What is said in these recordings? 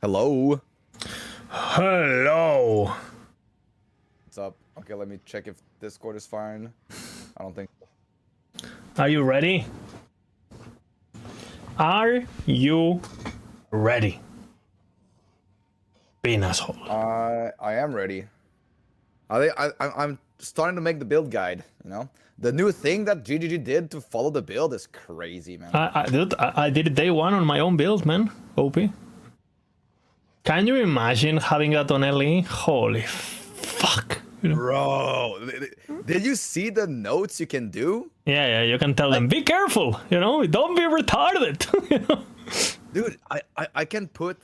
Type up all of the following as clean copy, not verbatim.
Hello. Hello. What's up? Okay, let me check if Discord is fine. I don't think. Are you ready? Are you ready? Be an asshole. I am ready. I'm starting to make the build guide. You know, the new thing that GGG did to follow the build is crazy, man. I did it day one on my own build, man. OP. Can you imagine having that on LE? Holy fuck. You know? Bro, did you see the notes you can do? Yeah, you can tell them, be careful, you know, don't be retarded. You know? Dude, I can put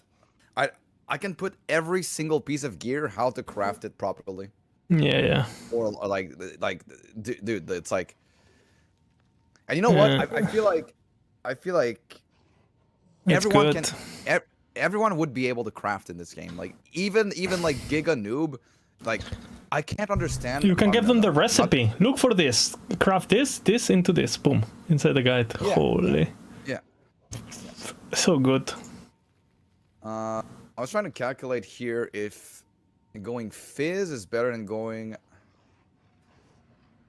I can put every single piece of gear how to craft it properly. Yeah. Or like dude, it's like, and you know what? I feel like everyone good. everyone would be able to craft in this game. Like even like Giga Noob, like I can't understand. You can give them the recipe. Look for this. Craft this into this. Boom. Inside the guide. Yeah, Holy. Yeah. So good. I was trying to calculate here if going Fizz is better than going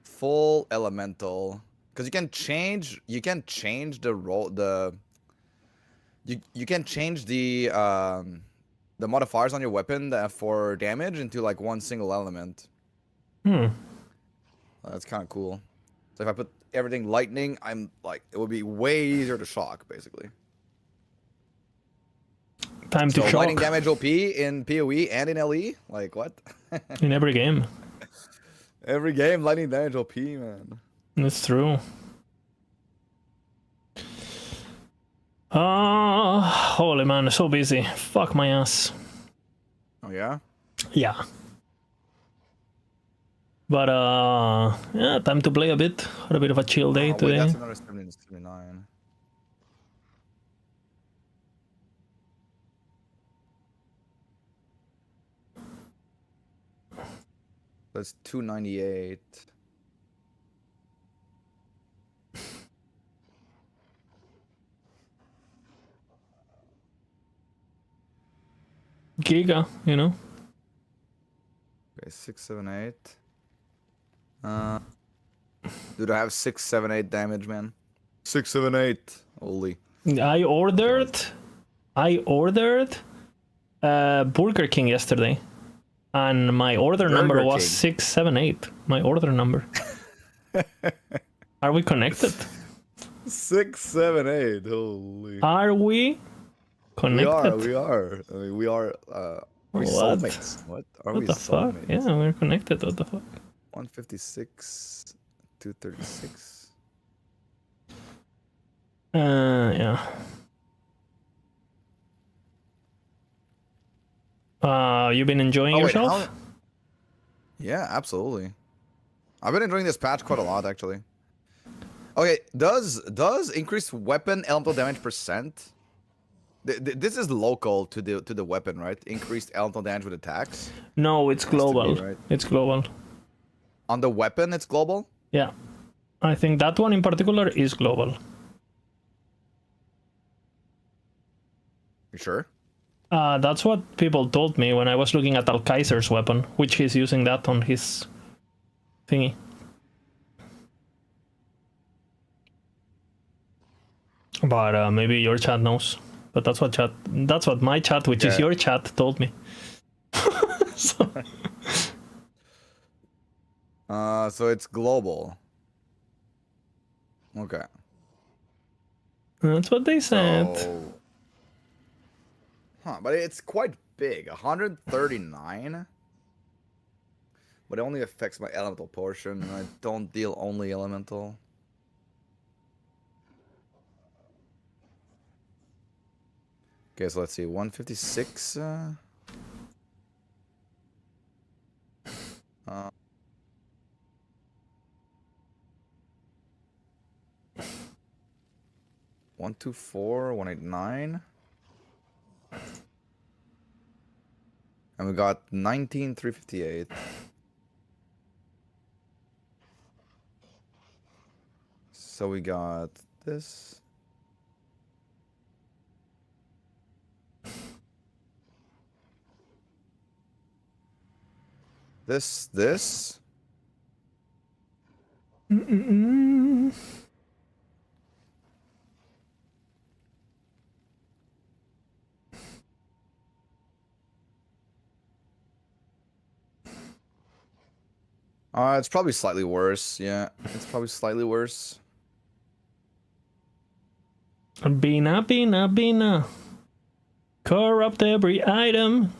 full elemental, because you can change the role you can change the modifiers on your weapon for damage into like one single element. That's kind of cool. So if I put everything lightning, I'm like, it would be way easier to shock, basically. Time to shock. Lightning damage OP in PoE and in LE? Like, what? In every game. Every game, lightning damage OP, man. That's true. Holy man, so busy. Fuck my ass. Oh, yeah? Yeah. But, yeah, time to play a bit. Had a bit of a chill day today. Wait, that's another 79. That's 298. Giga, you know? Okay, 678. Dude, I have 678 damage, man. 678. Holy. I ordered Burger King yesterday. And my order number was 678. My order number. Are we connected? 678. Holy. Are we connected? We are. I mean, we are. We soulmates. What are we? What the fuck? Yeah, we're connected. What the fuck? 156, 236. Yeah. You been enjoying yourself? Yeah, absolutely. I've been enjoying this patch quite a lot, actually. Okay, does increased weapon elemental damage percent? This is local to the weapon, right? Increased elemental damage with attacks. No, it's global. Right? It's global. On the weapon, it's global? Yeah. I think that one in particular is global. You sure? That's what people told me when I was looking at Alkaiser's weapon, which he's using that on his thingy. But maybe your chat knows. But that's what my chat, which is your chat, told me. So it's global. Okay. That's what they said. So... Huh, but it's quite big. 139. But it only affects my elemental portion, and I don't deal only elemental. Okay, so let's see. 156. 124, 189. And we got 19,358. So we got this. This. It's probably slightly worse. Yeah, it's probably slightly worse. Bina. Corrupt every item.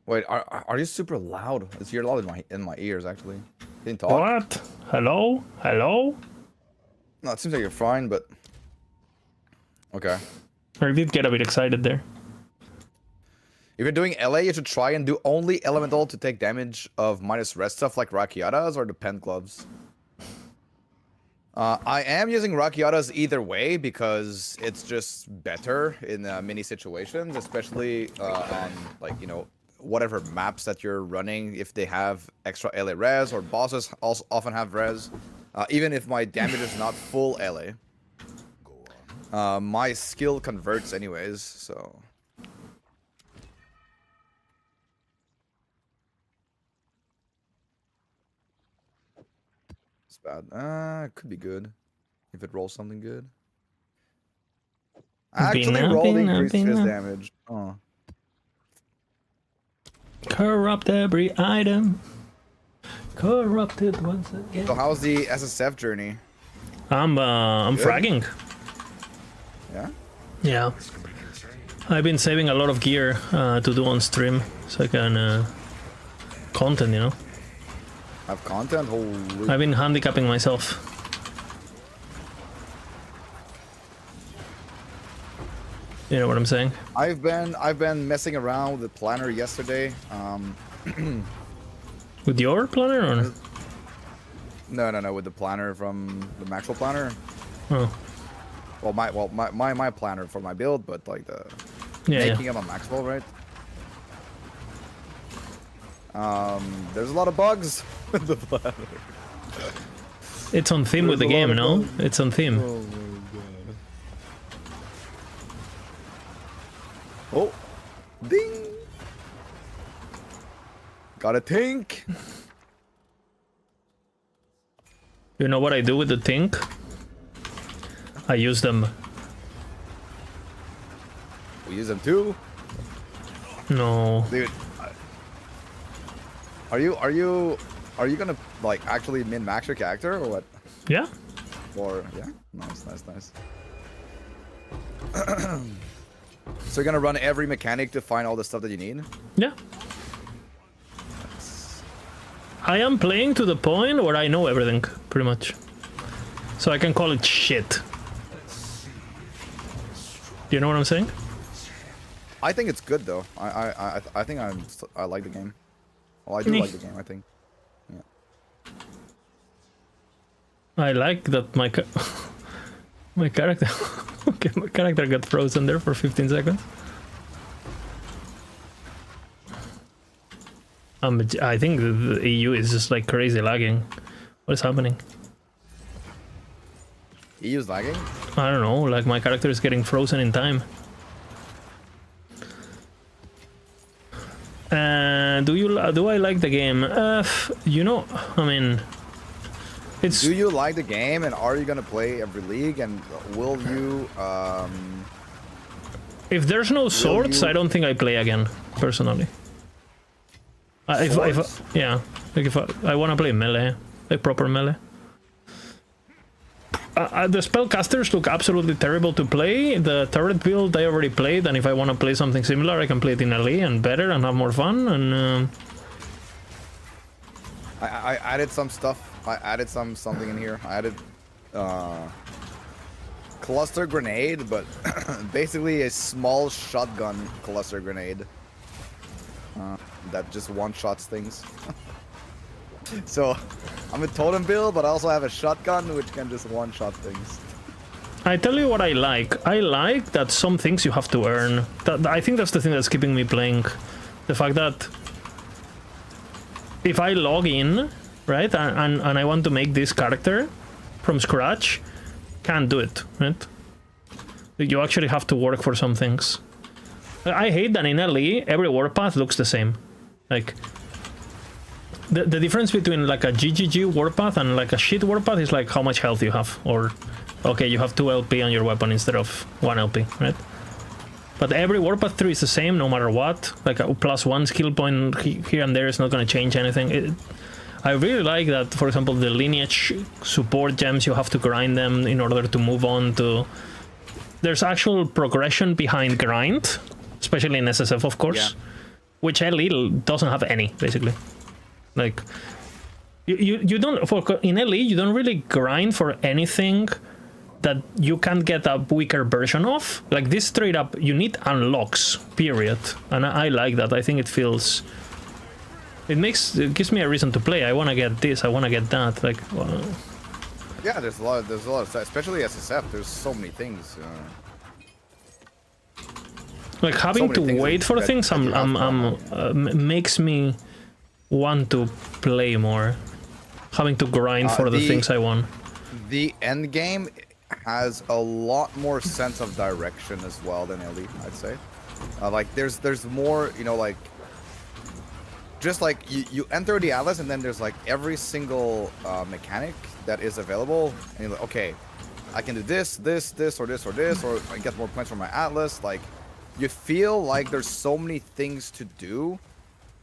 Wait, are you super loud? You're loud in my ears actually. Can you talk? What? Hello? Hello? No, it seems like you're fine, but okay. I did get a bit excited there. If you're doing LA, you should try and do only elemental to take damage of minus red stuff like Rakiatas or the pen gloves. I am using Rakiatas either way because it's just better in mini situations, especially on like, you know, whatever maps that you're running. If they have extra LA res or bosses also often have res, even if my damage is not full LA, my skill converts anyways. So. Bad. It could be good if it rolls something good. Actually, rolled increased his damage. Oh. Corrupt every item. Corrupted once again. So how's the SSF journey? I'm fragging. Yeah. Yeah. I've been saving a lot of gear to do on stream, so I can content, you know. Have content? Holy. I've been handicapping myself. You know what I'm saying? I've been messing around with the planner yesterday. With your planner or? No, with the planner from the Maxwell planner. Oh. Well, my planner for my build, but like the making of a Maxwell, right? There's a lot of bugs with the planner. It's on theme with the game, no? It's on theme. Oh my god. Oh, ding! Got a tink. You know what I do with the tink? I use them. We use them too. No. Dude, are you gonna like actually min-max your character or what? Yeah. Or yeah, nice. So you're gonna run every mechanic to find all the stuff that you need? Yeah. I am playing to the point where I know everything, pretty much. So I can call it shit. Do you know what I'm saying? I think it's good though. I think I like the game. Well, I do like the game, I think. Yeah. I like that my character okay, my character got frozen there for 15 seconds. I think the EU is just like crazy lagging. What is happening? EU's lagging? I don't know, like my character is getting frozen in time. Do I like the game? You know, I mean, it's. Do you like the game, and are you gonna play every league? And will you? If there's no swords, I don't think I play again, personally. If yeah, like if I want to play melee, like proper melee. The spellcasters look absolutely terrible to play. The turret build I already played, and if I want to play something similar, I can play it in LE and better and have more fun. And I added some stuff. I added something in here. I added cluster grenade, but basically a small shotgun cluster grenade that just one-shots things. So I'm a totem build, but I also have a shotgun which can just one-shot things. I tell you what I like. I like that some things you have to earn. I think that's the thing that's keeping me playing. The fact that if I log in, right, and I want to make this character from scratch, can't do it, right? You actually have to work for some things. I hate that in LE, every warpath looks the same. Like, the difference between like a GGG warpath and like a shit warpath is like how much health you have, or okay, you have 2 LP on your weapon instead of 1 LP, right? But every warpath 3 is the same no matter what. Like a +1 skill point here and there is not going to change anything. I really like that, for example, the lineage support gems, you have to grind them in order to move on to... There's actual progression behind grind, especially in SSF, of course, which LE doesn't have any, basically. Like, you don't... in LE, you don't really grind for anything that you can't get a weaker version of. Like, this straight up, you need unlocks, period. And I like that. I think it feels... It gives me a reason to play. I want to get this, I want to get that. Like, well, yeah, there's a lot of stuff, especially SSF. There's so many things. Like having to wait for things, makes me want to play more. Having to grind for the things I want. The end game has a lot more sense of direction as well than Elite, I'd say. Like there's more, you know, like. Just like you enter the Atlas and then there's like every single mechanic that is available, and you're like, okay, I can do this, or I get more points from my Atlas. Like, you feel like there's so many things to do,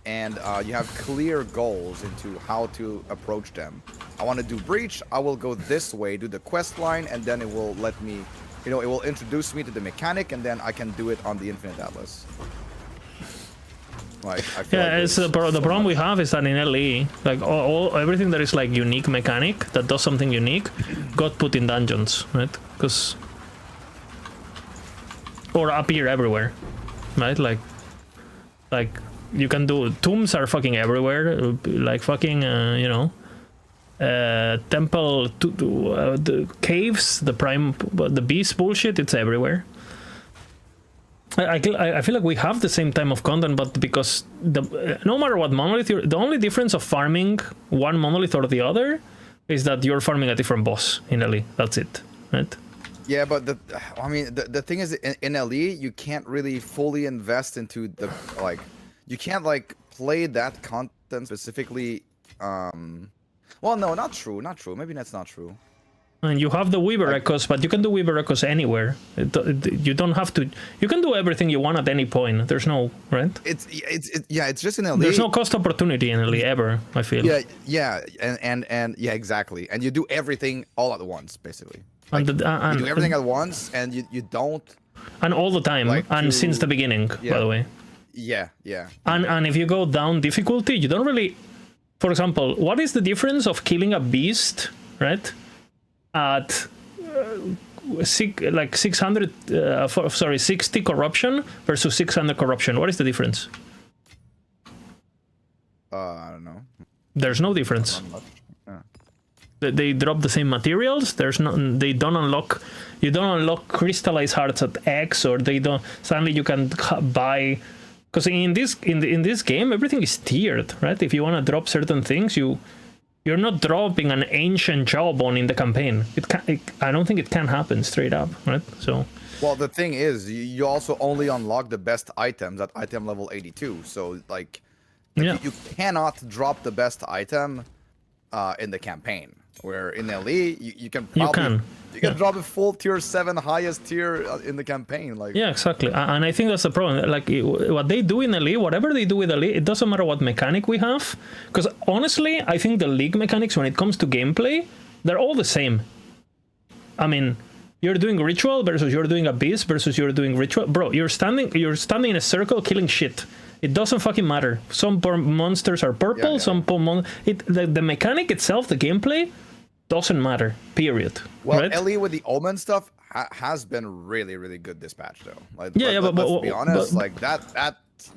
and you have clear goals into how to approach them. I want to do Breach, I will go this way, do the quest line, and then it will let me, you know, it will introduce me to the mechanic, and then I can do it on the Infinite Atlas. Like, I feel it's the problem we have is that in LE, like everything that is like unique mechanic that does something unique got put in dungeons, right? Because or appear everywhere, right? Like you can do tombs are fucking everywhere, like fucking you know, temple the caves, the beast bullshit, it's everywhere. I feel like we have the same time of content, but because no matter what monolith, the only difference of farming one monolith or the other is that you're farming a different boss in LE. That's it, right? Yeah, but the thing is, in LE, you can't really fully invest into the, like, you can't like play that content specifically. Well, no, not true. Maybe that's not true. And you have the Weaver Echoes, but you can do Weaver Echoes anywhere. You don't have to. You can do everything you want at any point. There's no, right? It's just in LE. There's no cost opportunity in LE ever, I feel. Yeah, and yeah, exactly. And you do everything all at once, basically. Like, you do everything at once, and you don't. And all the time, like and since the beginning, by the way. Yeah. And if you go down difficulty, you don't really. For example, what is the difference of killing a beast, right? At 600, 60 corruption versus 600 corruption. What is the difference? I don't know. There's no difference. Yeah. They drop the same materials. There's no. They don't unlock. You don't unlock crystallized hearts at X, or they don't. Suddenly you can buy. Because in this game, everything is tiered, right? If you want to drop certain things, you're not dropping an ancient jawbone in the campaign. I don't think it can happen straight up, right? So. Well, the thing is, you also only unlock the best items at item level 82. So, like, you cannot drop the best item in the campaign. Where in LE, you can probably... You can drop a full tier 7 highest tier in the campaign. Like. Yeah, exactly. And I think that's the problem. Like, what they do in LE, whatever they do with LE, it doesn't matter what mechanic we have. Because honestly, I think the League mechanics, when it comes to gameplay, they're all the same. I mean, you're doing ritual versus you're doing abyss versus you're doing ritual. Bro, you're standing in a circle killing shit. It doesn't fucking matter. Some monsters are purple, some the mechanic itself, the gameplay, doesn't matter, period. Well, right? LE with the Omen stuff has been really, really good this patch, though. Like, but let's be honest, like that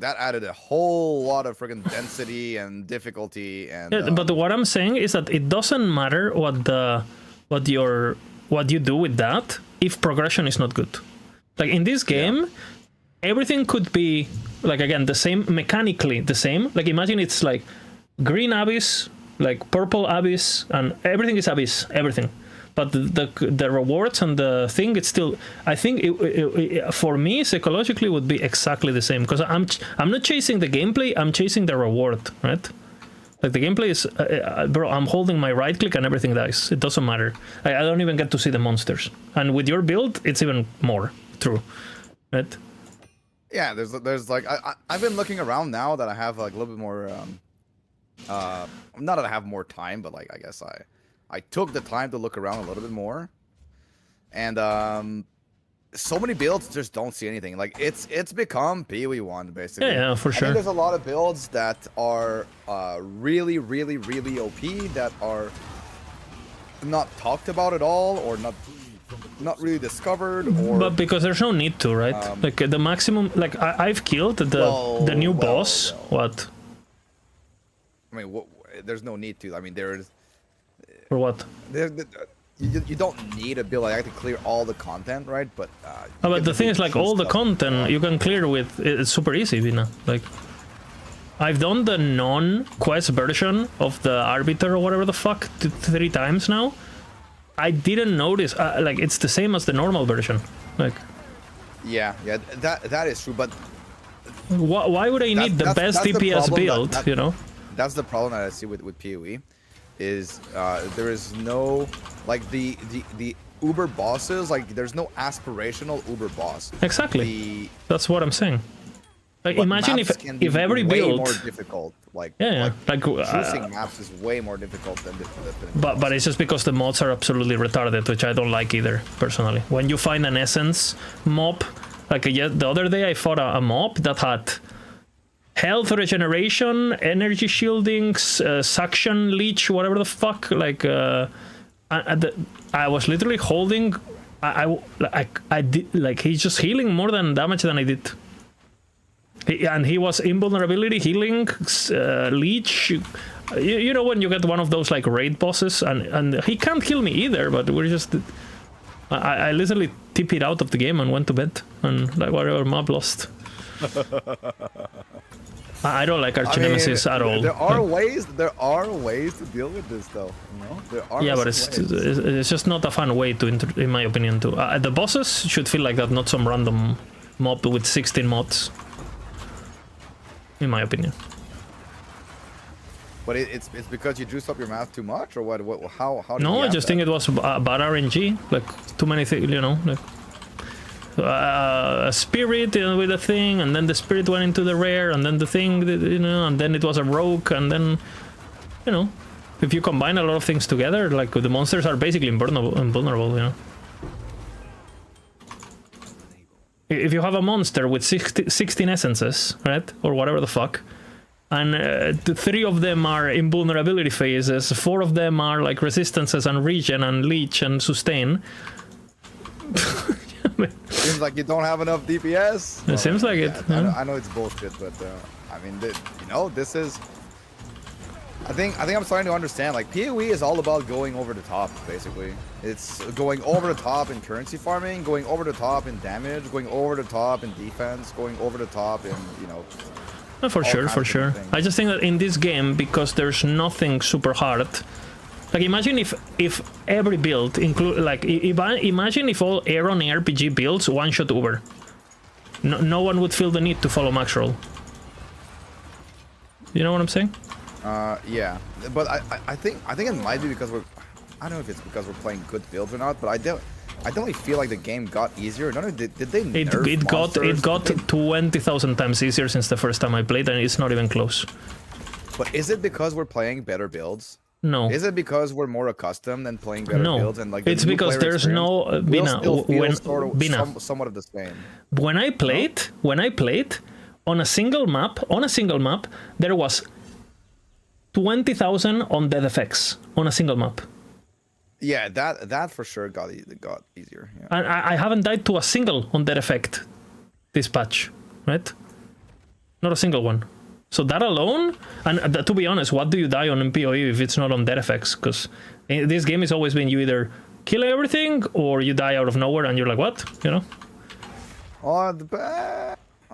added a whole lot of freaking density and difficulty. And but what I'm saying is that it doesn't matter what you do with that if progression is not good. Like in this game, everything could be like, again, the same, mechanically the same. Like imagine it's like green abyss, like purple abyss, and everything is abyss, everything. But the rewards and the thing, it's still, I think it, for me psychologically would be exactly the same, because I'm not chasing the gameplay, I'm chasing the reward, right? Like the gameplay is, bro. I'm holding my right click and everything dies. It doesn't matter. I don't even get to see the monsters. And with your build, it's even more true, right? Yeah, there's like I've been looking around now that I have like a little bit more. Not that I have more time, but like I guess I took the time to look around a little bit more, and so many builds just don't see anything. Like it's become PoE 1 basically. Yeah, for I sure. think there's a lot of builds that are really OP that are not talked about at all, or not really discovered, or But because there's no need to, right? Like the maximum, like I've killed the new boss. What? I mean, there's no need to. I mean, there's For what? you don't need a build like that to clear all the content, right? But But the thing is, like all the content you can clear with, it's super easy, Vina. Like I've done the non-quest version of the Arbiter or whatever the fuck 3 times now. I didn't notice. Like it's the same as the normal version. Like yeah, that is true. But why would I need the best DPS build? You know? That's the problem that I see with PoE, is there is no like the Uber bosses. Like there's no aspirational Uber boss. Exactly. That's what I'm saying. Like, But imagine maps can be if every way build. more difficult. Like Yeah. Like choosing maps is way more difficult than but it's just because the mods are absolutely retarded, which I don't like either personally. When you find an essence mob, like the other day I fought a mob that had health regeneration, energy shielding, suction leech, whatever the fuck. Like I was literally holding. I did like he's just healing more than damage than I did. And he was invulnerability, healing, leech. You know when you get one of those like raid bosses, and he can't kill me either. But we're just, I literally TP'd out of the game and went to bed, and like whatever mob lost. I don't like Archnemesis at all. There are ways to deal with this, though. You know, there are. Yeah, but it's just not a fun way to, in my opinion, to. The bosses should feel like that, not some random mob with 16 mods. In my opinion. But it's because you juiced up your math too much, or what? How? No, I just think it was bad RNG. Like too many things, you know. Like a spirit with a thing, and then the spirit went into the rare, and then the thing, you know, and then it was a rogue, and then, you know, if you combine a lot of things together, like the monsters are basically invulnerable, you know. If you have a monster with 16 essences, right, or whatever the fuck, and 3 of them are invulnerability phases, 4 of them are like resistances and regen and leech and sustain. Seems like you don't have enough DPS. It seems like it. Yeah. I know it's bullshit, but I mean, you know, this is. I think I'm starting to understand. Like PoE is all about going over the top, basically. It's going over the top in currency farming, going over the top in damage, going over the top in defense, going over the top in, you know. For sure. I just think that in this game, because there's nothing super hard. Like imagine if every build include like imagine if all Aeron RPG builds one-shot Uber. No one would feel the need to follow max roll. You know what I'm saying? Yeah, but I think it might be because I don't know if it's because we're playing good builds or not, but I definitely feel like the game got easier. Did they nerf it got 20,000 times easier since the first time I played, and it's not even close. But is it because we're playing better builds? No. Is it because we're more accustomed than playing better builds, and like it's because there's no Bina, somewhat of the same. When I played on a single map, there was 20,000 on dead effects on a single map. Yeah, that for sure got easier. Yeah. And I haven't died to a single on dead effect this patch, right? Not a single one. So that alone, and to be honest, what do you die on in PoE if it's not on dead effects? Because this game has always been you either kill everything or you die out of nowhere and you're like, what? You know? Oh,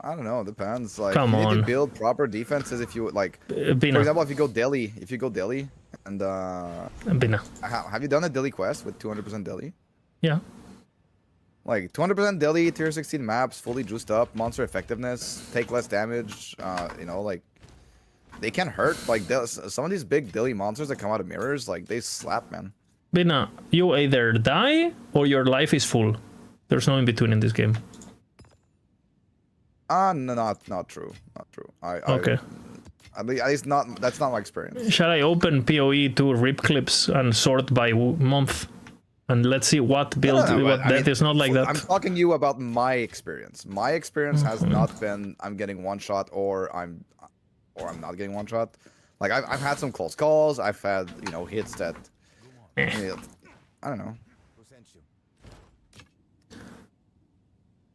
I don't know. It depends. Like, you need to build proper defenses if you like. Bina. For example, if you go Delhi, and Bina. Have you done a Delhi quest with 200% Delhi? Yeah. Like 200% Delhi, tier 16 maps, fully juiced up, monster effectiveness, take less damage. You know, like they can hurt. Like some of these big dilly monsters that come out of mirrors, like they slap, man. Bina, you either die or your life is full. There's no in between in this game. No, not true. Not true. Okay. At least not. That's not my experience. Shall I open PoE to rip clips and sort by month? And let's see what build, that is not like that. I'm talking to you about my experience. My experience has not been I'm getting one shot or I'm not getting one shot. Like I've had some close calls. I've had hits that. I don't know.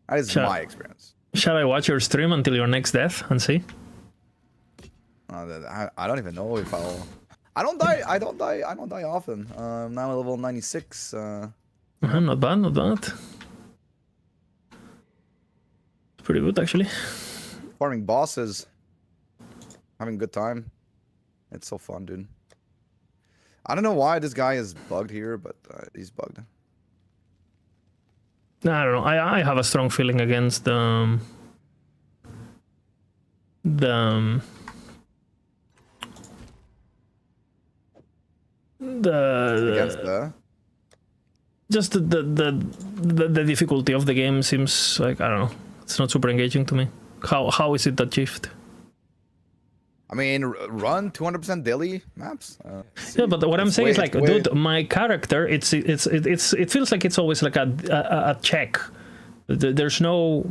That is my experience. Shall I watch your stream until your next death and see? I don't even know if I'll. I don't die. I don't die often. Now I'm level 96. Not bad, not bad. Pretty good actually. Farming bosses. Having a good time. It's so fun, dude. I don't know why this guy is bugged here, but he's bugged. I don't know. I have a strong feeling against the Against the just the difficulty of the game seems like, I don't know, it's not super engaging to me. How is it achieved? I mean, run 200% daily maps. Yeah, but what I'm saying is like, dude, my character, it feels like it's always like a check. There's no,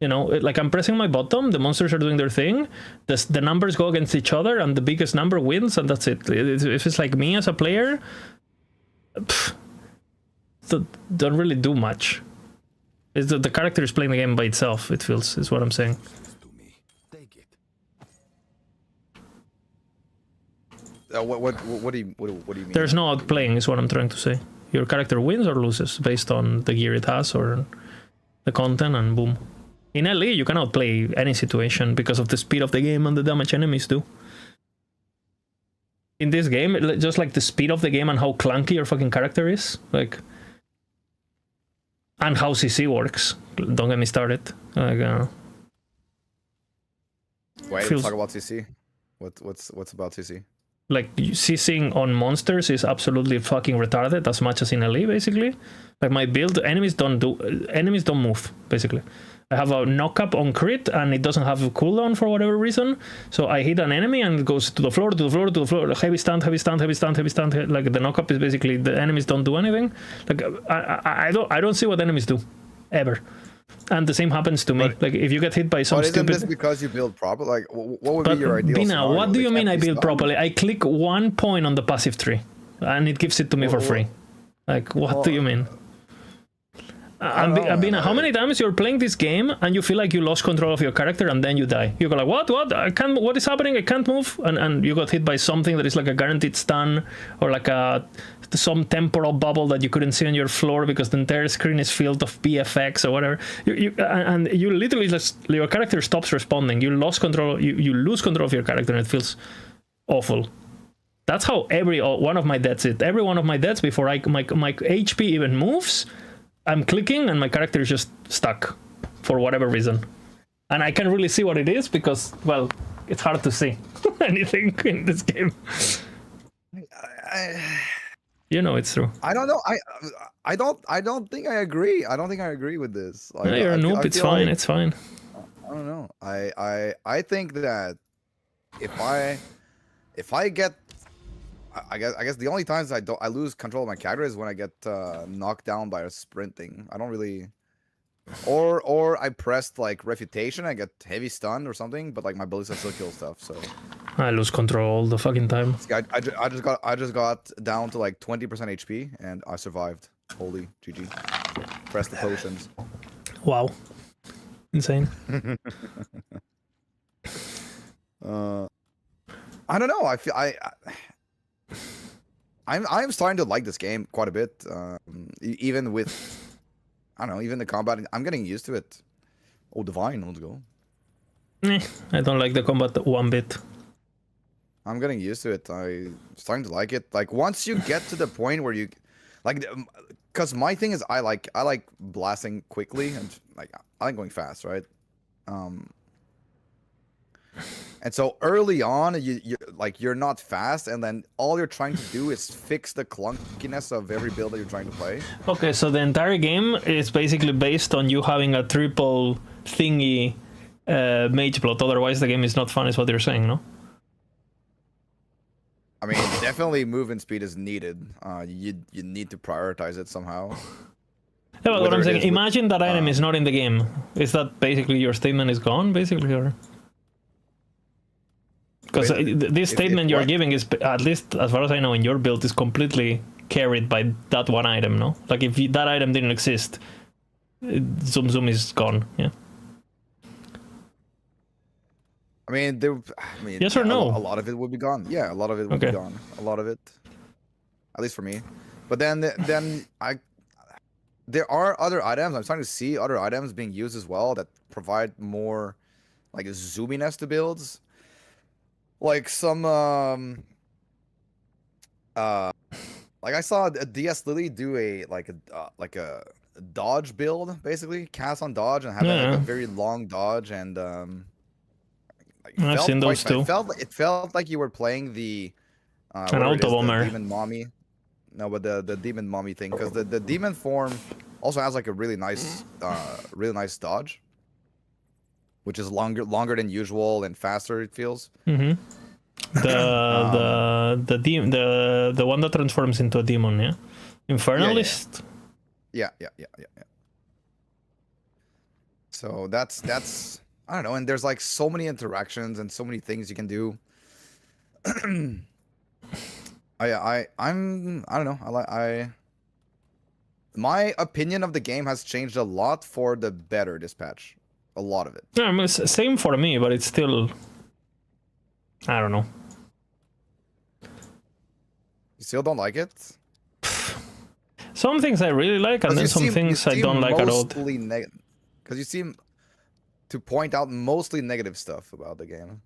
like I'm pressing my button, the monsters are doing their thing, the numbers go against each other, and the biggest number wins, and that's it. If it's like me as a player, don't really do much. It's the character is playing the game by itself. It feels, is what I'm saying. What do you mean? There's no outplaying, is what I'm trying to say. Your character wins or loses based on the gear it has or the content, and boom. In LE, you can outplay any situation because of the speed of the game and the damage enemies do. In this game, just like the speed of the game and how clunky your fucking character is, like, and how CC works. Don't get me started. Like, Wait, let's talk about CC. What's about CC? Like, CCing on monsters is absolutely fucking retarded, as much as in LE, basically. Like, my build, enemies don't move, basically. I have a knock-up on crit, and it doesn't have a cooldown for whatever reason. So I hit an enemy, and it goes to the floor, to the floor, to the floor. Heavy stand, heavy stand, heavy stand, heavy stand. Like, the knock-up is basically the enemies don't do anything. Like, I don't see what enemies do, ever. And the same happens to me. Like, if you get hit by some stupid... But isn't this because you build properly? Like, what would be your ideal Bina, what do you mean I build properly? I click 1 point on the passive tree, and it gives it to me for free. Like, what do you mean? Bina, how many times you're playing this game and you feel like you lost control of your character and then you die? You go like, what? I can't. What is happening? I can't move. And you got hit by something that is like a guaranteed stun, or like some temporal bubble that you couldn't see on your floor because the entire screen is filled of BFX or whatever. And you literally just, your character stops responding. You lost control. You lose control of your character, and it feels awful. That's how every one of my deaths is. Every one of my deaths, before my HP even moves, I'm clicking and my character is just stuck for whatever reason. And I can't really see what it is because, well, it's hard to see anything in this game. You know it's true. I don't know. I don't think I agree. I don't think I agree with this. Like, no, you're a noob. It's fine. It's fine. I don't know. I think that if I get, I guess the only times I lose control of my character is when I get knocked down by a sprinting. I don't really, or I pressed like refutation, I get heavy stun or something, but like my ballista still kill stuff. So I lose control all the fucking time. I just got down to like 20% HP and I survived. Holy GG. Press the potions. Wow. Insane. I don't know. I feel I'm starting to like this game quite a bit. Even with, I don't know, even the combat. I'm getting used to it. Oh, Divine, let's go. I don't like the combat one bit. I'm getting used to it. I'm starting to like it. Like once you get to the point where you, like, because my thing is I like blasting quickly and like I like going fast, right? And so early on, you're not fast, and then all you're trying to do is fix the clunkiness of every build that you're trying to play. Okay, so the entire game is basically based on you having a triple thingy mage plot. Otherwise, the game is not fun, is what you're saying, no? I mean, definitely movement speed is needed. You need to prioritize it somehow. Yeah, but what I'm saying, Whether it is imagine that item is not in the game. Is that basically your statement is gone, basically, or? Because this statement you're giving is, at least as far as I know, in your build is completely carried by that one item, no? Like if that item didn't exist, Zoom Zoom is gone, yeah? I mean, yes or no? A lot of it would be gone. Yeah, a lot of it would be gone. A lot of it, at least for me. But then there are other items. I'm starting to see other items being used as well that provide more like zoominess to builds. Like some like I saw a DS Lily do a dodge build, basically cast on dodge and have like a very long dodge, and I've seen those too. It felt like you were playing the an auto bomber, demon mommy. No, but the demon mommy thing, because the demon form also has like a really nice dodge, which is longer than usual and faster, it feels. Mm-hmm. The one that transforms into a demon, yeah? Infernalist? Yeah. So that's I don't know, and there's like so many interactions and so many things you can do. I don't know. My opinion of the game has changed a lot for the better this patch. A lot of it. Yeah, I mean, same for me, but it's still, I don't know. You still don't like it? Some things I really like, and then some things I don't like at all. Because you seem to point out mostly negative stuff about the game.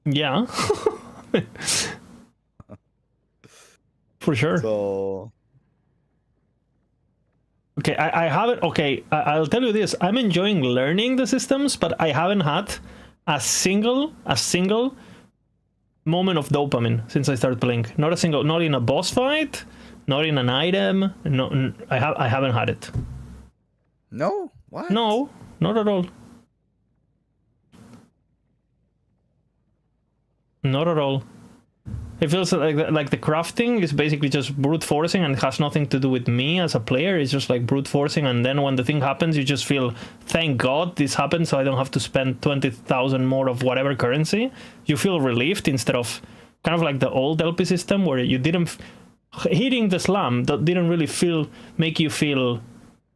Yeah. For sure. So... Okay, I haven't... Okay, I'll tell you this. I'm enjoying learning the systems, but I haven't had a single moment of dopamine since I started playing. Not a single... Not in a boss fight, not in an item. No, I haven't had it. No? What? No, not at all. Not at all. It feels like the crafting is basically just brute forcing and it has nothing to do with me as a player. It's just like brute forcing, and then when the thing happens, you just feel, thank God this happened, so I don't have to spend 20,000 more of whatever currency. You feel relieved instead of kind of like the old LP system where you didn't... Hitting the slam didn't really make you feel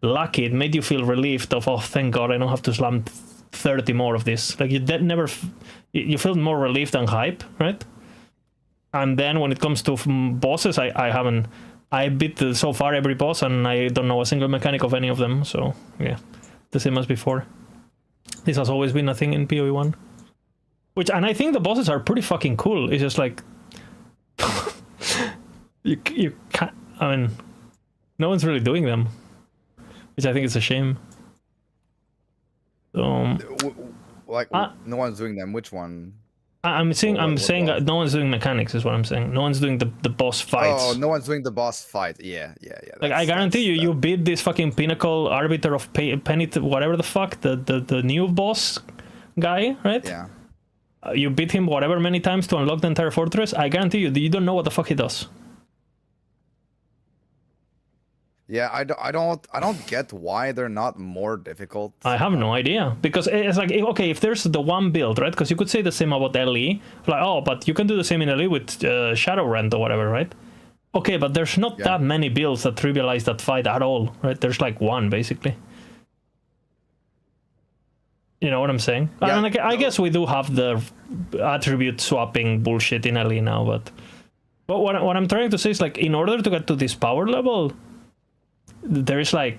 lucky. It made you feel relieved of, oh, thank God I don't have to slam 30 more of this. Like you feel more relief than hype, right? And then when it comes to bosses, I beat so far every boss, and I don't know a single mechanic of any of them. So yeah, the same as before. This has always been a thing in PoE 1. And I think the bosses are pretty fucking cool. It's just like you can't. I mean, no one's really doing them, which I think is a shame. So, no one's doing them. Which one? I'm saying that no one's doing mechanics is what I'm saying. No one's doing the boss fights. Oh, no one's doing the boss fight. Yeah. Like I guarantee you beat this fucking pinnacle arbiter of penny, whatever the fuck, the new boss guy, right? Yeah. You beat him whatever many times to unlock the entire fortress. I guarantee you don't know what the fuck he does. Yeah, I don't get why they're not more difficult. I have no idea, because it's like, okay, if there's the one build, right? Because you could say the same about LE, like, oh, but you can do the same in LE with Shadowrend or whatever, right? Okay, but there's not that many builds that trivialize that fight at all, right? There's like one, basically. You know what I'm saying? Yeah, and I guess we do have the attribute swapping bullshit in LE now, but what I'm trying to say is, like, in order to get to this power level, there is like,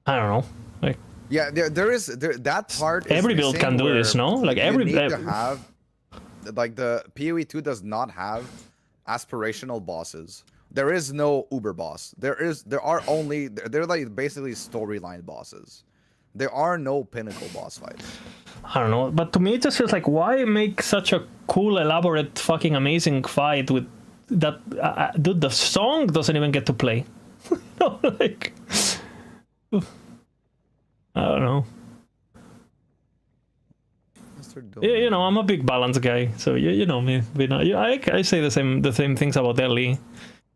I don't know, like, yeah, there is that part. Every build can do this, no? Like every need to have, like, the PoE 2 does not have aspirational bosses. There is no uber boss. They're like basically storyline bosses. There are no pinnacle boss fights. I don't know, but to me it just feels like, why make such a cool, elaborate, fucking amazing fight with that? Dude, the song doesn't even get to play. No, like, I don't know. You know, I'm a big balance guy, so you know me. You know, I say the same things about Ellie,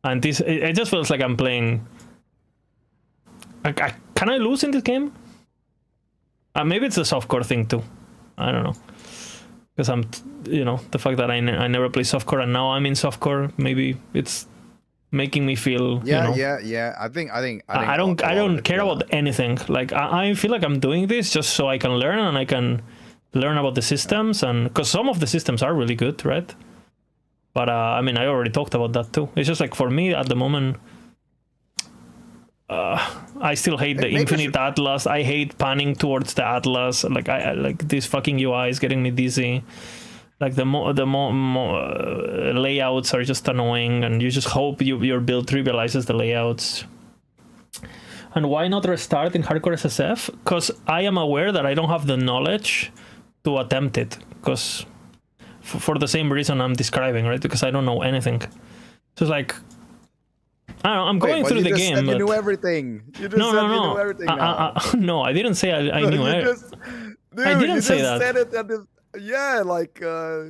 and this it just feels like I'm playing. Can I lose in this game? Maybe it's a softcore thing too. I don't know, because you know, the fact that I never play softcore and now I'm in softcore, maybe it's making me feel. Yeah, you know, yeah. I think I don't care about anything. Like I feel like I'm doing this just so I can learn, and I can learn about the systems, and because some of the systems are really good, right? But I mean, I already talked about that too. It's just like, for me at the moment, I still hate the Infinite Atlas. I hate panning towards the Atlas. Like I like this fucking UI is getting me dizzy. Like the layouts are just annoying, and you just hope your build trivializes the layouts. And why not restart in Hardcore SSF? Because I am aware that I don't have the knowledge to attempt it, because for the same reason I'm describing, right? Because I don't know anything. So it's like, I don't know, I'm going through the game. Said you knew everything. You just no. you knew everything. No, I didn't say I knew it. Dude, I didn't say just that. Said it like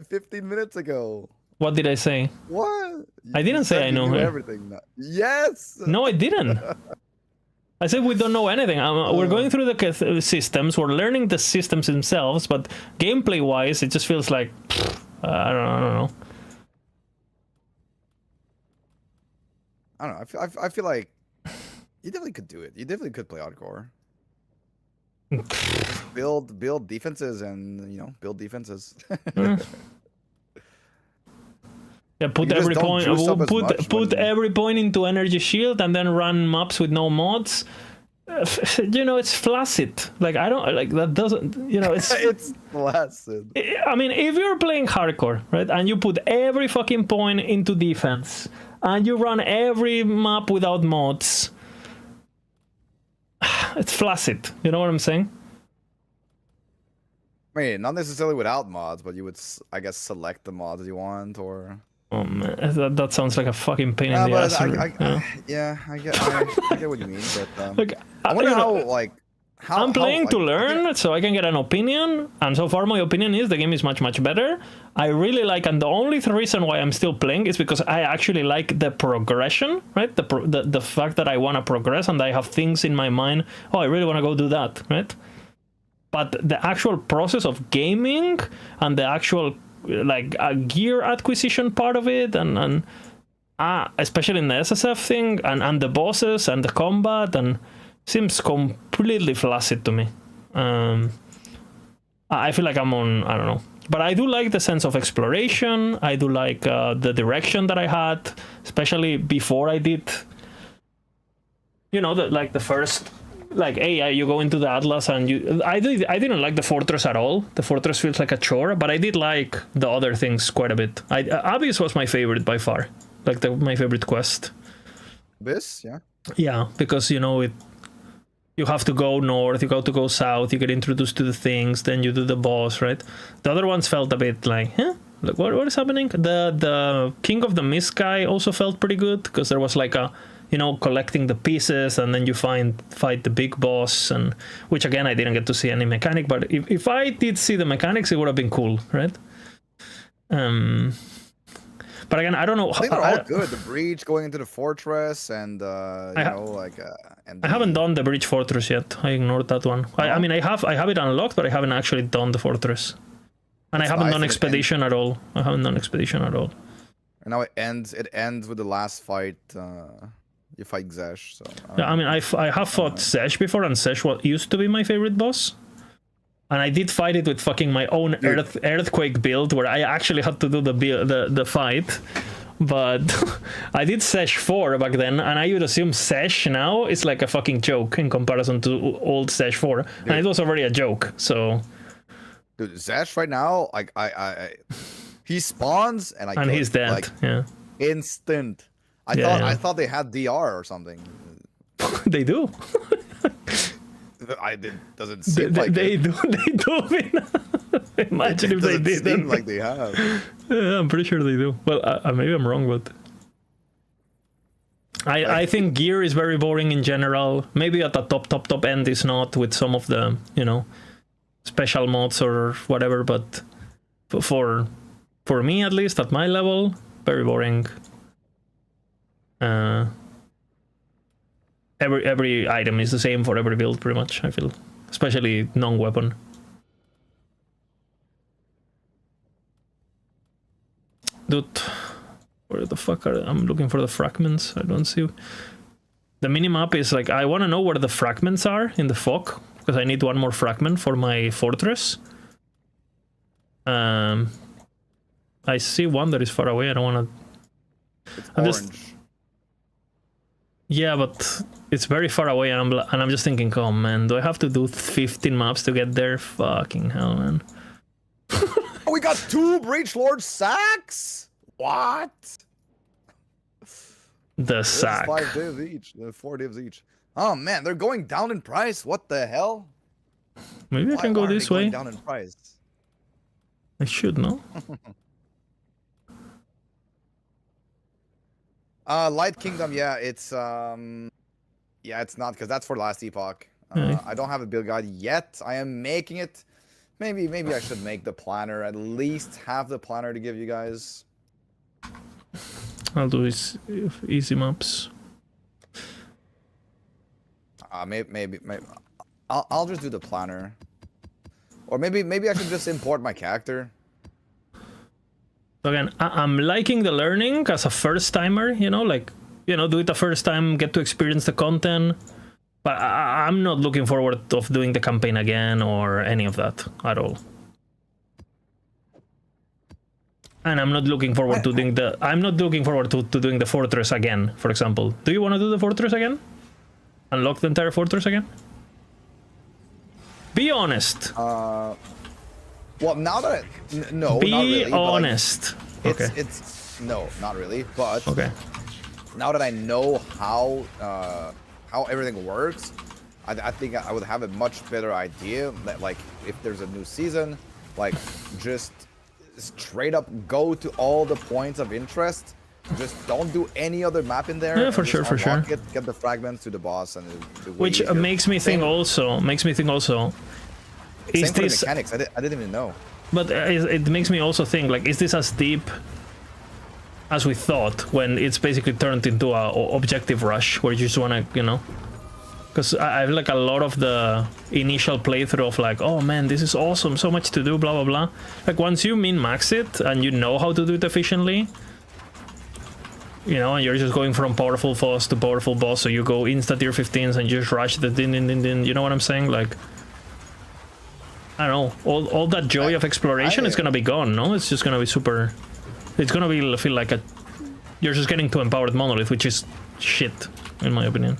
15 minutes ago. What did I say? What? I didn't say I knew everything. Yes. No, I didn't. I said we don't know anything. We're going through the systems. We're learning the systems themselves, but gameplay-wise, it just feels like I don't know. I don't know. I feel like you definitely could do it. You definitely could play hardcore. build defenses, and build defenses. Yeah, put every point. Put every point into energy shield, and then run maps with no mods. You know, it's flaccid. Like I don't like that. Doesn't it's it's flaccid. I mean, if you're playing hardcore, right, and you put every fucking point into defense, and you run every map without mods, it's flaccid. You know what I'm saying? I mean, not necessarily without mods, but you would, I guess, select the mods you want, or. Oh man, that sounds like a fucking pain in the ass. Yeah, I get what you mean, but like, I wonder how I'm playing to learn, so I can get an opinion, and so far my opinion is the game is much better. I really like, and the only reason why I'm still playing is because I actually like the progression, right? The fact that I want to progress and I have things in my mind. Oh, I really want to go do that, right? But the actual process of gaming and the actual gear acquisition part of it, and especially in the SSF thing, and the bosses and the combat, and seems completely flaccid to me. I feel like I'm on, I don't know, but I do like the sense of exploration. I do like the direction that I had, especially before I did, the first. Like, hey, you go into the Atlas, and I didn't like the Fortress at all. The Fortress feels like a chore, but I did like the other things quite a bit. Abyss was my favorite by far, like my favorite quest. Abyss, yeah. Yeah, because you have to go north, you got to go south, you get introduced to the things, then you do the boss, right? The other ones felt a bit like, like what is happening? The King of the Mist guy also felt pretty good, because there was like a collecting the pieces, and then you fight the big boss, and which again I didn't get to see any mechanic, but if I did see the mechanics, it would have been cool, right? But again, I don't know. I think they're all good. The breach, going into the fortress, and and I haven't done the breach fortress yet. I ignored that one. Oh. I mean, I have it unlocked, but I haven't actually done the fortress, and I haven't done expedition at all. I haven't done expedition at all. And now it ends with the last fight. You fight Zesh, so. I mean, I have fought Zesh before, and Zesh used to be my favorite boss. And I did fight it with fucking my own earthquake build, where I actually had to do the fight. But I did Zesh 4 back then, and I would assume Zesh now is like a fucking joke in comparison to old Zesh 4. Dude. And it was already a joke, so. Dude, Zesh right now, like he spawns and he's dead. Like, yeah. Instant. I thought they had DR or something. They do. Doesn't seem like they it. do. They do. Imagine if they Doesn't did. seem like they have. Yeah, I'm pretty sure they do. Well, maybe I'm wrong, but I think gear is very boring in general. Maybe at the top end is not with some of the, you know, special mods or whatever, but for me at least at my level, very boring. Every item is the same for every build pretty much, I feel, especially non-weapon. Dude, where the fuck are I'm looking for the fragments? I don't see. The minimap is like, I want to know where the fragments are in the fog, because I need one more fragment for my fortress. I see one that is far away. I don't want to. It's orange. Yeah, but it's very far away, and I'm just thinking, oh man, do I have to do 15 maps to get there? Fucking hell, man. Oh, we got 2 Breach Lord sacks? What? The sack. 5 divs each, 4 divs each. Oh man, they're going down in price. What the hell? Maybe I can go this way. Down in price. I should know. Light Kingdom, yeah, it's not, because that's for last epoch. I don't have a build guide yet. I am making it. Maybe I should make the planner, at least have the planner to give you guys. I'll do easy maps. Maybe I'll just do the planner. Or maybe I should just import my character. Again, I'm liking the learning as a first timer, you know, like, you know, do it the first time, get to experience the content. But I'm not looking forward of doing the campaign again or any of that at all. And I'm not looking forward to doing to doing the fortress again, for example. Do you want to do the fortress again? Unlock the entire fortress again? Be honest. Well, now that no, be not really, honest. Like, okay. It's no, not really. But okay. Now that I know how everything works, I think I would have a much better idea that, like, if there's a new season, like, just straight up go to all the points of interest. Just don't do any other map in there. Yeah, for sure, for sure. Get the fragments to the boss, and which makes me think also. Is same for this the mechanics? I didn't even know. But it makes me also think, like, is this as deep as we thought when it's basically turned into a objective rush where you just want to, you know? Because I feel like a lot of the initial playthrough of like, oh man, this is awesome, so much to do, blah blah blah. Like once you min-max it and you know how to do it efficiently, you know, and you're just going from powerful boss to powerful boss, so you go insta tier 15s and you just rush the din. You know what I'm saying? Like, I don't know, all that joy of exploration is gonna be gone, no? It's just gonna be super. It's gonna feel like you're just getting to empowered monolith, which is shit, in my opinion.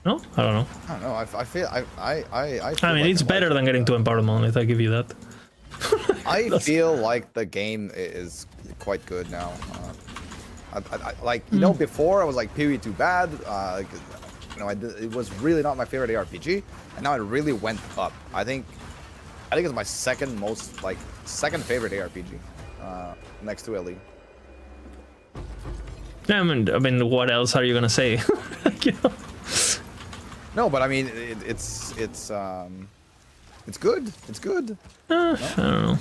No, I don't know. I don't know. I feel I mean, it's better than getting to empowered monolith. I give you that. I feel like the game is quite good now. Like, you know, before I was like PoE too bad. You know, it was really not my favorite ARPG, and now it really went up. I think it's my second favorite ARPG, next to Ellie. I mean, what else are you gonna say? You know? No, but I mean, it's good. It's good. I don't know.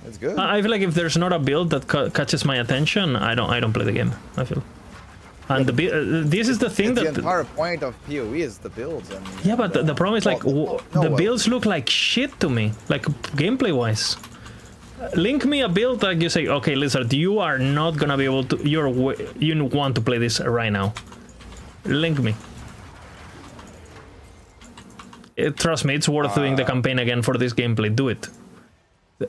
It's good. I feel like if there's not a build that catches my attention, I don't play the game. I feel. And this is the thing the entire point of PoE is the builds. And, yeah, but the problem is, like, the builds look like shit to me, like gameplay wise. Link me a build like you say, okay, Lizard, you are not gonna be able to. You want to play this right now. Link me. Trust me, it's worth doing the campaign again for this gameplay. Do it.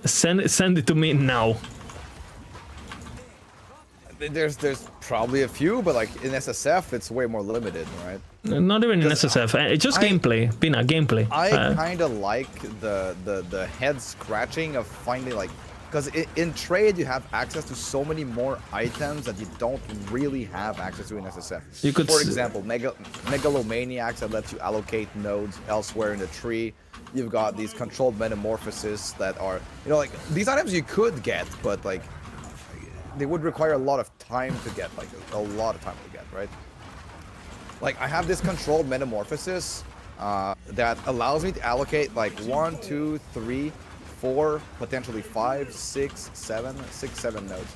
Send it to me now. There's probably a few, but like in SSF, it's way more limited, right? Not even in SSF. It's just gameplay. Pina, gameplay. I kind of like the head scratching of finding like because in trade you have access to so many more items that you don't really have access to in SSF. You could For s- example, Megalomaniacs that lets you allocate nodes elsewhere in the tree. You've got these controlled metamorphoses that are, like these items you could get, but like they would require a lot of time to get, like a lot of time to get, right? Like I have this controlled metamorphosis that allows me to allocate like 1, 2, 3, 4, potentially 5, 6, 7 nodes.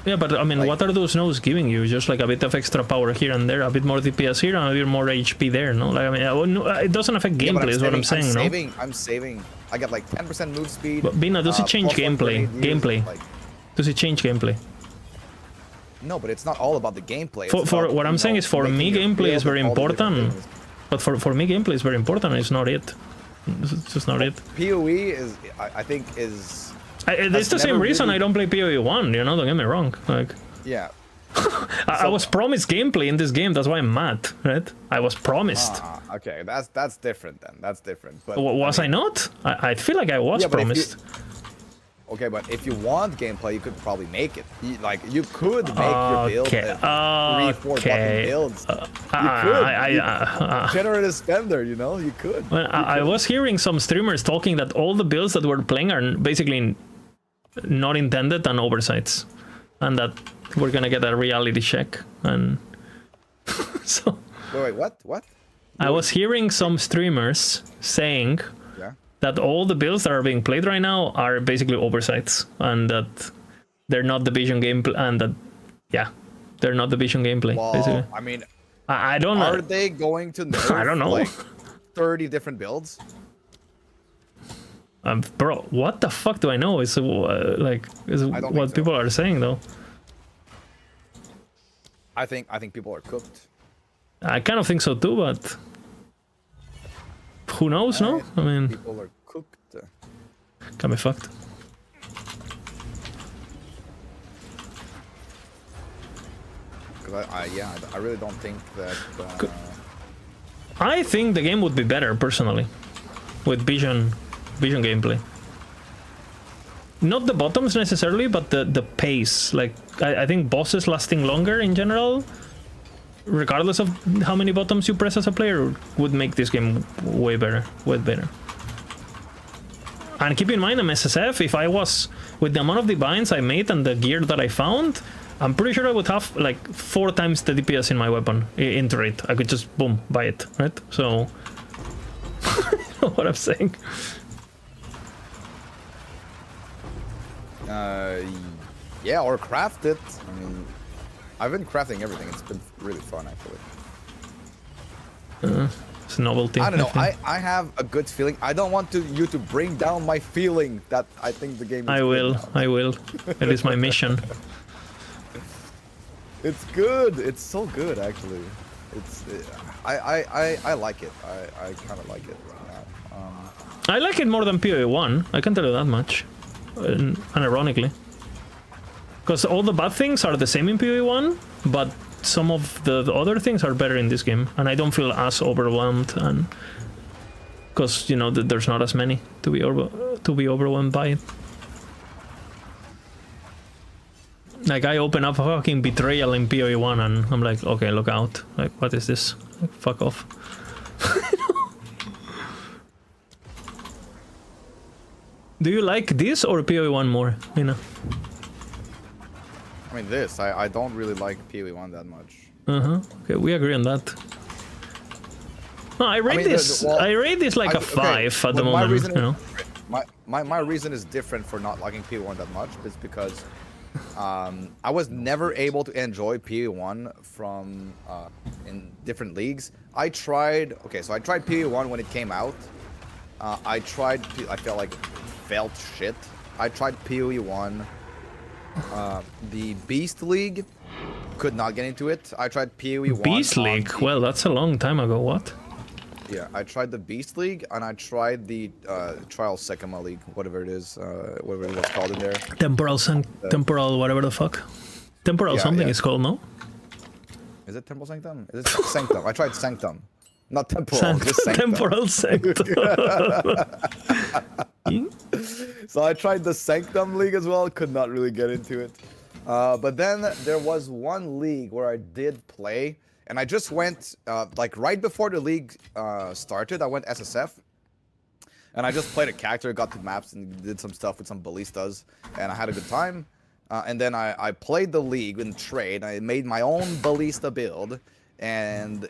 Yeah, but I mean, Like- what are those nodes giving you? Just like a bit of extra power here and there, a bit more DPS here, and a bit more HP there, no? Like, I mean, it doesn't affect Yeah, but gameplay, is what I'm saying, no? I'm saving. I get like 10% move speed. But Bina, does it change plus 1 gameplay? grenade use, Gameplay. like- Does it change gameplay? no, but it's not all about the gameplay. It's For about, what I'm saying is, for making me, your gameplay is build very and all the different important. things. But for me, gameplay is very important. It's not it. It's just not it. PoE is, I think, is It's the same never reason really- I don't play PoE 1. Don't get me wrong. Like, yeah. I was promised gameplay in this game. That's why I'm mad, right? I was promised. Okay, that's different then. That's different. But Was I not? I feel like I was Yeah, but if you- promised. Okay, but if you want gameplay, you could probably make it. You could make your build Okay, 3-4 fucking okay. builds. You could. I Generative spender, you could. Well, I was hearing some streamers talking that all the builds that we're playing are basically not intended and oversights, and that we're gonna get a reality check. And so Wait, what? I was hearing some streamers saying Yeah. that all the builds that are being played right now are basically oversights, and that they're not the vision gameplay, and that they're not the vision gameplay. Basically, Well, I mean, I don't know. are they going to nerf I don't know. like 30 different builds? Bro, what the fuck do I know? Is don't what think so. people are saying though. I think people are cooked. I kind of think so too, but who knows? No, I mean, People are cooked. can be fucked. Because I really don't think that. I think the game would be better personally with vision gameplay. Not the bottoms necessarily, but the pace. Like I think bosses lasting longer in general, regardless of how many buttons you press as a player, would make this game way better. And keep in mind, I'm SSF. If I was with the amount of divines I made and the gear that I found, I'm pretty sure I would have like 4 times the DPS in my weapon in trade. I could just boom buy it, right? So, you know what I'm saying? Yeah, or craft it. I mean, I've been crafting everything. It's been really fun, actually. It's a novelty. I don't know. think. I have a good feeling. I don't want you to bring down my feeling that I think the game is I good will. now. I will. It is my mission. It's good. It's so good, actually. It's I like it. I kind of like it now. I like it more than PoE 1. I can tell you that much. Unironically. Because all the bad things are the same in PoE 1, but some of the other things are better in this game, and I don't feel as overwhelmed, and because there's not as many to be overwhelmed by it. Like I open up a fucking betrayal in PoE 1 and I'm like, okay, look out. Like, what is this? Like, fuck off. Do you like this or PoE 1 more? I mean, this I don't really like PoE 1 that much. Okay, we agree on that. No, I rate mean, this. well, I rate this like a 5 at the well, moment. My reason is different for not liking PoE 1 that much. Is because I was never able to enjoy PoE 1 from in different leagues. I tried PoE 1 when it came out. I felt like it felt shit. I tried PoE 1. The Beast League, could not get into it. I tried PoE 1. Beast League? Well, that's a long time ago. What? Yeah, I tried the Beast League and I tried the Trial Sekima League, whatever it is, whatever it was called in there. Temporal, whatever the fuck. Temporal Yeah, something yeah. is called, no? Is it Temple Sanctum? Is it Sanctum? I tried Sanctum. Not Temporal, just Sanctum. Temporal Sanctum. So I tried the Sanctum League as well. Could not really get into it. But then there was one league where I did play, and I just went like right before the league started. I went SSF, and I just played a character, got to maps, and did some stuff with some ballistas, and I had a good time. And then I played the league in trade. I made my own ballista build and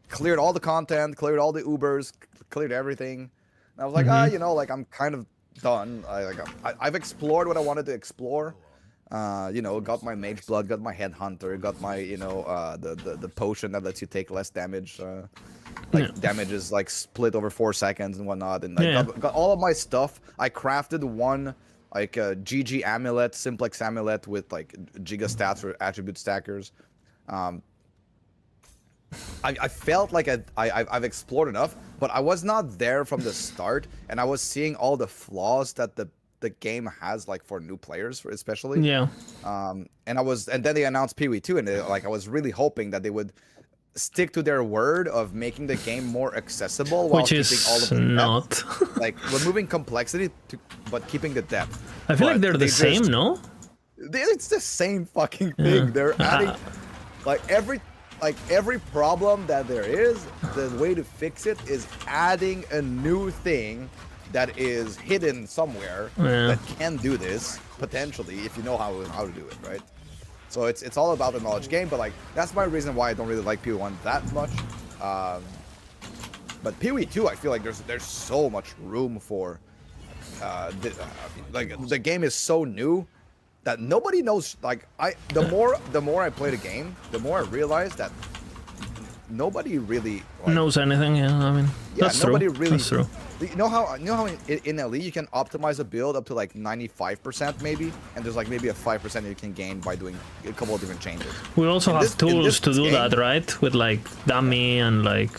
cleared all the content, cleared all the Ubers, cleared everything. And I was like, you know, like I'm kind of done. I've explored what I wanted to explore. You know, got my Mage Blood, got my Headhunter, got my, you know, the potion that lets you take less damage. Damage is like split over 4 seconds and whatnot. And I got all of my stuff. I crafted one like a GG amulet, simplex amulet with like giga stats for attribute stackers. I felt like I've explored enough, but I was not there from the start, and I was seeing all the flaws that the game has, like for new players especially. Yeah. And then they announced PoE2, and I was really hoping that they would stick to their word of making the game more accessible while keeping all of the depth. Like removing complexity but keeping the depth. I feel like they're the same, no? It's the same fucking thing. They're adding like every problem that there is, the way to fix it is adding a new thing that is hidden somewhere that can do this potentially if you know how to do it, right? So it's all about the knowledge game, but like that's my reason why I don't really like PoE1 that much. But PoE2, I feel like there's so much room for like the game is so new that nobody knows. Like the more I play the game, the more I realize that nobody really knows anything. Yeah, I mean, that's nobody true. really. That's true. You know how in LE you can optimize a build up to like 95% maybe, and there's like maybe a 5% you can gain by doing a couple of different changes. We also have tools to do that, right? With like dummy and like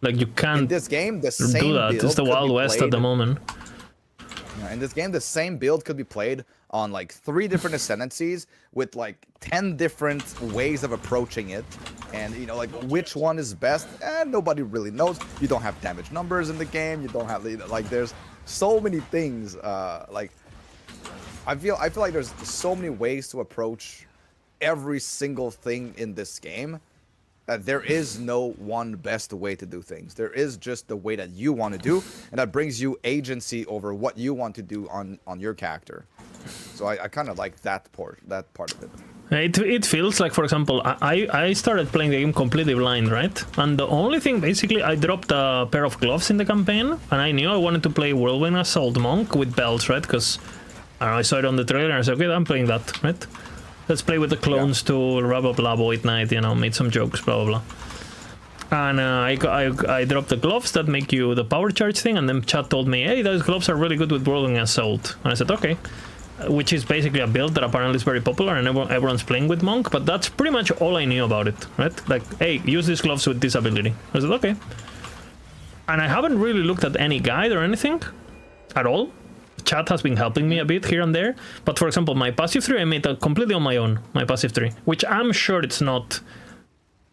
you can't in this game the same do that. Build it's the Wild West at the moment. Yeah, in this game the same build could be played on like 3 different ascendancies with like 10 different ways of approaching it, and you know like which one is best, and nobody really knows. You don't have damage numbers in the game, you don't have like there's so many things. Like I feel like there's so many ways to approach every single thing in this game that there is no one best way to do things. There is just the way that you want to do, and that brings you agency over what you want to do on your character. So I kind of like that part of it. It feels like, for example, I started playing the game completely blind, right? And the only thing, basically, I dropped a pair of gloves in the campaign, and I knew I wanted to play Whirlwind Assault Monk with belts, right? Because I saw it on the trailer, and I said, okay, I'm playing that, right? Let's play with the clones to blah blah blah, Void Knight, you know, made some jokes, blah blah blah. And I dropped the gloves that make you the power charge thing, and then chat told me, hey, those gloves are really good with Whirlwind Assault. And I said, okay. Which is basically a build that apparently is very popular, and everyone's playing with Monk, but that's pretty much all I knew about it, right? Like, hey, use these gloves with this ability. I said, okay. And I haven't really looked at any guide or anything at all. Chat has been helping me a bit here and there, but for example, my passive 3 I made completely on my own, my passive 3, which I'm sure it's not.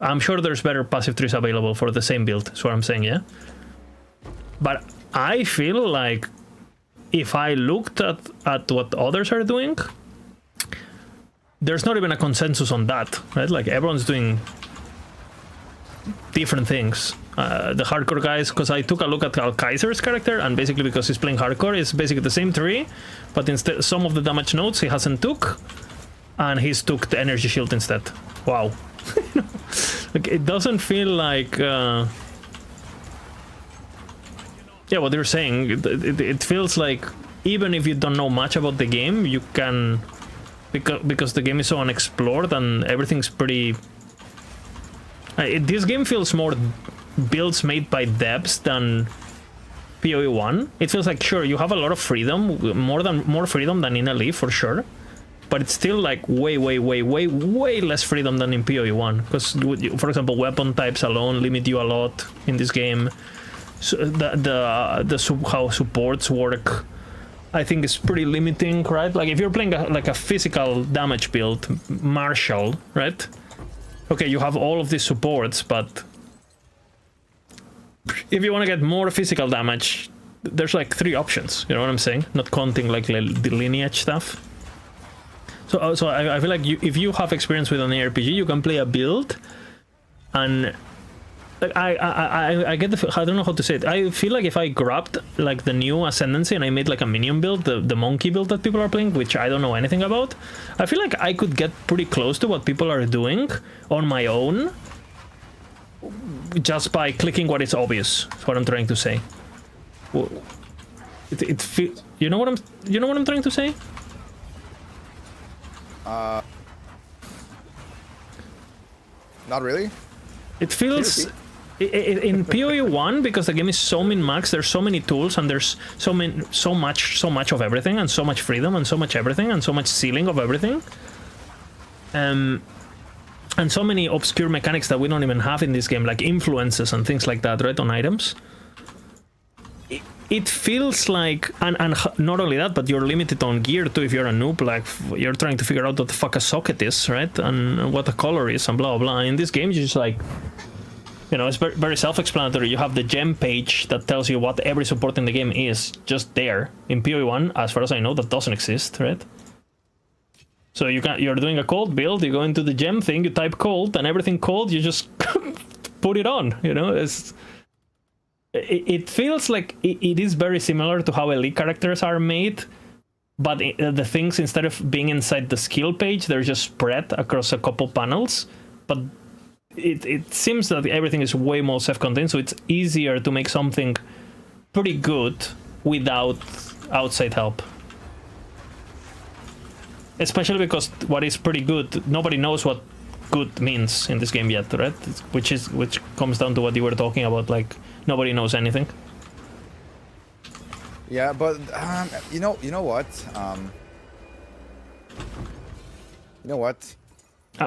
I'm sure there's better passive 3s available for the same build, is what I'm saying, yeah? But I feel like if I looked at what others are doing, there's not even a consensus on that, right? Like everyone's doing different things. The hardcore guys, because I took a look at Al Kaiser's character, and basically because he's playing hardcore, it's basically the same 3, but instead some of the damage nodes he hasn't took, and he's took the energy shield instead. Wow. Like it doesn't feel like yeah, what you're saying, it feels like even if you don't know much about the game, you can, because the game is so unexplored and everything's pretty. This game feels more builds made by devs than PoE1. It feels like, sure, you have a lot of freedom, more freedom than in LE for sure, but it's still like way less freedom than in PoE1. Because, for example, weapon types alone limit you a lot in this game. So how supports work, I think, is pretty limiting, right? Like if you're playing like a physical damage build, Marshall, right? Okay, you have all of these supports, but if you want to get more physical damage, there's like 3 options. You know what I'm saying? Not counting like the lineage stuff. So I feel like if you have experience with an ARPG, you can play a build, and like I get I don't know how to say it. I feel like if I grabbed like the new Ascendancy and I made like a minion build, the monkey build that people are playing, which I don't know anything about, I feel like I could get pretty close to what people are doing on my own, just by clicking what is obvious. Is what I'm trying to say. You know what I'm trying to say? Not really. It feels in PoE 1, because the game is so min-max, there's so many tools and there's so much of everything, and so much freedom and so much everything and so much ceiling of everything, and so many obscure mechanics that we don't even have in this game, like influences and things like that, right, on items. It feels like, and not only that, but you're limited on gear too. If you're a noob, like you're trying to figure out what the fuck a socket is, right, and what the color is, and blah blah. In this game, you just like, you know, it's very, very self-explanatory. You have the gem page that tells you what every support in the game is, just there. In PoE 1, as far as I know, that doesn't exist, right? So you're doing a cold build, you go into the gem thing, you type cold, and everything cold, you just put it on, you know? It feels like it is very similar to how elite characters are made, but the things, instead of being inside the skill page, they're just spread across a couple panels. But it seems that everything is way more self-contained, so it's easier to make something pretty good without outside help. Especially because what is pretty good, nobody knows what good means in this game yet, right? Which comes down to what you were talking about, like nobody knows anything. Yeah, but you know what? You know what?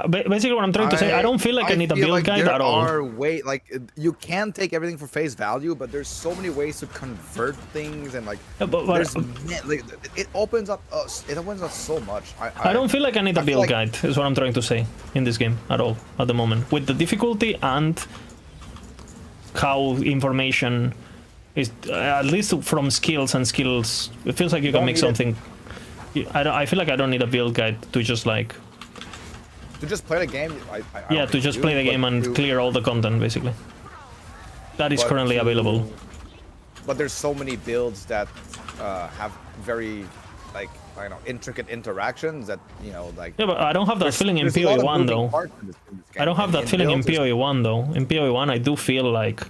Basically, what I'm trying to say, I don't feel like I need a build guide at all. There are you can take everything for face value, but there's so many ways to convert things, and like, it opens up so much. I don't feel like I need a build guide, is what I'm trying to say, in this game at all at the moment, with the difficulty and how information is, at least from skills. It feels like you can make something. I feel like I don't need a build guide to just like. To just play the game, yeah, to just play the game and clear all the content, basically. That is currently available. But there's so many builds that have very, like, I don't know, intricate interactions that, you know, like... Yeah, but I don't have that feeling in PoE 1, though. I don't have that feeling in PoE 1, though. In PoE 1, I do feel like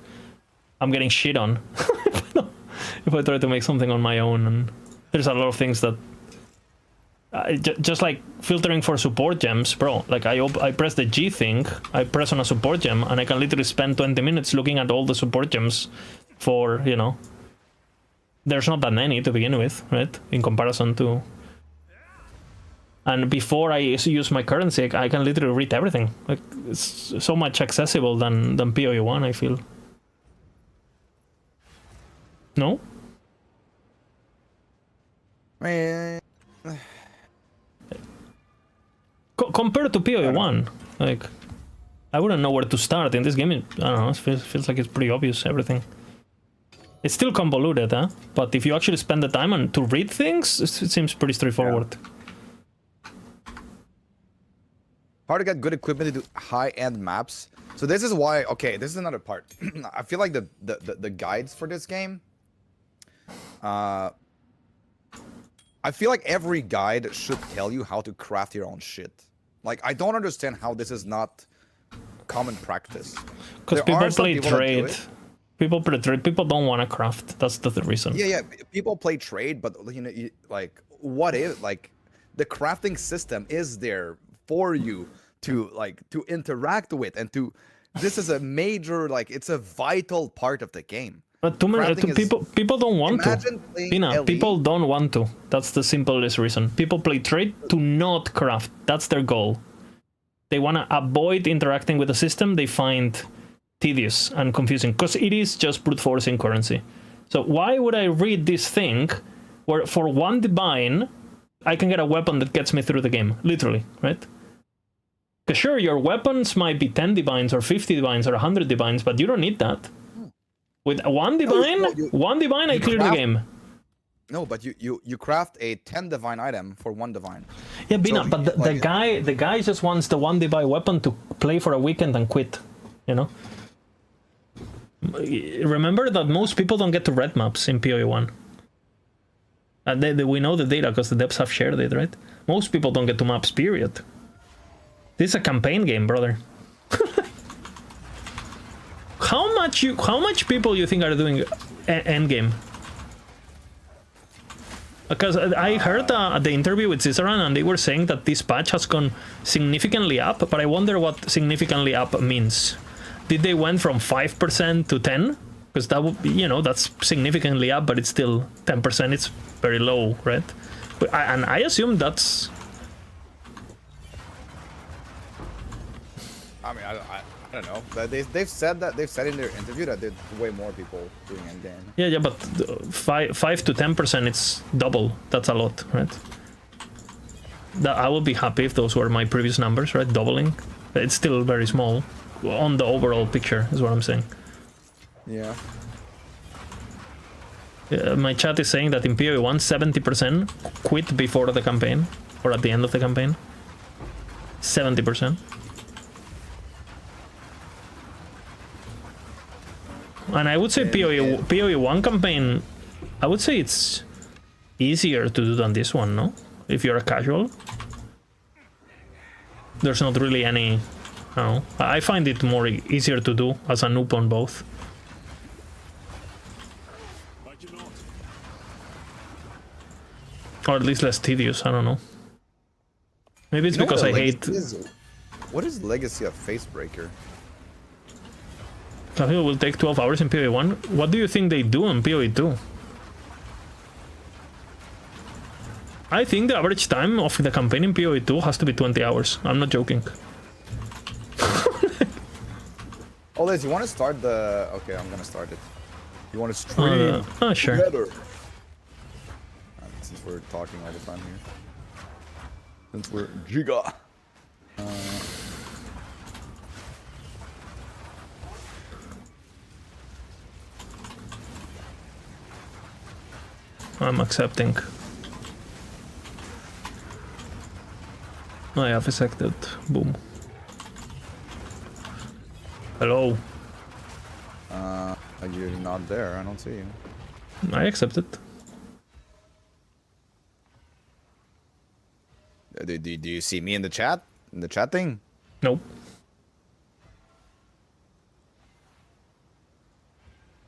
I'm getting shit on. If I try to make something on my own, and there's a lot of things that... just like filtering for support gems, bro. Like I press the G thing, I press on a support gem, and I can literally spend 20 minutes looking at all the support gems for, you know, there's not that many to begin with, right? In comparison to, and before I use my currency, I can literally read everything. Like, it's so much accessible than PoE 1, I feel. No? Man. Compared to PoE 1, like, I wouldn't know where to start in this game. I don't know, it feels like it's pretty obvious, everything. It's still convoluted, huh? But if you actually spend the time to read things, it seems pretty straightforward. Yeah. Hard to get good equipment to do high-end maps. So this is why, okay, this is another part. I feel like the guides for this game, I feel like every guide should tell you how to craft your own shit. Like, I don't understand how this is not common practice. Because people play trade. People play trade. People don't want to craft. That's the reason. Yeah. People play trade, but you know, like, what if, like, the crafting system is there for you to interact with, and to. This is a major, like, it's a vital part of the game. But people don't want to. Pina, people don't want to. That's the simplest reason. People play trade to not craft. That's their goal. They want to avoid interacting with the system they find tedious and confusing, because it is just brute forcing currency. So why would I read this thing where for 1 divine I can get a weapon that gets me through the game, literally, right? Because sure, your weapons might be 10 divines or 50 divines or 100 divines, but you don't need that. With one divine, I clear the craft- game. No, but you craft a 10 divine item for 1 divine. Yeah, Bina, So, but the guy just wants the one divine weapon to play for a weekend and quit. You know. Remember that most people don't get to red maps in PoE 1. And we know the data because the devs have shared it, right? Most people don't get to maps, period. This is a campaign game, brother. How much people you think are doing endgame? Because I heard the interview with Ciceran and they were saying that this patch has gone significantly up, but I wonder what significantly up means. Did they went from 5% to 10? Because that would be, that's significantly up, but it's still 10%. It's very low, right? And I assume that's... I mean, I don't know. They've said in their interview that there's way more people doing endgame. Yeah, but 5 to 10%, it's double. That's a lot, right? I would be happy if those were my previous numbers, right? Doubling. It's still very small on the overall picture, is what I'm saying. Yeah. My chat is saying that in PoE 1, 70% quit before the campaign, or at the end of the campaign. 70%. And I would say PoE 1 campaign, I would say it's easier to do than this one, no? If you're a casual. There's not really any... No. I find it more easier to do as a noob on both. Or at least less tedious, I don't know. Maybe it's because I hate... What is Legacy of Facebreaker? I think it will take 12 hours in PoE 1. What do you think they do in PoE 2? I think the average time of the campaign in PoE 2 has to be 20 hours. I'm not joking. Oh, Liz, you want to start the... Okay, I'm gonna start it. You want to stream? Sure. Together. Since we're talking all the time here. Since we're Giga. I'm accepting. I have accepted. Boom. Hello. You're not there. I don't see you. I accepted. Do you see me in the chat? In the chat thing? Nope.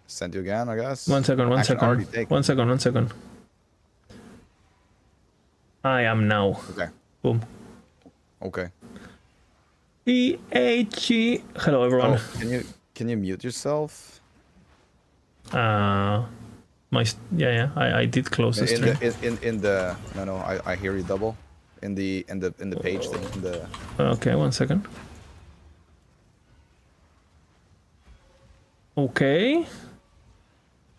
Sent you again, I guess. One second. I am now. Okay. Boom. Okay. EHG. Hello, everyone. Oh, can you mute yourself? I did close the stream. I hear you double. In the page thing. Okay, 1 second. Okay.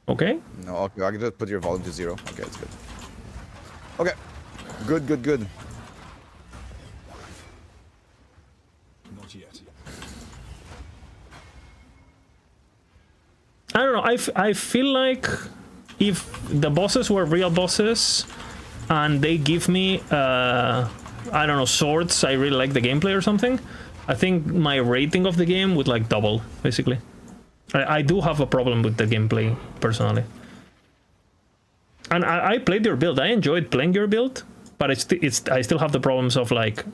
Okay. No, okay, I can just put your volume to 0. Okay, it's good. Okay. Good. Not yet. I don't know. I feel like if the bosses were real bosses and they give me I don't know, swords, I really like the gameplay or something, I think my rating of the game would like double, basically. I do have a problem with the gameplay personally. And I played your build. I enjoyed playing your build, but I still have the problems of like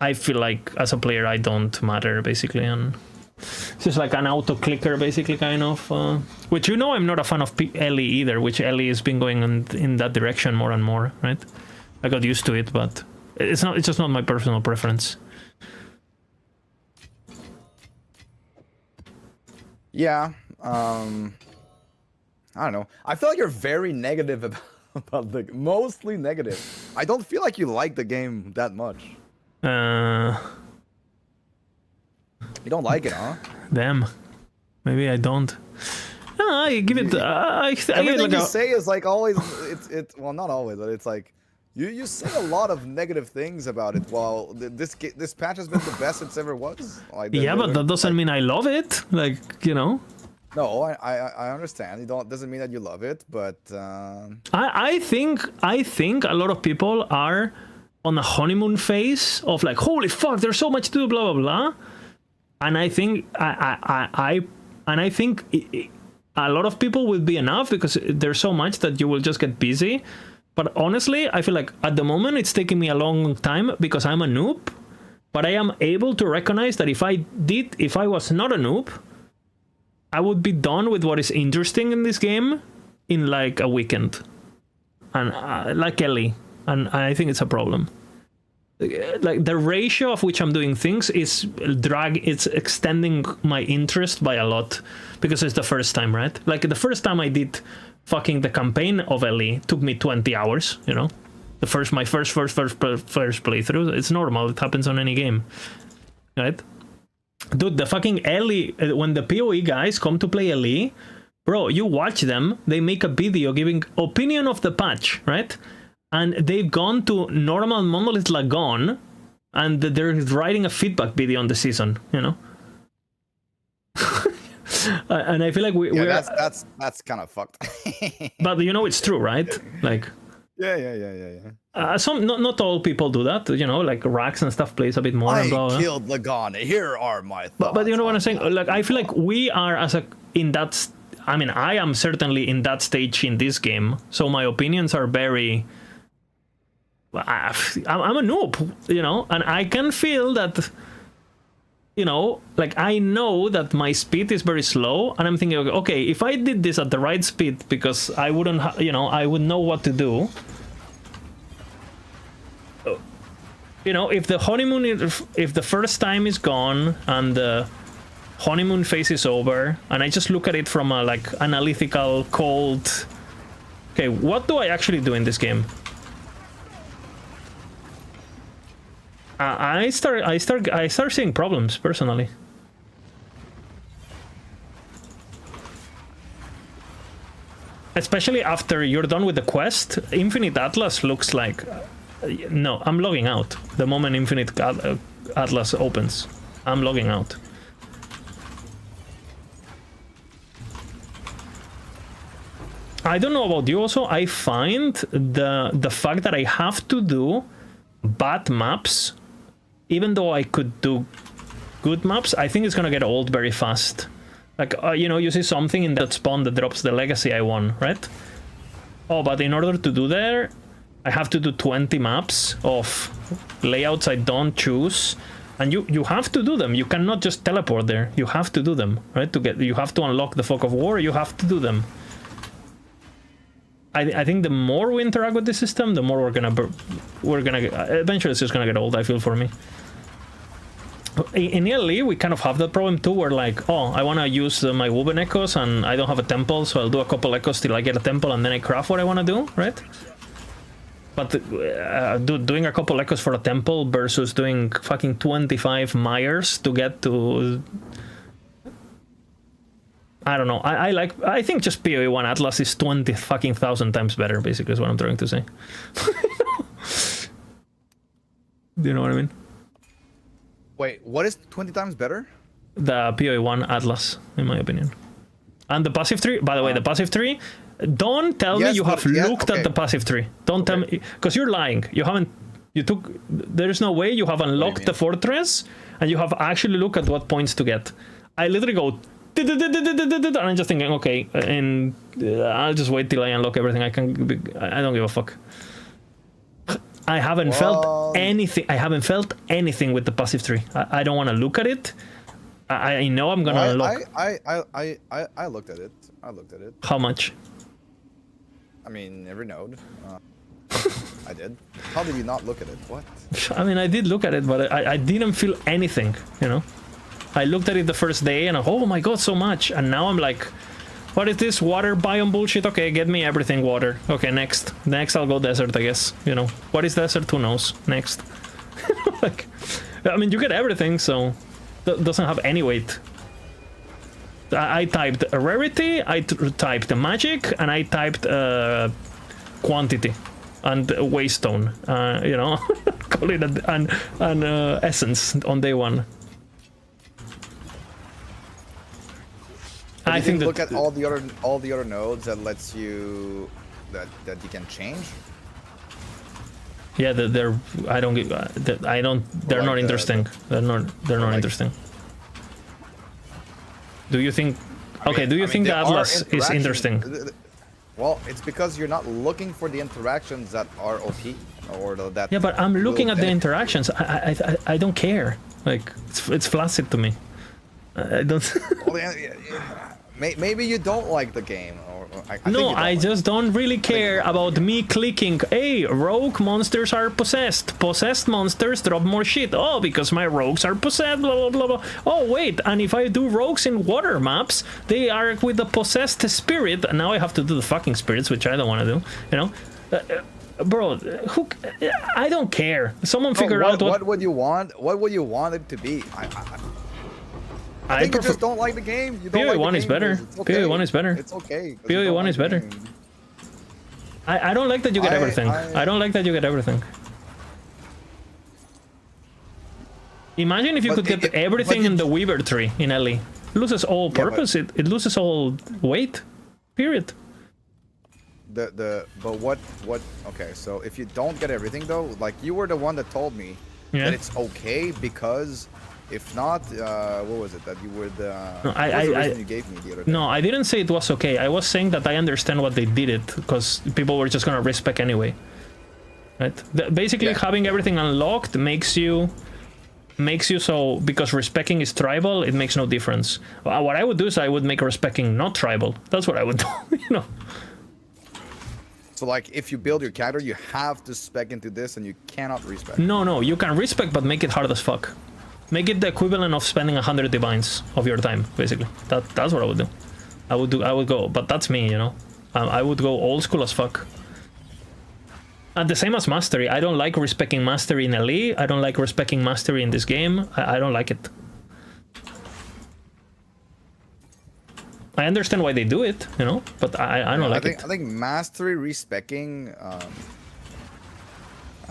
I feel like as a player I don't matter basically, and it's just like an auto clicker basically, kind of. Which I'm not a fan of Ellie either. Which Ellie has been going in that direction more and more, right? I got used to it, but it's just not my personal preference. Yeah. I don't know. I feel like you're very negative about the mostly negative. I don't feel like you like the game that much. You don't like it, huh? Damn. Maybe I don't. No, I give it. I give it Everything like you say is like always. It's well, not always, but it's like you say a lot of negative things about it. Well, this patch has been the best it's ever was. Like, yeah, but that doesn't mean I love it. Like, No, I understand. You don't doesn't mean that you love it, but I think a lot of people are on a honeymoon phase of like, holy fuck, there's so much to do, blah blah blah. And I think I think a lot of people will be enough because there's so much that you will just get busy. But honestly, I feel like at the moment it's taking me a long time because I'm a noob. But I am able to recognize that if I was not a noob, I would be done with what is interesting in this game in like a weekend. And like Ellie. And I think it's a problem. Like the ratio of which I'm doing things is it's extending my interest by a lot because it's the first time, right? Like the first time I did fucking the campaign of Ellie took me 20 hours, you know? My first playthrough. It's normal, it happens on any game. Right? Dude, the fucking Ellie, when the PoE guys come to play Ellie, bro, you watch them, they make a video giving opinion of the patch, right? And they've gone to normal Monolith Lagoon, and they're writing a feedback video on the season, you know? And I feel like we're... that's kind of fucked. But you know it's true, right? Like... Yeah. Not all people do that, you know, like Rax and stuff plays a bit more. I and blah, blah. killed Lagon. Here are my thoughts. But you know what I'm saying? Like I feel like we are I am certainly in that stage in this game, so my opinions are very. I'm a noob, you know, and I can feel that. You know, like I know that my speed is very slow, and I'm thinking, okay, if I did this at the right speed, because I wouldn't, I would know what to do. You know, if the honeymoon, if the first time is gone and the honeymoon phase is over, and I just look at it from a like analytical, cold. Okay, what do I actually do in this game? I start seeing problems personally. Especially after you're done with the quest, Infinite Atlas looks like... no, I'm logging out. The moment Infinite Atlas opens, I'm logging out. I don't know about you also, I find the fact that I have to do bad maps, even though I could do good maps, I think it's gonna get old very fast. Like, you see something in that spawn that drops the legacy I won, right? Oh, but in order to do that, I have to do 20 maps of layouts I don't choose. And you have to do them. You cannot just teleport there. You have to do them, right? You have to unlock the Fog of War, you have to do them. I think the more we interact with the system, the more we're gonna eventually it's just gonna get old, I feel, for me. In ELE, we kind of have that problem too, where like, oh, I want to use my Woven Echoes and I don't have a temple, so I'll do a couple echoes till I get a temple and then I craft what I want to do, right? But doing a couple echoes for a temple versus doing fucking 25 Myers to get to... I don't know. I think just PoE 1 Atlas is 20,000 times better, basically, is what I'm trying to say. Do you know what I mean? Wait, what is 20 times better? The PoE 1 Atlas, in my opinion. And the passive tree, by the way, the passive tree, don't tell me you have looked at the passive tree. Don't tell me, because you're lying. You haven't, there's no way you have unlocked the fortress and you have actually looked at what points to get. I literally go, and I'm just thinking, okay, and I'll just wait till I unlock everything. I don't give a fuck. I haven't felt anything. I haven't felt anything with the passive tree. I don't want to look at it. I know I'm gonna unlock. I looked at it. I looked at it. How much? I mean, every node. I did. How did you not look at it? What? I mean, I did look at it, but I didn't feel anything, you know? I looked at it the first day and oh my god, so much. And now I'm like, what is this water biome bullshit? Okay, get me everything water. Okay, next. Next I'll go desert, I guess. You know, what is desert? Who knows? Next. Like, I mean, you get everything, so that doesn't have any weight. I typed rarity, I typed magic, and I typed quantity and waystone. You know, call it an essence on day one. I you think didn't look that at all the other nodes that lets you that you can change. yeah, they're I don't get I don't they're like not the- interesting. They're not like- interesting. Do you think? Okay, do you think the there are Atlas is interaction- interesting? Well, it's because you're not looking for the interactions that are OP or that. Yeah, but I'm looking will at the benefit. interactions. I don't care. Like it's flaccid to me. I don't. Well, maybe you don't like the game, or I think you No, don't I like just don't really care about me clicking. Hey, rogue monsters are possessed. Possessed monsters drop more shit. Oh, because my rogues are possessed. Blah blah blah blah. Oh wait, and if I do rogues in water maps, they are with the possessed spirit. And now I have to do the fucking spirits, which I don't want to do. You know, bro. Who? I don't care. Someone No, figure out what would you want? What would you want it to be? I think you just don't like the game. You don't PoE like the 1 is game, better. it's okay. PoE 1 is better. It's okay. 'cause you PoE don't 1 like is the better. game. I don't like that you get everything. I don't like that you get everything. Imagine if you But could get but everything you- in the Weaver tree in Ellie. It loses all Yeah, but- purpose. It loses all weight. Period. But what okay, so if you don't get everything though, like you were the one that told me Yeah. that it's okay because if not, what was it that you would No, what was the reason I you gave me the other day? no, I didn't say it was okay. I was saying that I understand what they did it because people were just gonna respec anyway. Right? Basically, Yeah. having everything unlocked makes you so because respecking is tribal, it makes no difference. What I would do is I would make respecking not tribal. That's what I would do. You know. So like if you build your character, you have to spec into this and you cannot respec. No, you can respec, but make it hard as fuck. Make it the equivalent of spending 100 divines of your time, basically. That's what I would do. I would go, but that's me, you know. I would go old school as fuck. And the same as mastery. I don't like respecting mastery in Elite. I don't like respecting mastery in this game. I don't like it. I understand why they do it, you know, but I don't like it. I think mastery respecking. I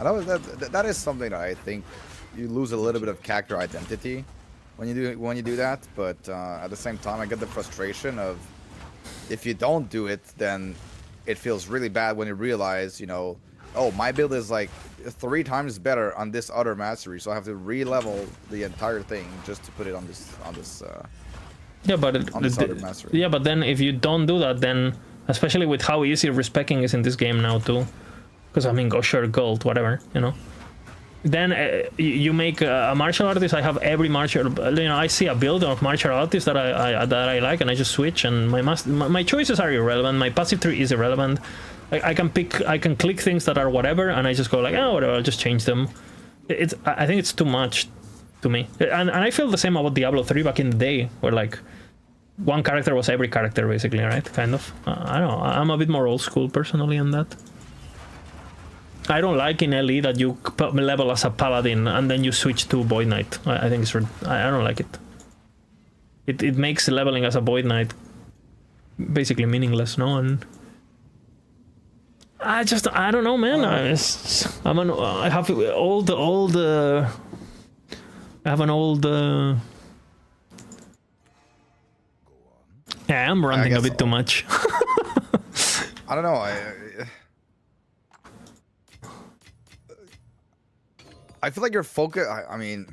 know that is something that I think you lose a little bit of character identity when you do that. But at the same time, I get the frustration of if you don't do it, then it feels really bad when you realize, you know, oh, my build is like 3 times better on this other mastery, so I have to re-level the entire thing just to put it on this. Yeah, but on this other mastery. yeah, but then if you don't do that, then especially with how easy respecking is in this game now too, because I mean, go share gold, whatever, you know. Then you make a martial artist. I have every martial. You know, I see a build of martial artist that I like, and I just switch. And my choices are irrelevant. My passive tree is irrelevant. I can click things that are whatever, and I just go like, oh, whatever. I'll just change them. I think it's too much to me, and I feel the same about Diablo 3 back in the day, where like one character was every character basically, right? Kind of. I don't know. I'm a bit more old school personally on that. I don't like in LE that you level as a paladin and then you switch to Void Knight. I think it's I don't like it. It makes leveling as a Void Knight basically meaningless, no? And I don't know, man. I have an old. Yeah, I'm ranting a bit too much. I don't know. I feel like you're focused. I mean,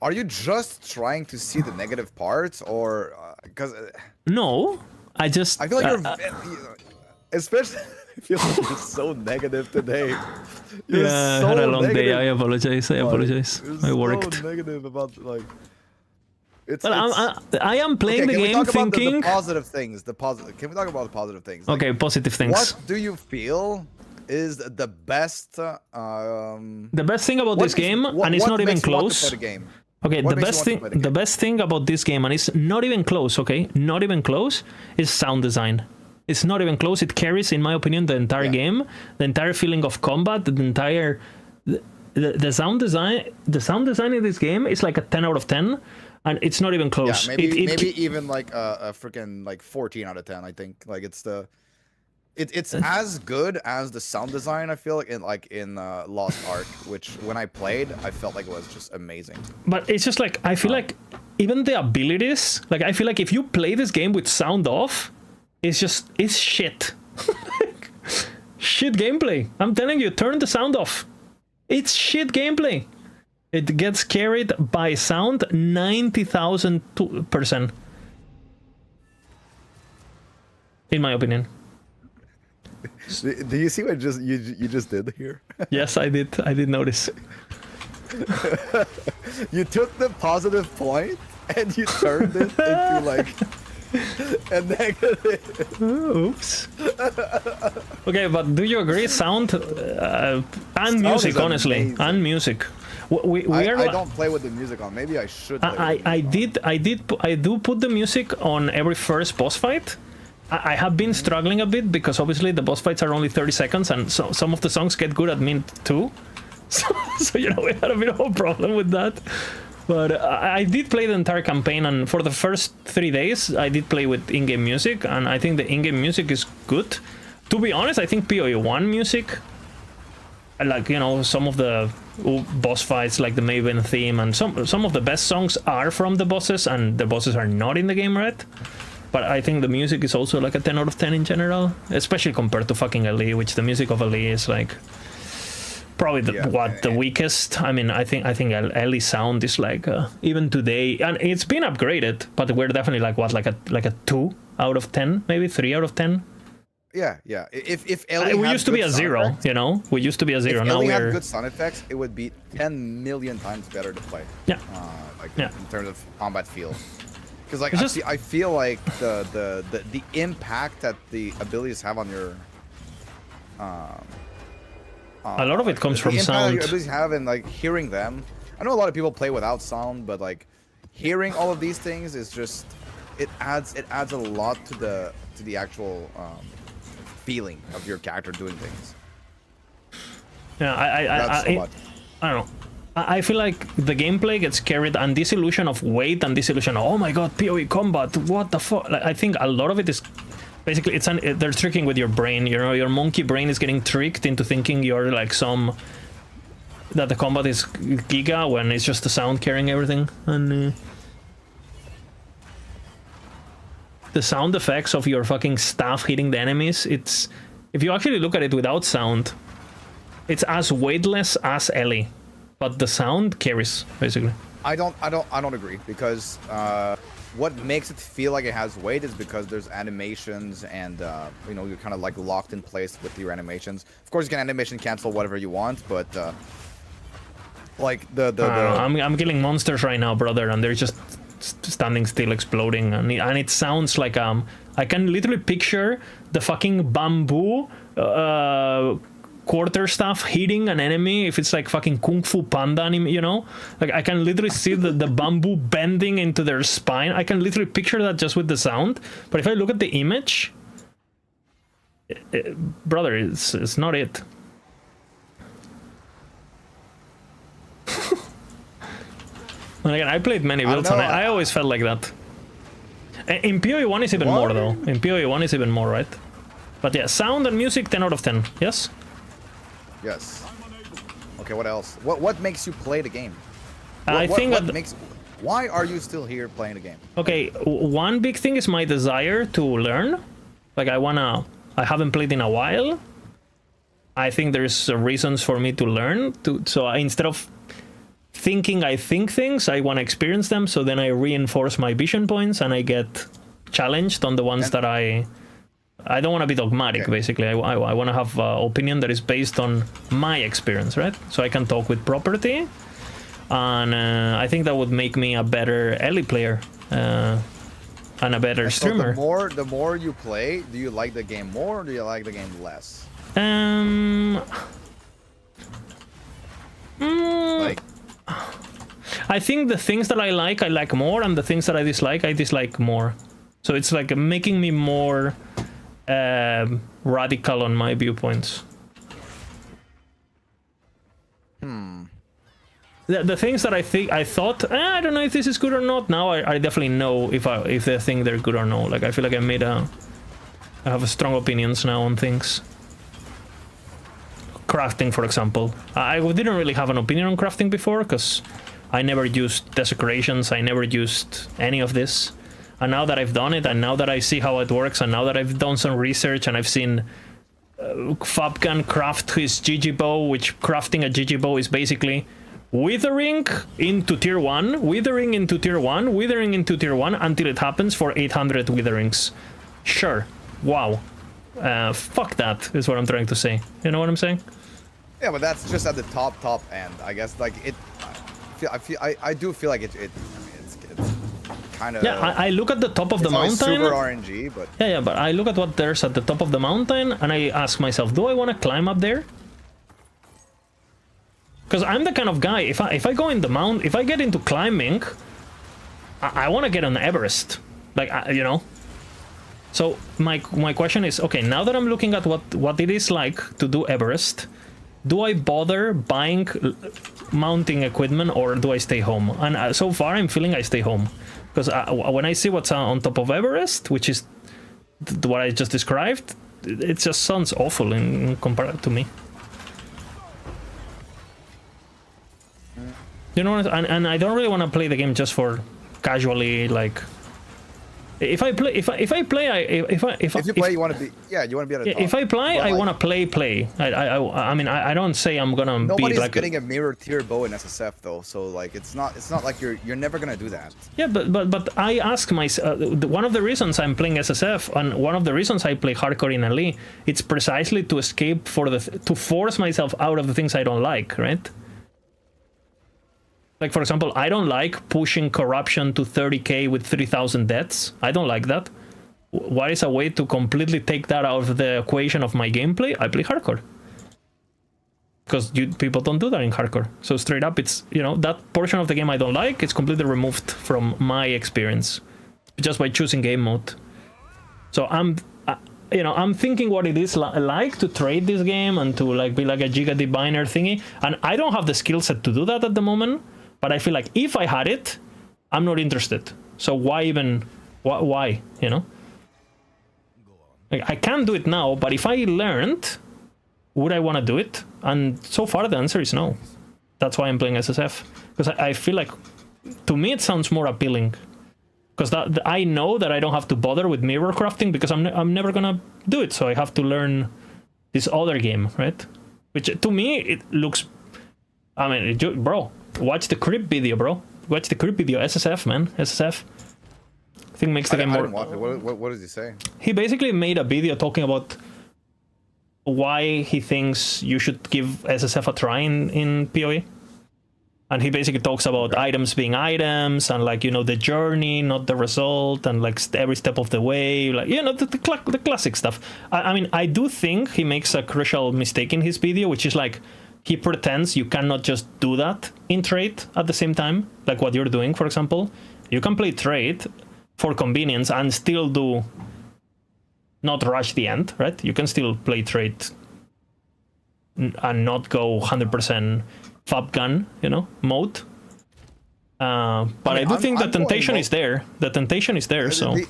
are you just trying to see the negative parts, or because No, I just. I feel like you're, especially. I feel like you're so negative today. You're Yeah, so I had a long day. negative. I apologize. You're I worked. So negative about like. It's. Well, I am playing okay, the game can we talk about thinking. the positive things? Can we talk about the positive things? Like, Okay, positive things. what do you feel is the best? The best thing about this game, and it's what not even makes you want to close. play the game? Okay, What the makes you want to play the game? best thing about this game, and it's not even close. Okay, not even close, is sound design. It's not even close. It carries, in my opinion, the entire Yeah. game, the entire feeling of combat, the entire the sound design. The sound design in this game is like a 10 out of 10, and it's not even Yeah, close. maybe even like a freaking like 14 out of 10. I think like it's as good as the sound design. I feel like in Lost Ark, which when I played, I felt like it was just amazing. But it's just like I feel like even the abilities, like I feel like if you play this game with sound off, it's shit. Shit gameplay. I'm telling you, turn the sound off. It's shit gameplay. It gets carried by sound 90,000%. In my opinion. Do you see what you just did here? Yes, I did notice. You took the positive point and you turned it into like a negative. Oops. Okay, but do you agree? Sound and music, is honestly, amazing. and music. We are. I don't play with the music on. Maybe I should. Play I do put the music on every first boss fight. I have been struggling a bit because obviously the boss fights are only 30 seconds, and so some of the songs get good at minute 2. So you know, we had a bit of a problem with that. But I did play the entire campaign, and for the first 3 days, I did play with in-game music, and I think the in-game music is good. To be honest, I think PoE 1 music, like, you know, some of the boss fights, like the Maven theme, and some of the best songs are from the bosses, and the bosses are not in the game, right? But I think the music is also like a 10 out of 10 in general, especially compared to fucking Ellie, which the music of Ellie is like probably the weakest. I mean, I think Ellie's sound is like even today, and it's been upgraded, but we're definitely like what, like a 2 out of 10, maybe 3 out of 10. Yeah. If Ellie We had used to be good a sound 0, effects, you know. We used to be a 0. If Now Ellie had we're good sound effects, it would be 10 million times better to play. yeah. In terms of combat feel. Because like It's I feel like the impact that the abilities have on your A lot of it comes from the impact that sound. your abilities have in like hearing them. I know a lot of people play without sound, but like hearing all of these things is just it adds a lot to the actual feeling of your character doing things. Yeah, That's so much. I don't know. I feel like the gameplay gets carried, and this illusion of weight and this illusion of, oh my god, PoE combat, what the fuck? Like, I think a lot of it is basically they're tricking with your brain. You know, your monkey brain is getting tricked into thinking you're like that the combat is giga when it's just the sound carrying everything. And the sound effects of your fucking staff hitting the enemies, it's, if you actually look at it without sound, it's as weightless as Ellie. But the sound carries, basically. I don't agree, because what makes it feel like it has weight is because there's animations, and you know, you're kind of like locked in place with your animations. Of course, you can animation cancel whatever you want, but like I'm killing monsters right now, brother, and they're just standing still, exploding, and it sounds like I can literally picture the fucking bamboo quarterstaff hitting an enemy if it's like fucking Kung Fu Panda anime, you know? Like, I can literally see the bamboo bending into their spine. I can literally picture that just with the sound. But if I look at the image, brother, it's not it. And again, I played many builds, and I always felt like that. In PoE 1 is even more, though. In PoE 1 is even more, right? But yeah, sound and music, 10 out of 10. Yes? Yes. Okay, what else? What makes you play the game? Why are you still here playing the game? Okay, one big thing is my desire to learn. Like, I haven't played in a while. I think there's reasons for me to learn. So instead of thinking I think things, I want to experience them. So then I reinforce my vision points, and I get challenged on the ones that I don't want to be dogmatic, basically. I want to have an opinion that is based on my experience, right? So I can talk with property, and I think that would make me a better Ellie player and a better streamer. So the more you play, do you like the game more, or do you like the game less? Like, I think the things that I like more, and the things that I dislike more. So it's like making me more radical on my viewpoints. The things that I thought, I don't know if this is good or not. Now I definitely know if they think they're good or no. Like, I feel like I have strong opinions now on things. Crafting, for example. I didn't really have an opinion on crafting before, because I never used desecrations, I never used any of this. And now that I've done it, and now that I see how it works, and now that I've done some research and I've seen Fabgan craft his GG bow, which crafting a GG bow is basically withering into tier 1, withering into tier 1, withering into tier 1 until it happens for 800 witherings. Sure. Wow. Fuck that is what I'm trying to say. You know what I'm saying? Yeah, but that's just at the top end. I guess like it. I do feel like it. I mean, it's kind of. Yeah, I look at the top of the mountain. Super RNG, but. Yeah, but I look at what there's at the top of the mountain, and I ask myself, do I want to climb up there? Because I'm the kind of guy. If I go in the mount, if I get into climbing, I want to get on Everest, like you know. So my question is, okay, now that I'm looking at what it is like to do Everest, do I bother buying mounting equipment or do I stay home? And so far I'm feeling I stay home, because when I see what's on top of Everest, which is what I just described, it just sounds awful in compared to me. You know, and I don't really want to play the game just for casually, like. If you play, you want to be, yeah, you want to be at the top. If I play, but I like, want to play. I mean, I don't say I'm gonna be like. Nobody's getting a mirror tier bow in SSF though, so like it's not like you're never gonna do that. Yeah, but I ask myself, one of the reasons I'm playing SSF and one of the reasons I play hardcore in LE, it's precisely to escape to force myself out of the things I don't like, right? Like, for example, I don't like pushing corruption to 30k with 3,000 deaths. I don't like that. What is a way to completely take that out of the equation of my gameplay? I play hardcore. Because people don't do that in hardcore. So straight up, it's, you know, that portion of the game I don't like, it's completely removed from my experience. Just by choosing game mode. So I'm thinking what it is like to trade this game and to like be like a Giga Diviner thingy. And I don't have the skill set to do that at the moment. But I feel like if I had it, I'm not interested. So why even, why, you know? Like, I can't do it now, but if I learned, would I want to do it? And so far the answer is no. That's why I'm playing SSF. Because I feel like, to me it sounds more appealing. Because I know that I don't have to bother with mirror crafting because I'm never gonna do it. So I have to learn this other game, right? Which to me, it looks, I mean, bro. Watch the Crip video, bro. Watch the Crip video. SSF, man. SSF. I think makes the game more. I didn't watch it. What does he say? He basically made a video talking about why he thinks you should give SSF a try in PoE. And he basically talks about items being items and, like, you know, the journey, not the result, and like every step of the way, like, you know, the classic stuff. I mean, I do think he makes a crucial mistake in his video, which is like, he pretends you cannot just do that in trade at the same time, like what you're doing, for example. You can play trade for convenience and still do not rush the end, right? You can still play trade and not go 100% fab gun, you know, mode. But I do think the temptation is there. The temptation is there, so... You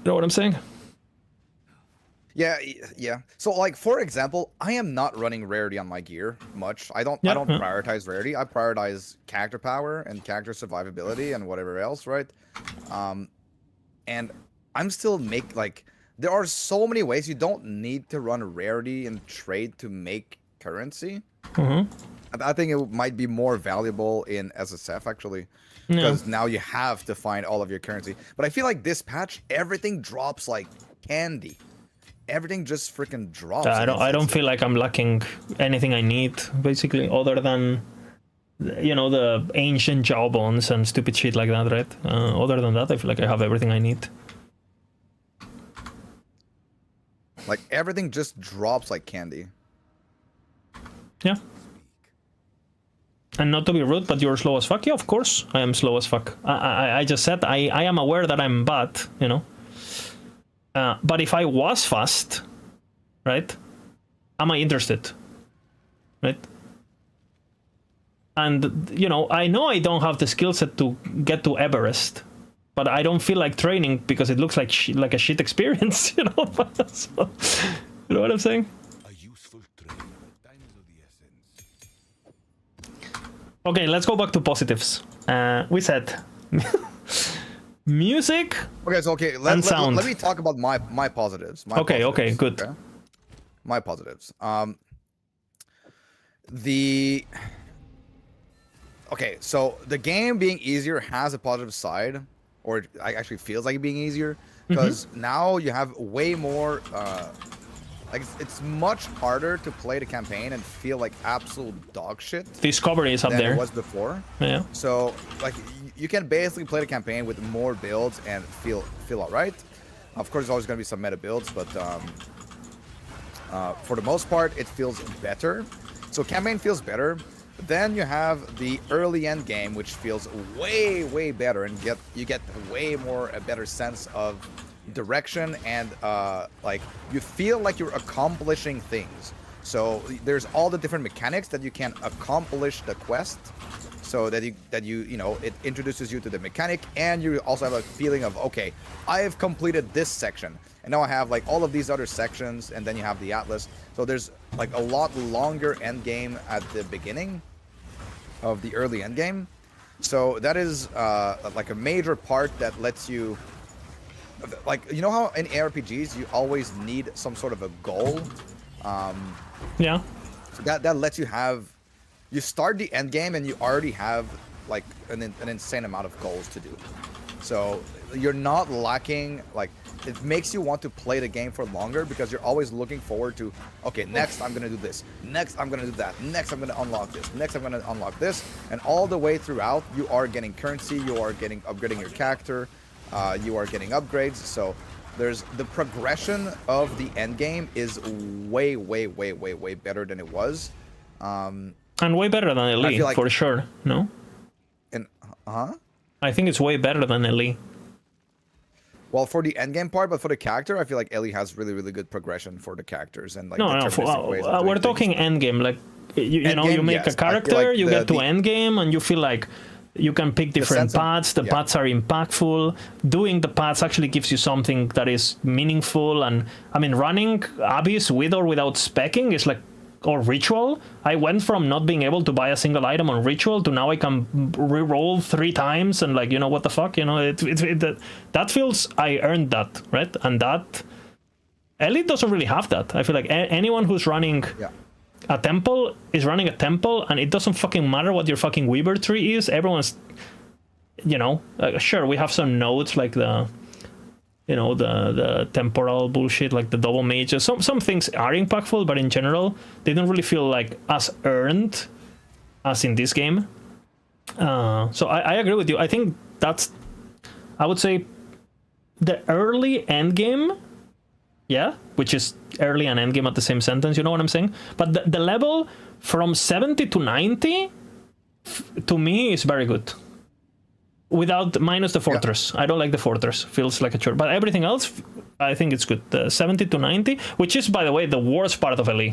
know what I'm saying? Yeah. So, like, for example, I am not running rarity on my gear much. I don't prioritize rarity. I prioritize character power and character survivability and whatever else, right? And I'm still there are so many ways you don't need to run rarity and trade to make currency. I think it might be more valuable in SSF, actually. Because now you have to find all of your currency. But I feel like this patch, everything drops like candy. Everything just freaking drops. I don't feel like I'm lacking anything I need, basically, other than, you know, the ancient jawbones and stupid shit like that, right? Other than that, I feel like I have everything I need. Like, everything just drops like candy. Yeah. And not to be rude, but you're slow as fuck. Yeah, of course, I am slow as fuck. I just said I am aware that I'm bad, you know. But if I was fast, right, am I interested, right? And, you know I don't have the skill set to get to Everest, but I don't feel like training because it looks like a shit experience, you know? So, you know what I'm saying? A useful trade. Time is of the essence. Okay, let's go back to positives. We said music. Okay, so And sound. let me talk about my positives. Okay, okay, good. My positives. Okay, so the game being easier has a positive side, or it actually feels like it being easier, because now you have way more. Like it's much harder to play the campaign and feel like absolute dog shit Discovery is up than there. it was before. Yeah. So like you can basically play the campaign with more builds and feel alright. Of course, there's always gonna be some meta builds, but for the most part, it feels better. So campaign feels better. Then you have the early end game, which feels way better, and you get way more a better sense of direction, and like you feel like you're accomplishing things. So there's all the different mechanics that you can accomplish the quest, so that you know, it introduces you to the mechanic, and you also have a feeling of, okay, I have completed this section, and now I have like all of these other sections, and then you have the atlas. So there's like a lot longer end game at the beginning of the early end game. So that is like a major part that lets you, like, you know how in ARPGs you always need some sort of a goal. Yeah. So that lets you have, you start the end game and you already have like an insane amount of goals to do. So you're not lacking, like, it makes you want to play the game for longer, because you're always looking forward to, okay, next I'm gonna do this, next I'm gonna do that, next I'm gonna unlock this, next I'm gonna unlock this, and all the way throughout you are getting currency, you are upgrading your character, you are getting upgrades. So there's the progression of the end game is way better than it was, And way better than Elite, like, for sure. No? and I think it's way better than Elite. well, for the end game part, but for the character, I feel like Ellie has really good progression for the characters, and like No, deterministic ways of doing we're things. talking end game. Like, you know, Endgame, you make yes. a character, I feel like you get to the end game, and you feel like you can pick different sense of- paths. The yeah. paths are impactful. Doing the paths actually gives you something that is meaningful. And I mean, running Abyss with or without specking is like, or Ritual. I went from not being able to buy a single item on Ritual to now I can re-roll 3 times, and like, you know, what the fuck, you know, that feels, I earned that, right? And that Elite doesn't really have that. I feel like anyone who's running Yeah. a temple is running a temple, and it doesn't fucking matter what your fucking Weaver tree is. Everyone's, you know, sure, we have some nodes like the, you know, the temporal bullshit, like the double mages. Some things are impactful, but in general, they don't really feel like as earned as in this game. So I agree with you. I think that's, I would say, the early end game, yeah, which is early and end game at the same sentence, you know what I'm saying? But the level from 70 to 90, to me, is very good. Without, minus the fortress. I don't like the fortress. Feels like a chore. But everything else, I think it's good. The 70 to 90, which is, by the way, the worst part of Elite,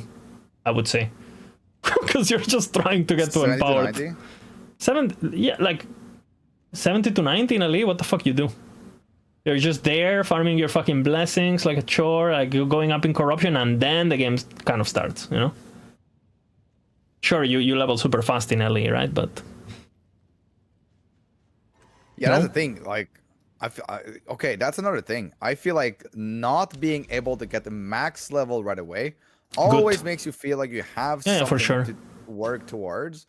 I would say. Because you're just trying to get to 70 empowered. to 90? Yeah, like 70 to 90 in Elite, what the fuck you do? You're just there farming your fucking blessings like a chore, like you're going up in corruption, and then the game kind of starts, you know? Sure, you level super fast in Elite, right? But Yeah, that's No? the thing. Like, okay, that's another thing. I feel like not being able to get the max level right away always makes you feel like you have Yeah, something for sure. to work towards.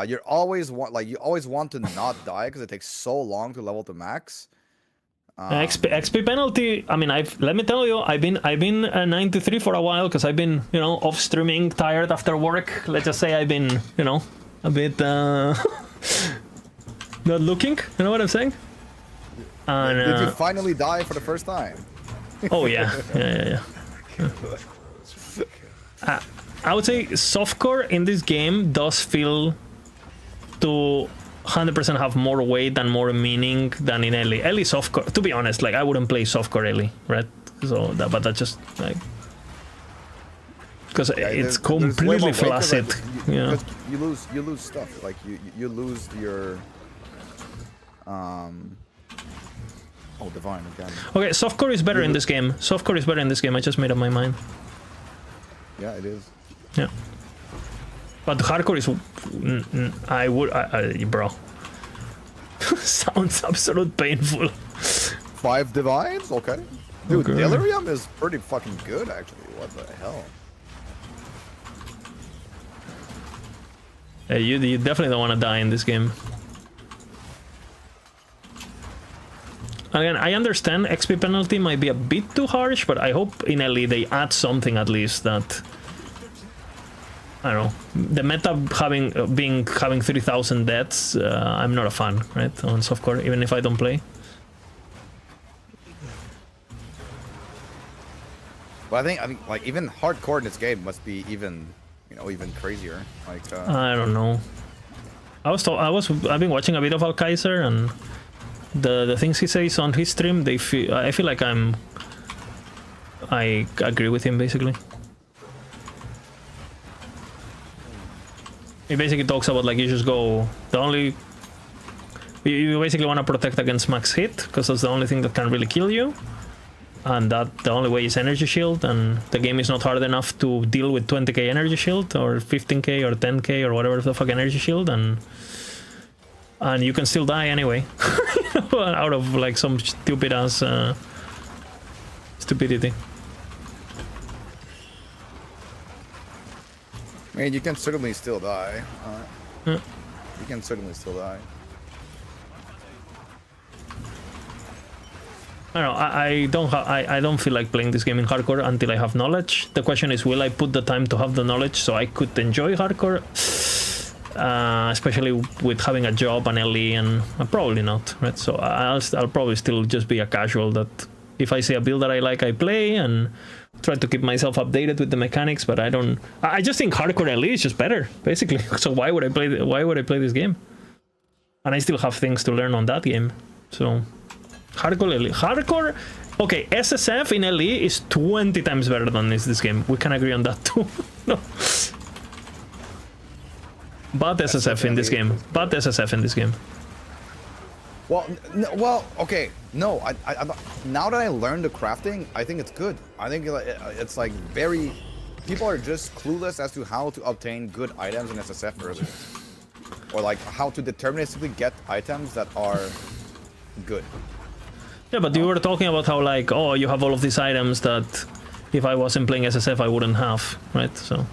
You always want to not die because it takes so long to level to max. XP penalty. I mean, let me tell you, I've been 93 for a while because I've been, you know, off streaming, tired after work. Let's just say I've been, you know, a bit not looking. You know what I'm saying? And, Did you finally die for the first time? oh yeah. I would say softcore in this game does feel to 100% have more weight and more meaning than in Ellie. Ellie softcore, to be honest, like I wouldn't play softcore Ellie, right? So that, but that's just like, because it's There's way completely more weight, 'cause, flaccid. like, Yeah. because you lose stuff. Like you lose your Oh, Divine again. Okay, softcore is better in this game. Softcore is better in this game. I just made up my mind. Yeah, it is. Yeah. But hardcore is, bro. Sounds absolute painful. 5 divines? Okay. Dude, Okay. Delirium is pretty fucking good, actually. What the hell? You definitely don't want to die in this game. Again, I understand XP penalty might be a bit too harsh, but I hope in LE they add something at least that, I don't know, the meta having 3,000 deaths, I'm not a fan, right, on softcore, even if I don't play. But I think like even hardcore in this game must be even, you know, even crazier. Like I don't know. I've been watching a bit of Alkaiser, and the things he says on his stream, I feel like I agree with him basically. He basically talks about like you just go you basically want to protect against max hit because that's the only thing that can really kill you, and that the only way is energy shield, and the game is not hard enough to deal with 20k energy shield or 15k or 10k or whatever the fuck energy shield, and you can still die anyway out of like some stupid ass stupidity. I mean, you can certainly still die. Yeah. You can certainly still die. I don't know. I don't feel like playing this game in hardcore until I have knowledge. The question is, will I put the time to have the knowledge so I could enjoy hardcore? Especially with having a job and LE, and probably not, right? So I'll probably still just be a casual that if I see a build that I like, I play and try to keep myself updated with the mechanics. But I just think hardcore LE is just better, basically. So why would I play this game? And I still have things to learn on that game. So hardcore LE, okay, SSF in LE is 20 times better than this game. We can agree on that too. No. But SSF in this game. But SSF in this game. Well, okay. No, I now that I learned the crafting, I think it's good. I think it's like very. People are just clueless as to how to obtain good items in SSF earlier, or like how to deterministically get items that are good. Yeah, but you were talking about how like, oh, you have all of these items that if I wasn't playing SSF, I wouldn't have, right? So.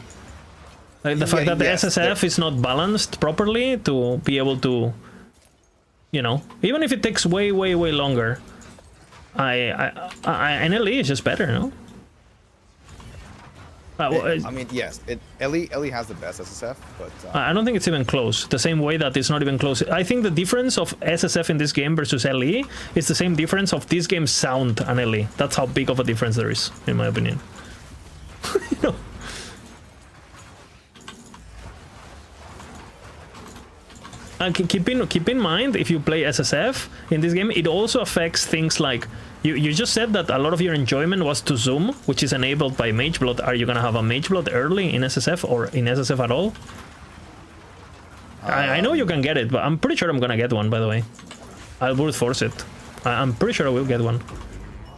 Like the fact that the SSF is not balanced properly to be able to, you know, even if it takes way longer, NLE is just better, no? I mean, yes, LE has the best SSF, but I don't think it's even close. The same way that it's not even close. I think the difference of SSF in this game versus LE is the same difference of this game's sound and LE. That's how big of a difference there is, in my opinion. You know? Keep in mind, if you play SSF in this game, it also affects things like you just said that a lot of your enjoyment was to zoom, which is enabled by Mageblood. Are you gonna have a Mageblood early in SSF or in SSF at all? I know you can get it, but I'm pretty sure I'm gonna get one, by the way. I'll brute force it. I'm pretty sure I will get one,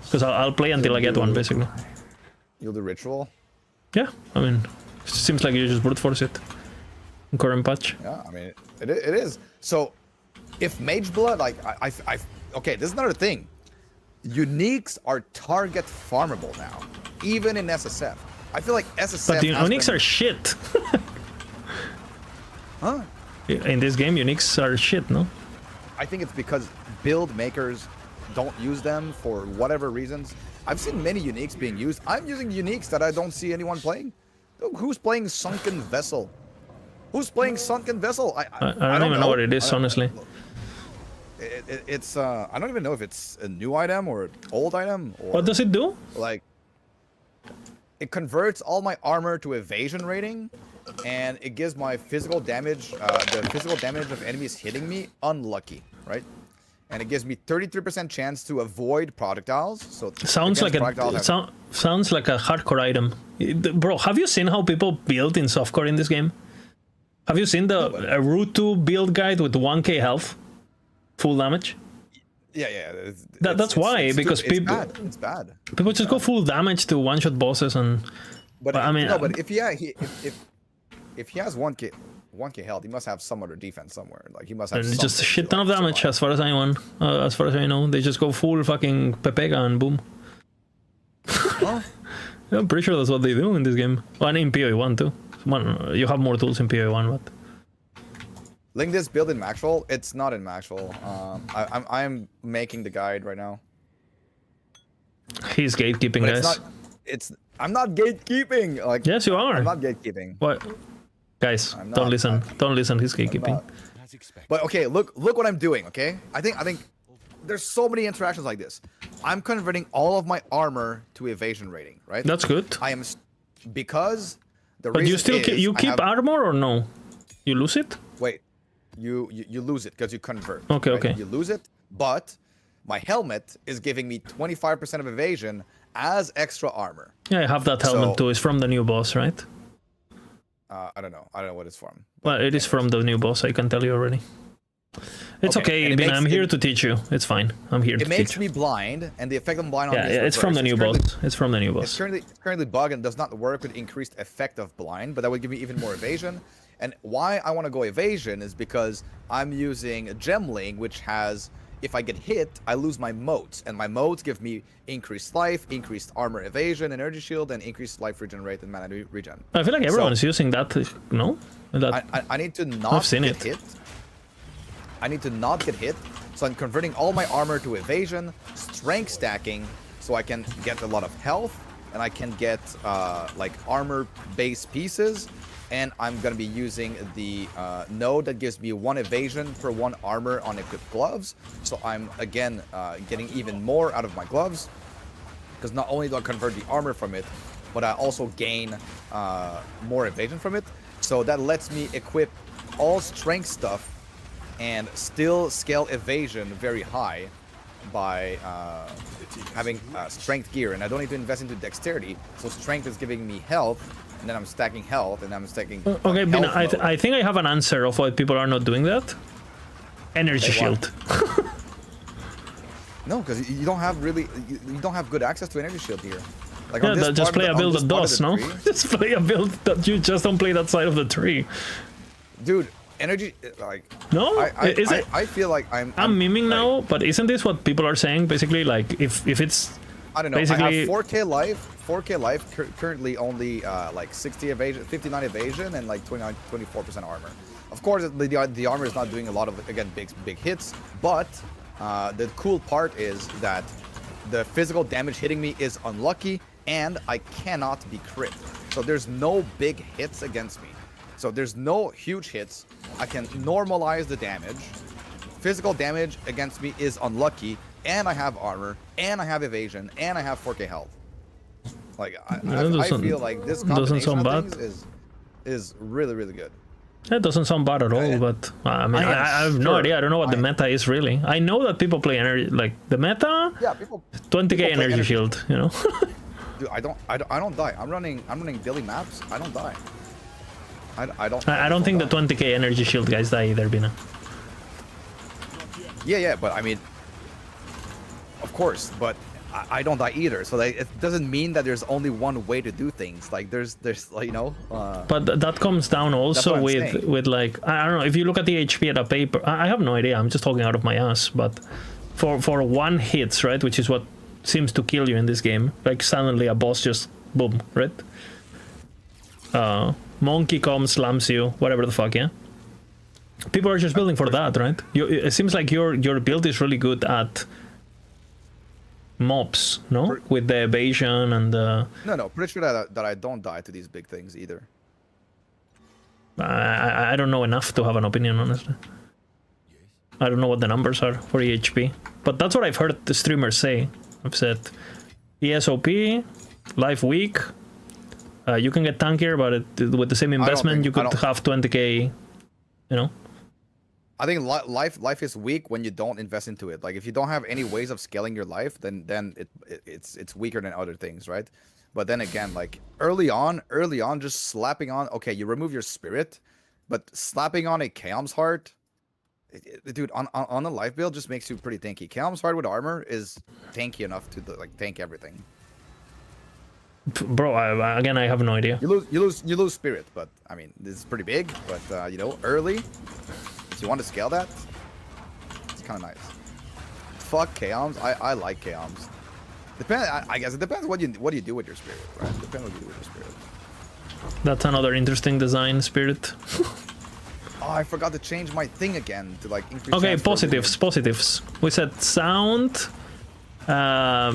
because I'll play until I get one, basically. You'll do ritual? Yeah, I mean, it seems like you just brute force it. Current patch. Yeah, I mean, it is. So, if Mageblood, like, okay, this is another thing. Uniques are target farmable now, even in SSF. I feel like SSF. But the uniques are shit. Huh? In this game, uniques are shit, no? I think it's because build makers don't use them for whatever reasons. I've seen many uniques being used. I'm using uniques that I don't see anyone playing. Who's playing Sunken Vessel? Who's playing Sunken Vessel? I don't even know what it is, honestly. It's I don't even know if it's a new item or an old item. Or, what does it do? Like, it converts all my armor to evasion rating, and it gives my physical damage, the physical damage of enemies hitting me, unlucky, right? And it gives me 33% chance to avoid projectiles. So sounds like sounds like a hardcore item, bro. Have you seen how people build in softcore in this game? Have you seen the Route 2 build guide with 1k health, full damage? Yeah. That's why, because people it's bad. People just go full damage to one-shot bosses, and but I mean, no, but if if he has 1k health, he must have some other defense somewhere. Like he must have And it's just a something shit to, ton of like, damage, survive. as far as as far as I know. They just go full fucking Pepega and boom. Huh? Yeah, I'm pretty sure that's what they do in this game. Well, and in PoE1 too. Well, you have more tools in PoE1, but Link this build in Maxwell. It's not in Maxwell. I'm making the guide right now. he's gatekeeping, But guys. I'm not gatekeeping. Like Yes, you are. I'm not gatekeeping. What? Guys, I'm don't not. listen. Don't listen. He's I'm gatekeeping. not. As expected. But okay, look what I'm doing. Okay, I think there's so many interactions like this. I'm converting all of my armor to evasion rating. Right. That's good. I am because the But reason you still is you I keep have- armor or no? You lose it? Wait, you lose it because you convert. Okay, right? okay. You lose it, but my helmet is giving me 25% of evasion as extra armor. Yeah, I have that helmet So- too. It's from the new boss, right? I don't know. I don't know what it's from. Well, it is from the new boss. I can tell you already. It's Okay, okay, and it Bina. makes I'm here it- to teach you. It's fine. I'm here to It makes teach you. me blind, and the effect of blind on Yeah, me is yeah, it's from the reversed. new currently- boss. It's from the new It's boss. currently bug and does not work with increased effect of blind, but that would give me even more evasion. And why I want to go evasion is because I'm using Gemling, which has, if I get hit, I lose my motes, and my motes give me increased life, increased armor evasion, energy shield, and increased life regenerate and mana regen. I feel like everyone's using that. No, that I need to not I've seen get it. hit. I need to not get hit, so I'm converting all my armor to evasion, strength stacking, so I can get a lot of health, and I can get like armor-based pieces, and I'm gonna be using the node that gives me 1 evasion per 1 armor on equipped gloves. So I'm again getting even more out of my gloves, because not only do I convert the armor from it, but I also gain more evasion from it. So that lets me equip all strength stuff and still scale evasion very high by having strength gear, and I don't need to invest into dexterity. So strength is giving me health, and then I'm stacking health, and I'm stacking. okay, Bina. health mode. I think I have an answer of why people are not doing that. Energy Like what? shield. No, because you don't have really, you don't have good access to energy shield here. Like Yeah, on this just part play of a the- on build this that part of does, the no? tree- Just play a build that you just don't play that side of the tree. Dude, energy like. No, is it? I feel like I'm miming like, now, but isn't this what people are saying? Basically, like if it's I don't know. I basically- have 4K life. 4K life currently only like 60 evasion, 59 evasion, and like 24% armor. Of course, the armor is not doing a lot of again big hits, but the cool part is that the physical damage hitting me is unlucky, and I cannot be crit. So there's no big hits against me. So there's no huge hits. I can normalize the damage. Physical damage against me is unlucky, and I have armor, and I have evasion, and I have 4K health. Like I doesn't- feel like this doesn't combination sound of bad. things is really good. That doesn't sound bad at all, Yeah. but I mean, I am I have no sure. idea. I don't know what the I- meta is really. I know that people play energy, like the meta, Yeah, people. 20k people play energy shield, you know? Dude, I don't die. I'm running daily maps. I don't die. I don't. I don't think the die. 20k energy shield guys die either, Bina. Yeah, but I mean, of course, but I don't die either. So like, it doesn't mean that there's only one way to do things. Like there's like, you know. But that comes down what also I'm with saying. like, I don't know, if you look at the HP at a paper, I have no idea. I'm just talking out of my ass. But for one hits, right, which is what seems to kill you in this game, like suddenly a boss just boom, right? Monkey comes, slams you, whatever the fuck, yeah. People are just building for that, right? It seems like your build is really good at mobs, no? With the evasion and the. No, pretty sure that I don't die to these big things either. I don't know enough to have an opinion, honestly. I don't know what the numbers are for EHP, but that's what I've heard the streamers say. I've said ESOP, life weak. You can get tankier, but with the same investment, you I could don't- have 20k. You know. I think life is weak when you don't invest into it. Like if you don't have any ways of scaling your life, then it's weaker than other things, right? But then again, like early on, just slapping on. Okay, you remove your spirit, but slapping on a Chaos Heart, dude, on a life build just makes you pretty tanky. Chaos Heart with armor is tanky enough to like tank everything. Bro, again, I have no idea. You lose spirit, but I mean this is pretty big. But you know, early, if you want to scale that, it's kind of nice. Fuck Chaos. I like Chaos. I guess it depends what you do with your spirit, right? It depends what you do with your spirit. That's another interesting design, Spirit. Oh, I forgot to change my thing again to like increase. Okay, chance for positives, movement. positives. We said sound. How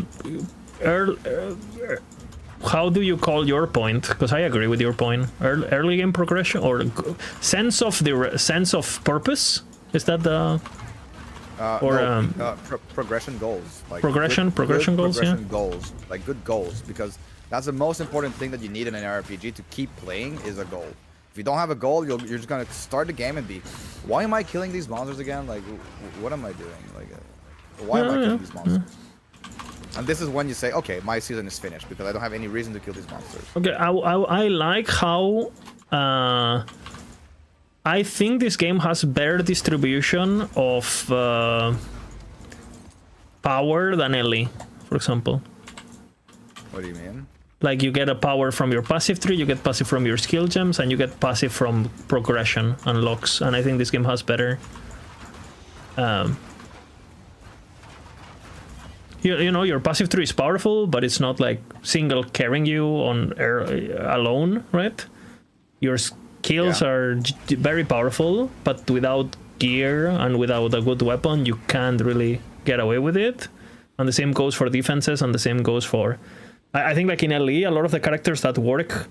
do you call your point? Because I agree with your point. Early game progression or sense of purpose. Is that the or progression goals? Like progression goals, progression goals, like good goals, because that's the most important thing that you need in an RPG to keep playing is a goal. If you don't have a goal, you're just gonna start the game and be, why am I killing these monsters again? Like, what am I doing? Like, why am I killing these monsters? And this is when you say, okay, my season is finished because I don't have any reason to kill these monsters. Okay, I like how I think this game has better distribution of power than Ellie, for example. What do you mean? Like you get a power from your passive tree, you get passive from your skill gems, and you get passive from progression unlocks. And I think this game has better. You know, your passive tree is powerful, but it's not like single carrying you on alone, right? Your skills are very powerful, but without gear and without a good weapon, you can't really get away with it. And the same goes for defenses, and the same goes for... I think like in LE, a lot of the characters that work,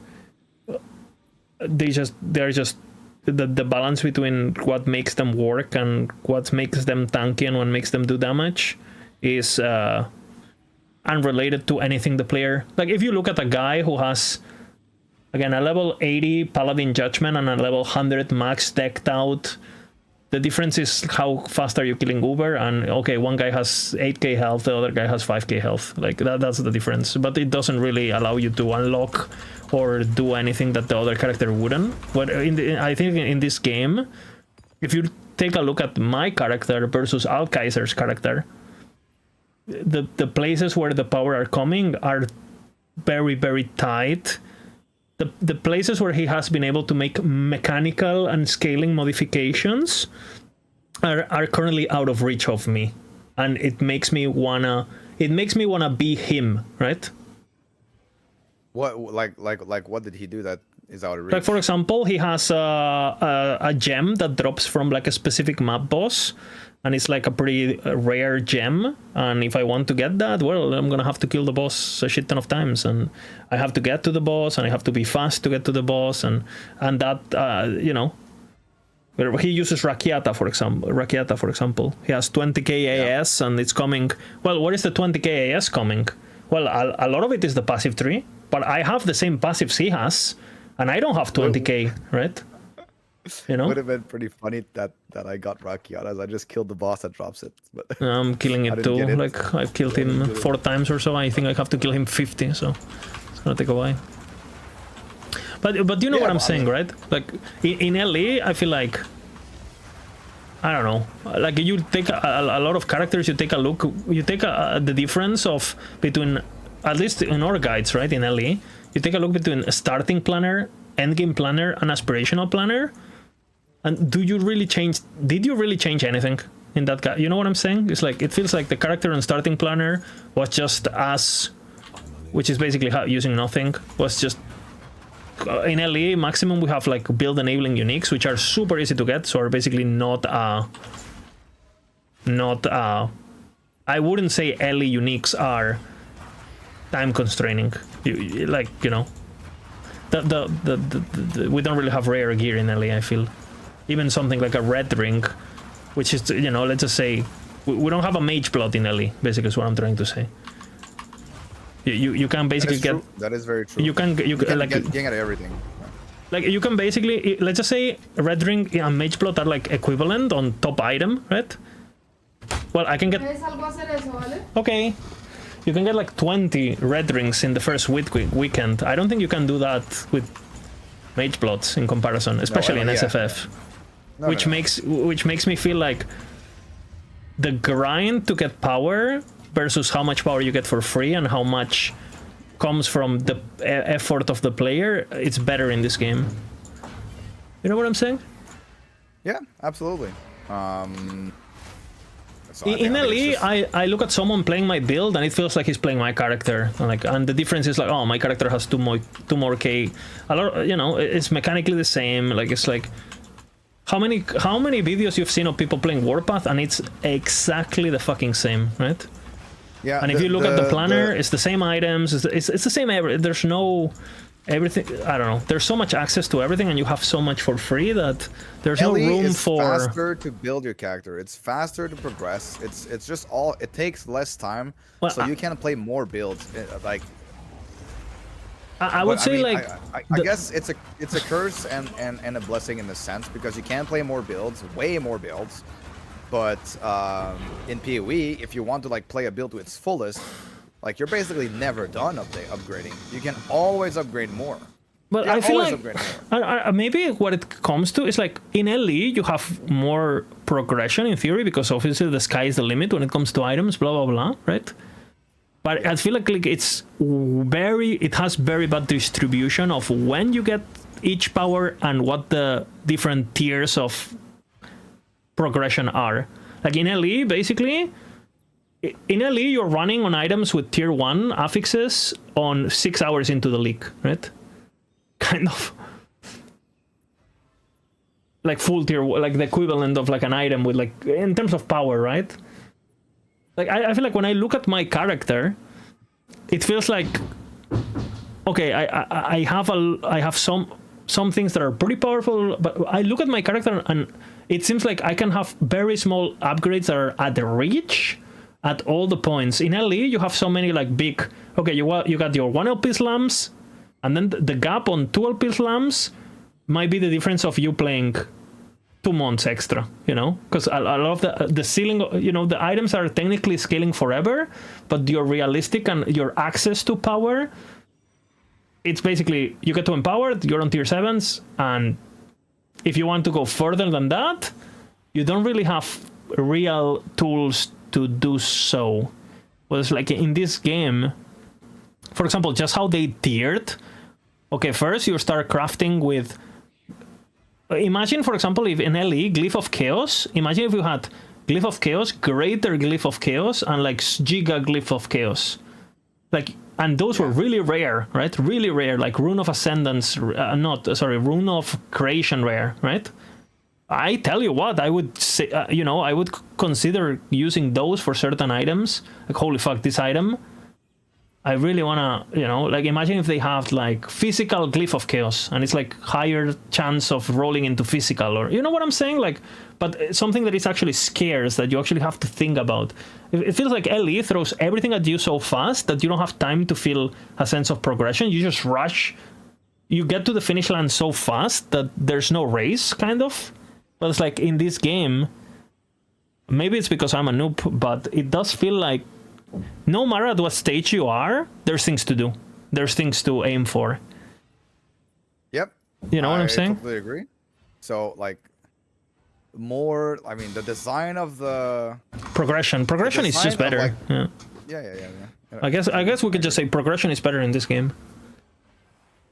they're just the balance between what makes them work and what makes them tanky and what makes them do damage is unrelated to anything the player. Like if you look at a guy who has, again, a level 80 Paladin Judgment and a level 100 max decked out, the difference is how fast are you killing Uber, and okay, one guy has 8k health, the other guy has 5k health. Like that's the difference. But it doesn't really allow you to unlock or do anything that the other character wouldn't. But I think in this game, if you take a look at my character versus Alkaiser's character, the places where the power are coming are very, very tight. The places where he has been able to make mechanical and scaling modifications are currently out of reach of me, and it makes me wanna be him, right? What like what did he do that is out of reach? Like for example, he has a gem that drops from like a specific map boss, and it's like a pretty rare gem, and if I want to get that, well, I'm gonna have to kill the boss a shit ton of times, and I have to get to the boss, and I have to be fast to get to the boss, and that you know, he uses Rakiata for example. He has 20k AS, and it's coming. Well, where is the 20k AS coming? Well, a lot of it is the passive tree, but I have the same passives he has, and I don't have 20k, right? You know, would have been pretty funny that I got Rakiata as I just killed the boss that drops it. But I'm killing it too. Like I've killed him 4 times or so. I think I have to kill him 50, so it's gonna take a while. But you know what I'm saying, right? Like in LA, I feel like, I don't know. Like you take a lot of characters, you take a look, you take the difference of between, at least in our guides, right? In LA, you take a look between a starting planner, endgame planner, and aspirational planner. And did you really change anything in that guy? You know what I'm saying? It's like, it feels like the character on starting planner was just us, which is basically using nothing, was just, in LE maximum we have like build enabling uniques, which are super easy to get, so are basically not I wouldn't say LE uniques are time constraining. Like, you know, we don't really have rare gear in LE, I feel. Even something like a red ring, which is, you know, let's just say we don't have a mage blood in LE, basically is what I'm trying to say. You can basically that is very true. You can like get everything. Like you can basically, let's just say red ring and mage blood are like equivalent on top item, right? Well, I can get, okay, you can get like 20 red rings in the first weekend. I don't think you can do that with mage bloods in comparison, especially in SFF. Which makes me feel like the grind to get power versus how much power you get for free and how much comes from the effort of the player, it's better in this game. You know what I'm saying? Yeah, absolutely. So In I think LE, it's just- I look at someone playing my build and it feels like he's playing my character. And the difference is like, oh, my character has two more K. A lot, you know, it's mechanically the same. Like it's like how many videos you've seen of people playing Warpath and it's exactly the fucking same, right? yeah. And if you look at the planner, it's the same items. It's the same. There's no everything. I don't know. There's so much access to everything, and you have so much for free that there's no LE room is for. faster to build your character. It's faster to progress. It's just all. It takes less time, Well, so you can play more builds. Like I would but, say mean, like. I guess it's a curse and a blessing in a sense because you can play more builds, way more builds. But in PoE, if you want to like play a build to its fullest, like you're basically never done upgrading. You can always upgrade more. But Yeah, I feel always like upgrade maybe what it comes to is like in LE you have more progression in theory because obviously the sky is the limit when it comes to items, blah blah blah, right? But I feel like it has very bad distribution of when you get each power and what the different tiers of progression are. Like in LE, basically, in LE you're running on items with tier 1 affixes on 6 hours into the league, right? Kind of. Like full tier, like the equivalent of like an item with like, in terms of power, right? Like I feel like when I look at my character, it feels like, okay, I have some things that are pretty powerful, but I look at my character and it seems like I can have very small upgrades that are at the reach at all the points. In LE, you have so many like big, okay, you got your 1 LP slams, and then the gap on 2 LP slams might be the difference of you playing 2 months extra, you know? Because a lot of the ceiling, you know, the items are technically scaling forever, but your realistic and your access to power, it's basically, you get to empowered, you're on tier 7s, and if you want to go further than that, you don't really have real tools to do so. Well, it's like in this game, for example, just how they tiered. Okay, first you start crafting with... Imagine, for example, if in LE, Glyph of Chaos, imagine if you had Glyph of Chaos, Greater Glyph of Chaos, and like Giga Glyph of Chaos. Like, and those were really rare, right? Really rare, like Rune of Ascendance, Rune of Creation rare, right? I tell you what, I would say, you know, I would consider using those for certain items. Like, holy fuck, this item, I really wanna, you know, like imagine if they have like physical Glyph of Chaos and it's like higher chance of rolling into physical, or you know what I'm saying? Like, but something that is actually scarce that you actually have to think about. It feels like LE throws everything at you so fast that you don't have time to feel a sense of progression. You just rush. You get to the finish line so fast that there's no race, kind of. But it's like in this game, maybe it's because I'm a noob, but it does feel like no matter at what stage you are, there's things to do. There's things to aim for. Yep. You know what I'm saying? I totally agree. So like more, I mean, the design of the Progression is design just of, better. like- Yeah. yeah. I guess we could just say progression is better in this game.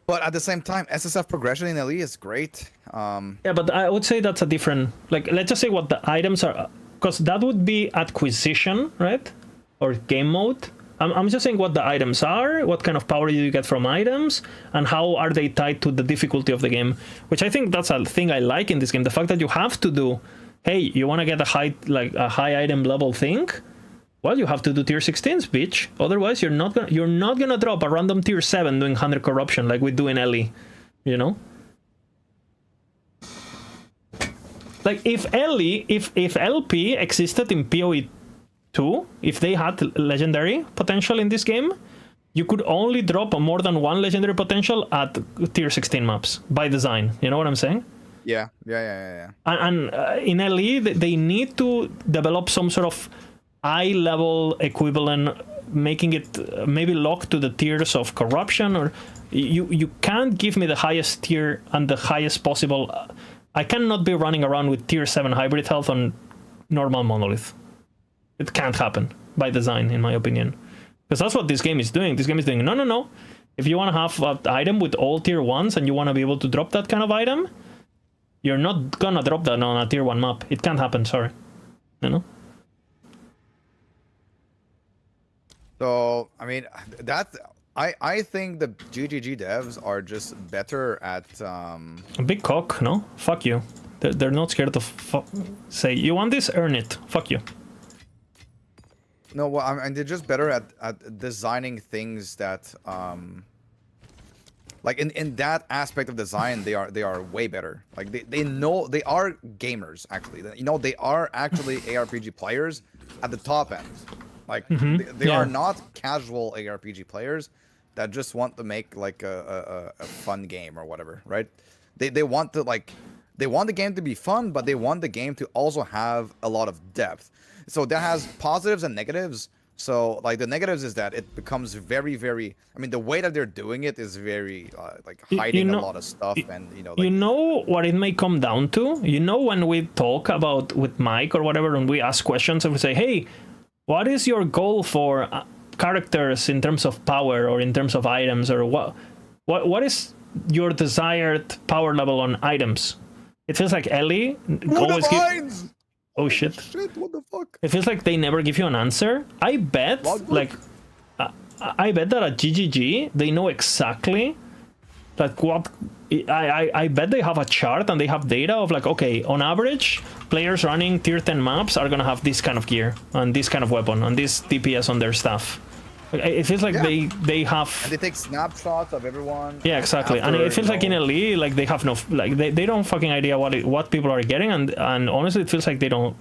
But at the same time, SSF progression in LE is great. Yeah, but I would say that's a different, like, let's just say what the items are, because that would be acquisition, right? Or game mode. I'm just saying what the items are, what kind of power do you get from items, and how are they tied to the difficulty of the game, which I think that's a thing I like in this game. The fact that you have to do, hey, you want to get a high item level thing? Well, you have to do tier 16s, bitch. Otherwise, you're not gonna drop a random tier 7 doing 100 corruption like we do in LE, you know? Like if LP existed in PoE 2, if they had legendary potential in this game, you could only drop more than 1 legendary potential at tier 16 maps by design. You know what I'm saying? Yeah. And in LE, they need to develop some sort of eye-level equivalent, making it maybe locked to the tiers of corruption, or you can't give me the highest tier and the highest possible. I cannot be running around with tier 7 hybrid health on normal monolith. It can't happen by design, in my opinion. Because that's what this game is doing. This game is doing, no. If you want to have an item with all tier 1s and you want to be able to drop that kind of item, you're not gonna drop that on a tier 1 map. It can't happen, sorry. You know? So, I mean, I think the GGG devs are just better at A big cock, no? Fuck you. They're not scared to say, you want this? Earn it. Fuck you. no, well, I mean, they're just better at designing things that like in that aspect of design, they are way better. Like they know, they are gamers actually. You know, they are actually ARPG players at the top end. Like they are not casual ARPG players that just want to make like a fun game or whatever, right? They want to like, they want the game to be fun, but they want the game to also have a lot of depth. So that has positives and negatives. So like the negatives is that it becomes very, very, I mean, the way that they're doing it is very like hiding a lot of stuff, and you know, like, you know what it may come down to? You know, when we talk about with Mike or whatever, and we ask questions and we say, hey, what is your goal for characters in terms of power or in terms of items, or what is your desired power level on items? It feels like Ellie always gives. Oh shit! Shit! What the fuck? It feels like they never give you an answer. I bet, like, I bet that at GGG they know exactly, like what. I bet they have a chart and they have data of like, okay, on average, players running tier 10 maps are gonna have this kind of gear and this kind of weapon and this DPS on their stuff. It feels like they have. And they take snapshots of everyone. Yeah, exactly. After, and it feels like in LE, like they have no, like they don't fucking idea what people are getting, and honestly, it feels like they don't.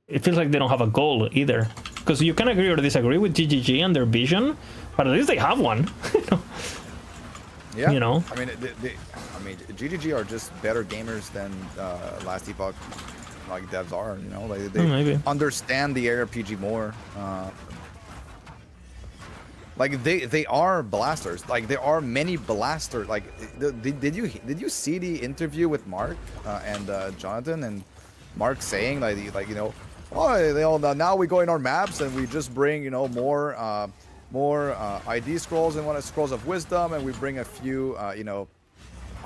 It feels like they don't have a goal either. Because you can agree or disagree with GGG and their vision, but at least they have one. Yeah. You know. I mean, GGG are just better gamers than Last Epoch like devs are. You know, like they understand the ARPG more. Like they are blasters. Like there are many blasters. Like did you see the interview with Mark and Jonathan, and Mark saying like you know, oh, they all now we go in our maps and we just bring, you know, more ID scrolls and one scrolls of wisdom, and we bring a few you know,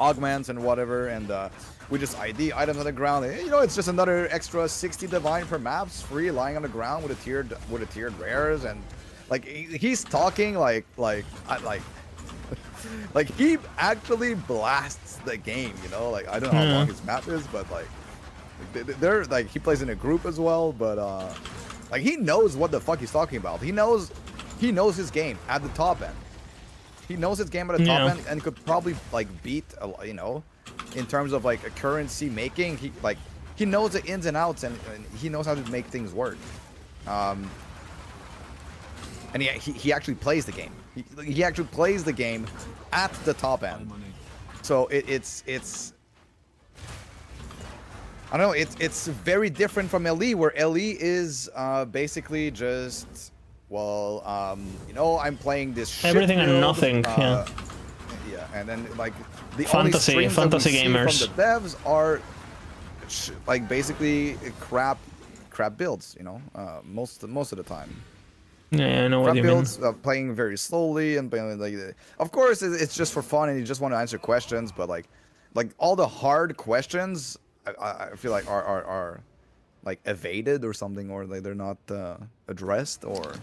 augments and whatever, and we just ID items on the ground. And, you know, it's just another extra 60 divine per maps free lying on the ground with a tiered rares. And like he's talking like he actually blasts the game, you know. Like I don't know how long his map is, but like they're like, he plays in a group as well, but like he knows what the fuck he's talking about. He knows his game at the top end. He knows his game at the top end, and could probably like beat, you know, in terms of like a currency making. He knows the ins and outs, and he knows how to make things work. And he actually plays the game. He actually plays the game at the top end. So it's I don't know, it's very different from LE, where LE is basically just, well, you know, I'm playing this shit everything build, and nothing. Yeah, and then like the fantasy only streams that we see gamers from the devs are like basically crap builds, you know, most of the time. Yeah, I know what you mean. Playing very slowly and playing like, of course it's just for fun and you just want to answer questions, but like all the hard questions I feel like are like evaded or something, or like they're not addressed, or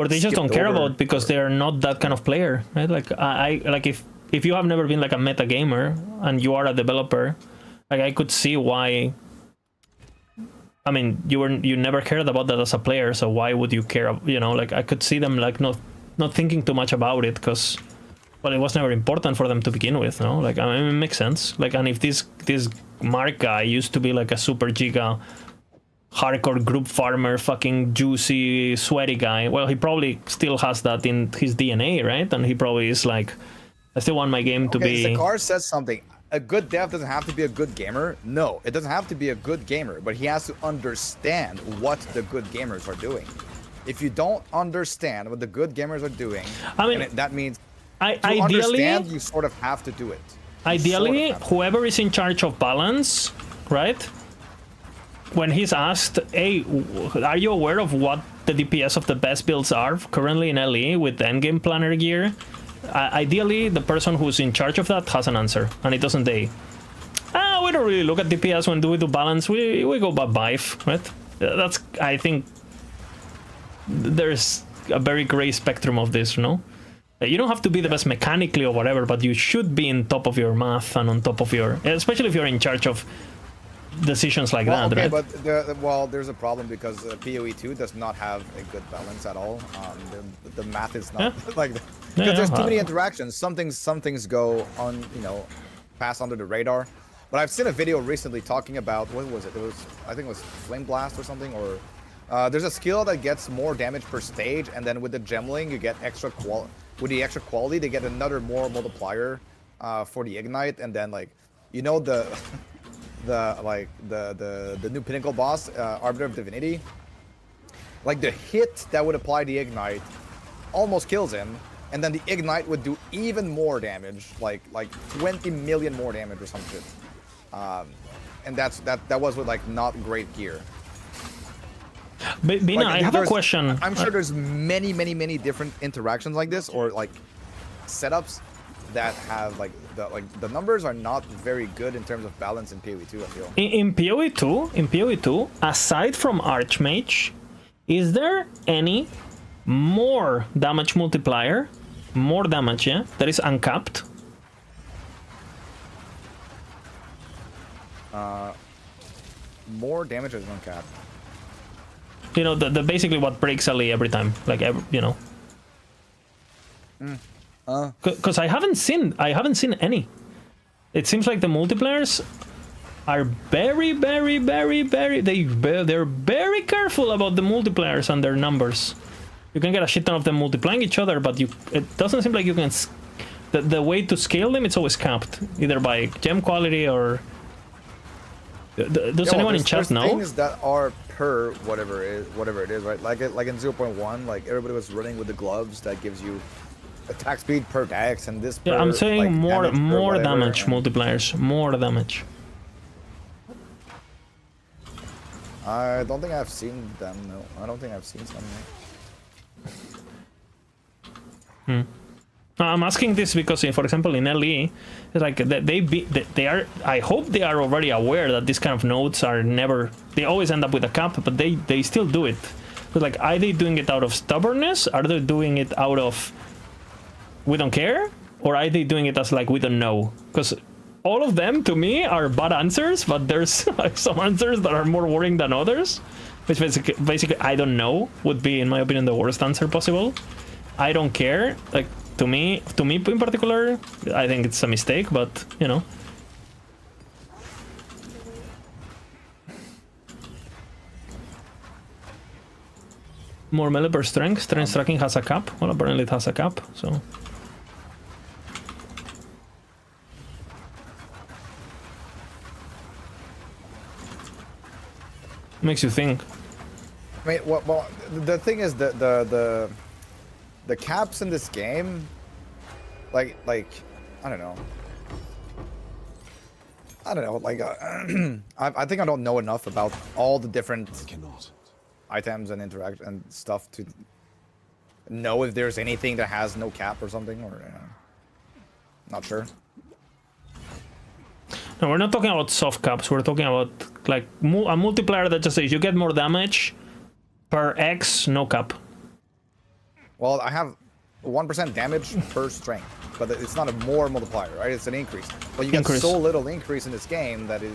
they just don't care about, because they're not that kind of player, right? Like I like if you have never been like a meta gamer and you are a developer, like I could see why. I mean, you never cared about that as a player, so why would you care? You know, like I could see them like not thinking too much about it, because, well, it was never important for them to begin with. No, like I mean, it makes sense. Like, and if this Mark guy used to be like a super giga hardcore group farmer, fucking juicy, sweaty guy, well, he probably still has that in his DNA, right? And he probably is like, I still want my game to be. Zakar says something. A good dev doesn't have to be a good gamer. No, it doesn't have to be a good gamer, but he has to understand what the good gamers are doing. If you don't understand what the good gamers are doing, I mean, that means ideally, understand, you sort of have to do it. Ideally, whoever is in charge of balance, right? When he's asked, hey, are you aware of what the DPS of the best builds are currently in LE with the endgame planner gear, ideally the person who's in charge of that has an answer, and it doesn't they. We don't really look at DPS when we do balance. We go by Bife, right? That's, I think, there's a very gray spectrum of this, you know? You don't have to be the best mechanically or whatever, but you should be on top of your math and on top of your, especially if you're in charge of decisions like Well, that, okay, right? but there's a problem because PoE 2 does not have a good balance at all. The math is not like because there's too many interactions. Some things go on, you know, pass under the radar. But I've seen a video recently talking about what was it? It was, I think it was Flame Blast or something, or there's a skill that gets more damage per stage, and then with the gemling you get extra with the extra quality they get another more multiplier for the ignite, and then like, you know, the the new pinnacle boss, Arbiter of Divinity, like the hit that would apply the ignite almost kills him, and then the ignite would do even more damage, like 20 million more damage or some shit. And that was with like not great gear. Bina, Like, I have a question. I'm sure there's many different interactions like this, or like setups that have like the numbers are not very good in terms of balance in PoE 2, I feel. In PoE 2, aside from Archmage, is there any more damage multiplier, more damage, yeah, that is uncapped? More damage is uncapped. You know, the basically what breaks LE every time, like you know. Because I haven't seen any. It seems like the multipliers are very they're very careful about the multipliers and their numbers. You can get a shit ton of them multiplying each other, but it doesn't seem like you can. The way to scale them, it's always capped, either by gem quality or. Does anyone in chat know? Things that are per whatever it is, right? Like in 0.1, like everybody was running with the gloves that gives you attack speed per dex, and this. Yeah, per, I'm saying like, more damage and multipliers, more damage. I don't think I've seen them. No, I don't think I've seen some. No. I'm asking this because, for example, in LE, it's like they are. I hope they are already aware that these kind of nodes are never. They always end up with a cap, but they still do it. But like, are they doing it out of stubbornness? Are they doing it out of we don't care, or are they doing it as like we don't know? Because all of them to me are bad answers, but there's like some answers that are more worrying than others. Which basically I don't know would be, in my opinion, the worst answer possible. I don't care, like. To me in particular, I think it's a mistake, but you know. More melee per strength. Strength striking has a cap. Well, apparently it has a cap, so. Makes you think. I mean, well, the thing is that the caps in this game, like I don't know, like I think I don't know enough about all the different items and interact and stuff to know if there's anything that has no cap or something, or not sure. No, we're not talking about soft caps. We're talking about like a multiplier that just says you get more damage per X, no cap. Well, I have 1% damage per strength, but it's not a more multiplier, right? It's an increase. But you get so little increase in this game that is,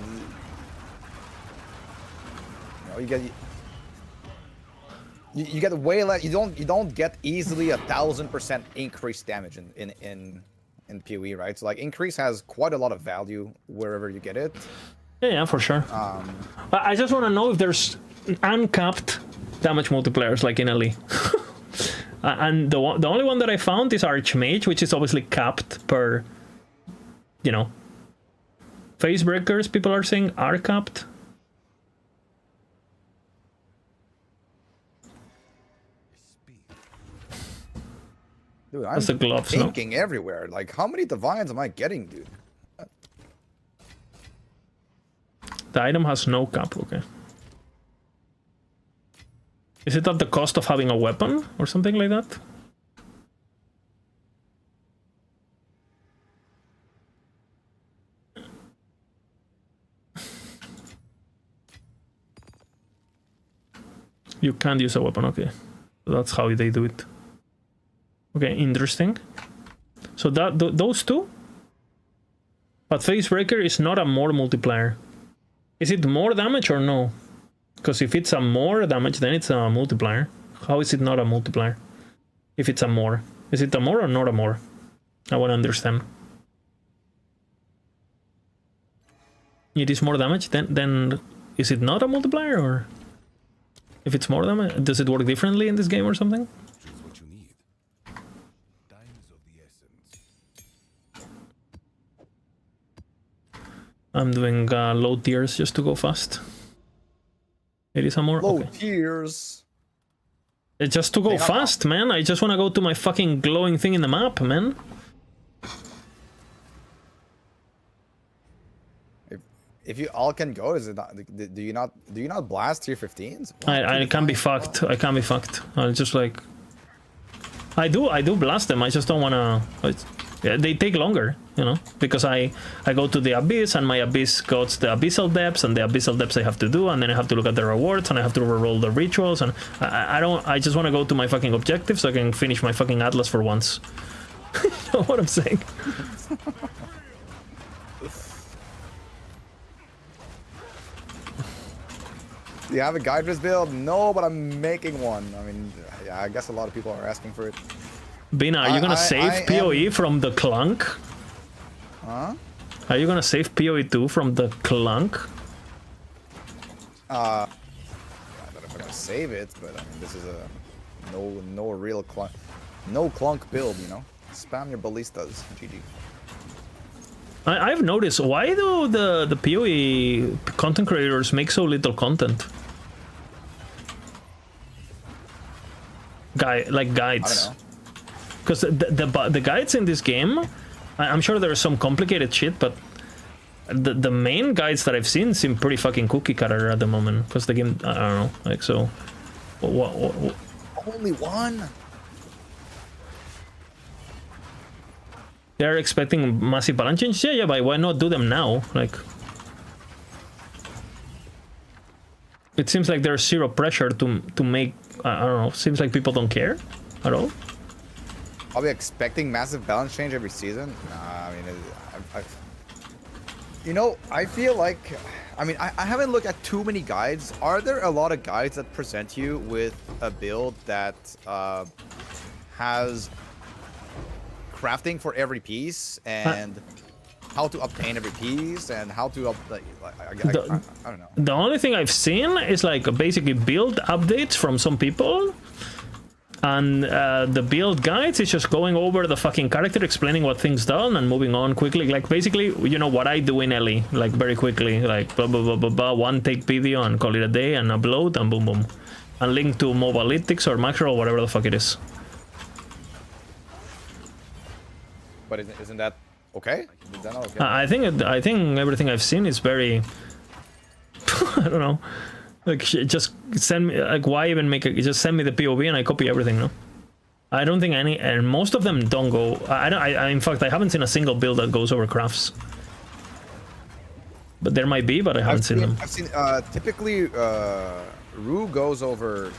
you get way less. You don't get easily 1,000% increased damage in PoE, right? So like increase has quite a lot of value wherever you get it. Yeah, for sure. I just want to know if there's uncapped damage multipliers like in LE. And the only one that I found is Archmage, which is obviously capped per, you know, phase breakers. People are saying are capped. Dude, I'm That's the gloves, no? thinking everywhere. Like, how many divines am I getting, dude? The item has no cap, okay. Is it at the cost of having a weapon or something like that? You can't use a weapon, okay. That's how they do it. Okay, interesting. So that those two? But Facebreaker is not a more multiplier. Is it more damage or no? Because if it's a more damage, then it's a multiplier. How is it not a multiplier? If it's a more. Is it a more or not a more? I want to understand. It is more damage, then is it not a multiplier, or if it's more damage, does it work differently in this game or something? Choose what you need. Time is of the essence. I'm doing low tiers just to go fast. It is a more Low okay. tiers. It's just to go They have- fast, man. I just want to go to my fucking glowing thing in the map, man. If you all can go, is it not? Do you not blast tier 15s? I can be fucked. I can be fucked. I'll just like. I do blast them. I just don't wanna. Yeah, they take longer, you know, because I go to the abyss and my abyss goes to the abyssal depths, and the abyssal depths I have to do, and then I have to look at the rewards, and I have to reroll the rituals, and I don't. I just want to go to my fucking objective so I can finish my fucking atlas for once. You know what I'm saying? Do you have a guide this build? No, but I'm making one. I mean, yeah, I guess a lot of people are asking for it. Bina, are you gonna save PoE from the clunk? Huh? Are you gonna save PoE 2 from the clunk? I don't know if I'm gonna save it, but I mean, this is a no real clunk, no clunk build, you know. Spam your ballistas, GG. I've noticed, why do the PoE content creators make so little content? Like I guides. don't know. Because the guides in this game, I'm sure there's some complicated shit, but the main guides that I've seen seem pretty fucking cookie cutter at the moment. Because the game, I don't know, like, so... What? Only one? They're expecting massive balance changes? Yeah, but why not do them now? Like... It seems like there's zero pressure to make... I don't know, seems like people don't care at all. I'll be expecting massive balance change every season. Nah, I mean, you know, I feel like, I mean, I haven't looked at too many guides. Are there a lot of guides that present you with a build that has crafting for every piece and how to obtain every piece and how to I don't know. The only thing I've seen is like basically build updates from some people, and the build guides is just going over the fucking character, explaining what things done and moving on quickly. Like basically, you know what I do in Ellie, like very quickly, like blah blah blah blah blah, one take video and call it a day and upload and boom boom, and link to Mobalytics or Macro or whatever the fuck it is. But isn't that okay? Is that not okay? I think everything I've seen is very I don't know, like just send me, like, why even make it? Just send me the POV and I copy everything. No, I don't think any, and most of them don't go. I in fact I haven't seen a single build that goes over crafts, but there might be, but I haven't seen them. I've seen typically Rue goes over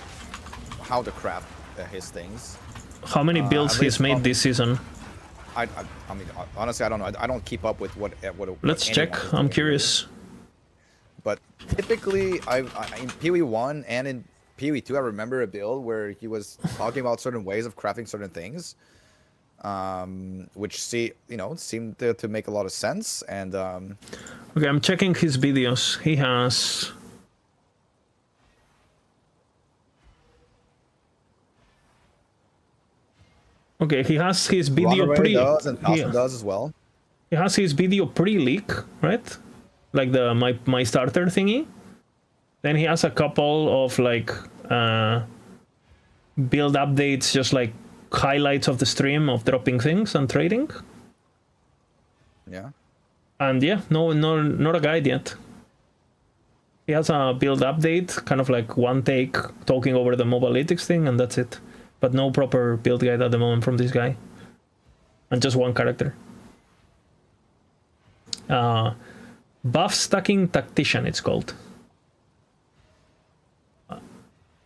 how to craft his things. How many builds at he's least made from- this season? I mean, honestly, I don't know. I don't keep up with what Let's check. anyone is I'm doing, curious. really. But typically, in PoE 1 and in PoE 2, I remember a build where he was talking about certain ways of crafting certain things, which seemed to make a lot of sense. And Okay, I'm checking his videos. He has. Okay, he has his video Ronaway does and Tasha does as well. He has his video pre-leak, right? Like the my starter thingy. Then he has a couple of like build updates, just like highlights of the stream of dropping things and trading. Yeah. And yeah, no, not a guide yet. He has a build update, kind of like one take talking over the Mobalytics thing, and that's it. But no proper build guide at the moment from this guy. And just one character. Buff Stacking Tactician, it's called.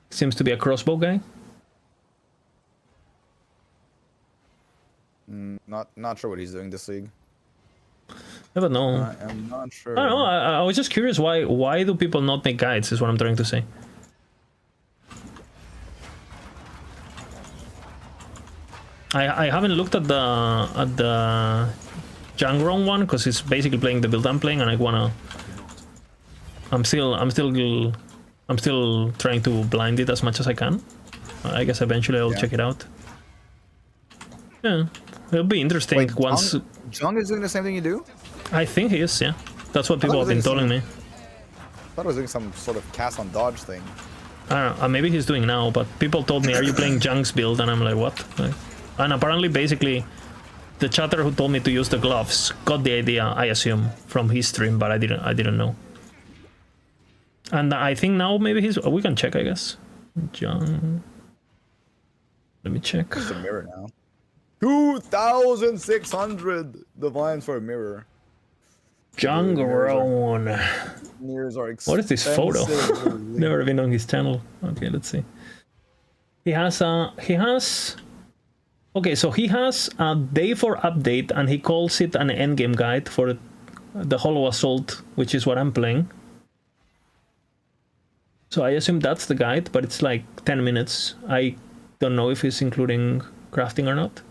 Seems to be a crossbow guy. Not sure what he's doing this league. I don't know. I am not sure. I don't know. I was just curious why do people not make guides? Is what I'm trying to say. I haven't looked at the Jangron one because it's basically playing the build I'm playing, and I wanna. I'm still trying to blind it as much as I can. I guess eventually I'll check it out. Yeah, it'll be interesting. Wait, once Jung is doing the same thing you do? I think he is. Yeah, that's what people have been telling me. I thought I was doing some sort of cast on dodge thing. I don't know, maybe he's doing now, but people told me, "Are you playing Jung's build?" And I'm like, "What?" Like, and apparently, basically, the chatter who told me to use the gloves got the idea, I assume, from his stream, but I didn't know. And I think now maybe he's. We can check, I guess. Jung. Let me check. It's a mirror now. 2,600 divines for a mirror. Jungron. Mirrors are What is this photo? expensive. Never been on his channel. Okay, let's see. He has okay, so he has a day 4 update, and he calls it an endgame guide for the Hollow Assault, which is what I'm playing. So I assume that's the guide, but it's like 10 minutes. I don't know if he's including crafting or not.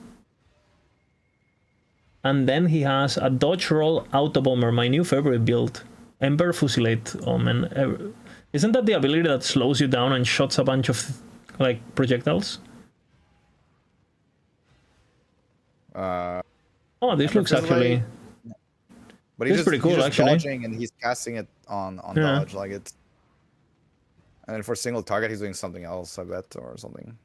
And then he has a dodge roll auto bomber, my new favorite build. Ember Fusilate Omen. Isn't that the ability that slows you down and shots a bunch of like projectiles? Oh, this looks actually. But This is pretty cool, he's just actually. dodging and he's casting it on Yeah. dodge, like it's. And then for single target, he's doing something else, I bet, or something.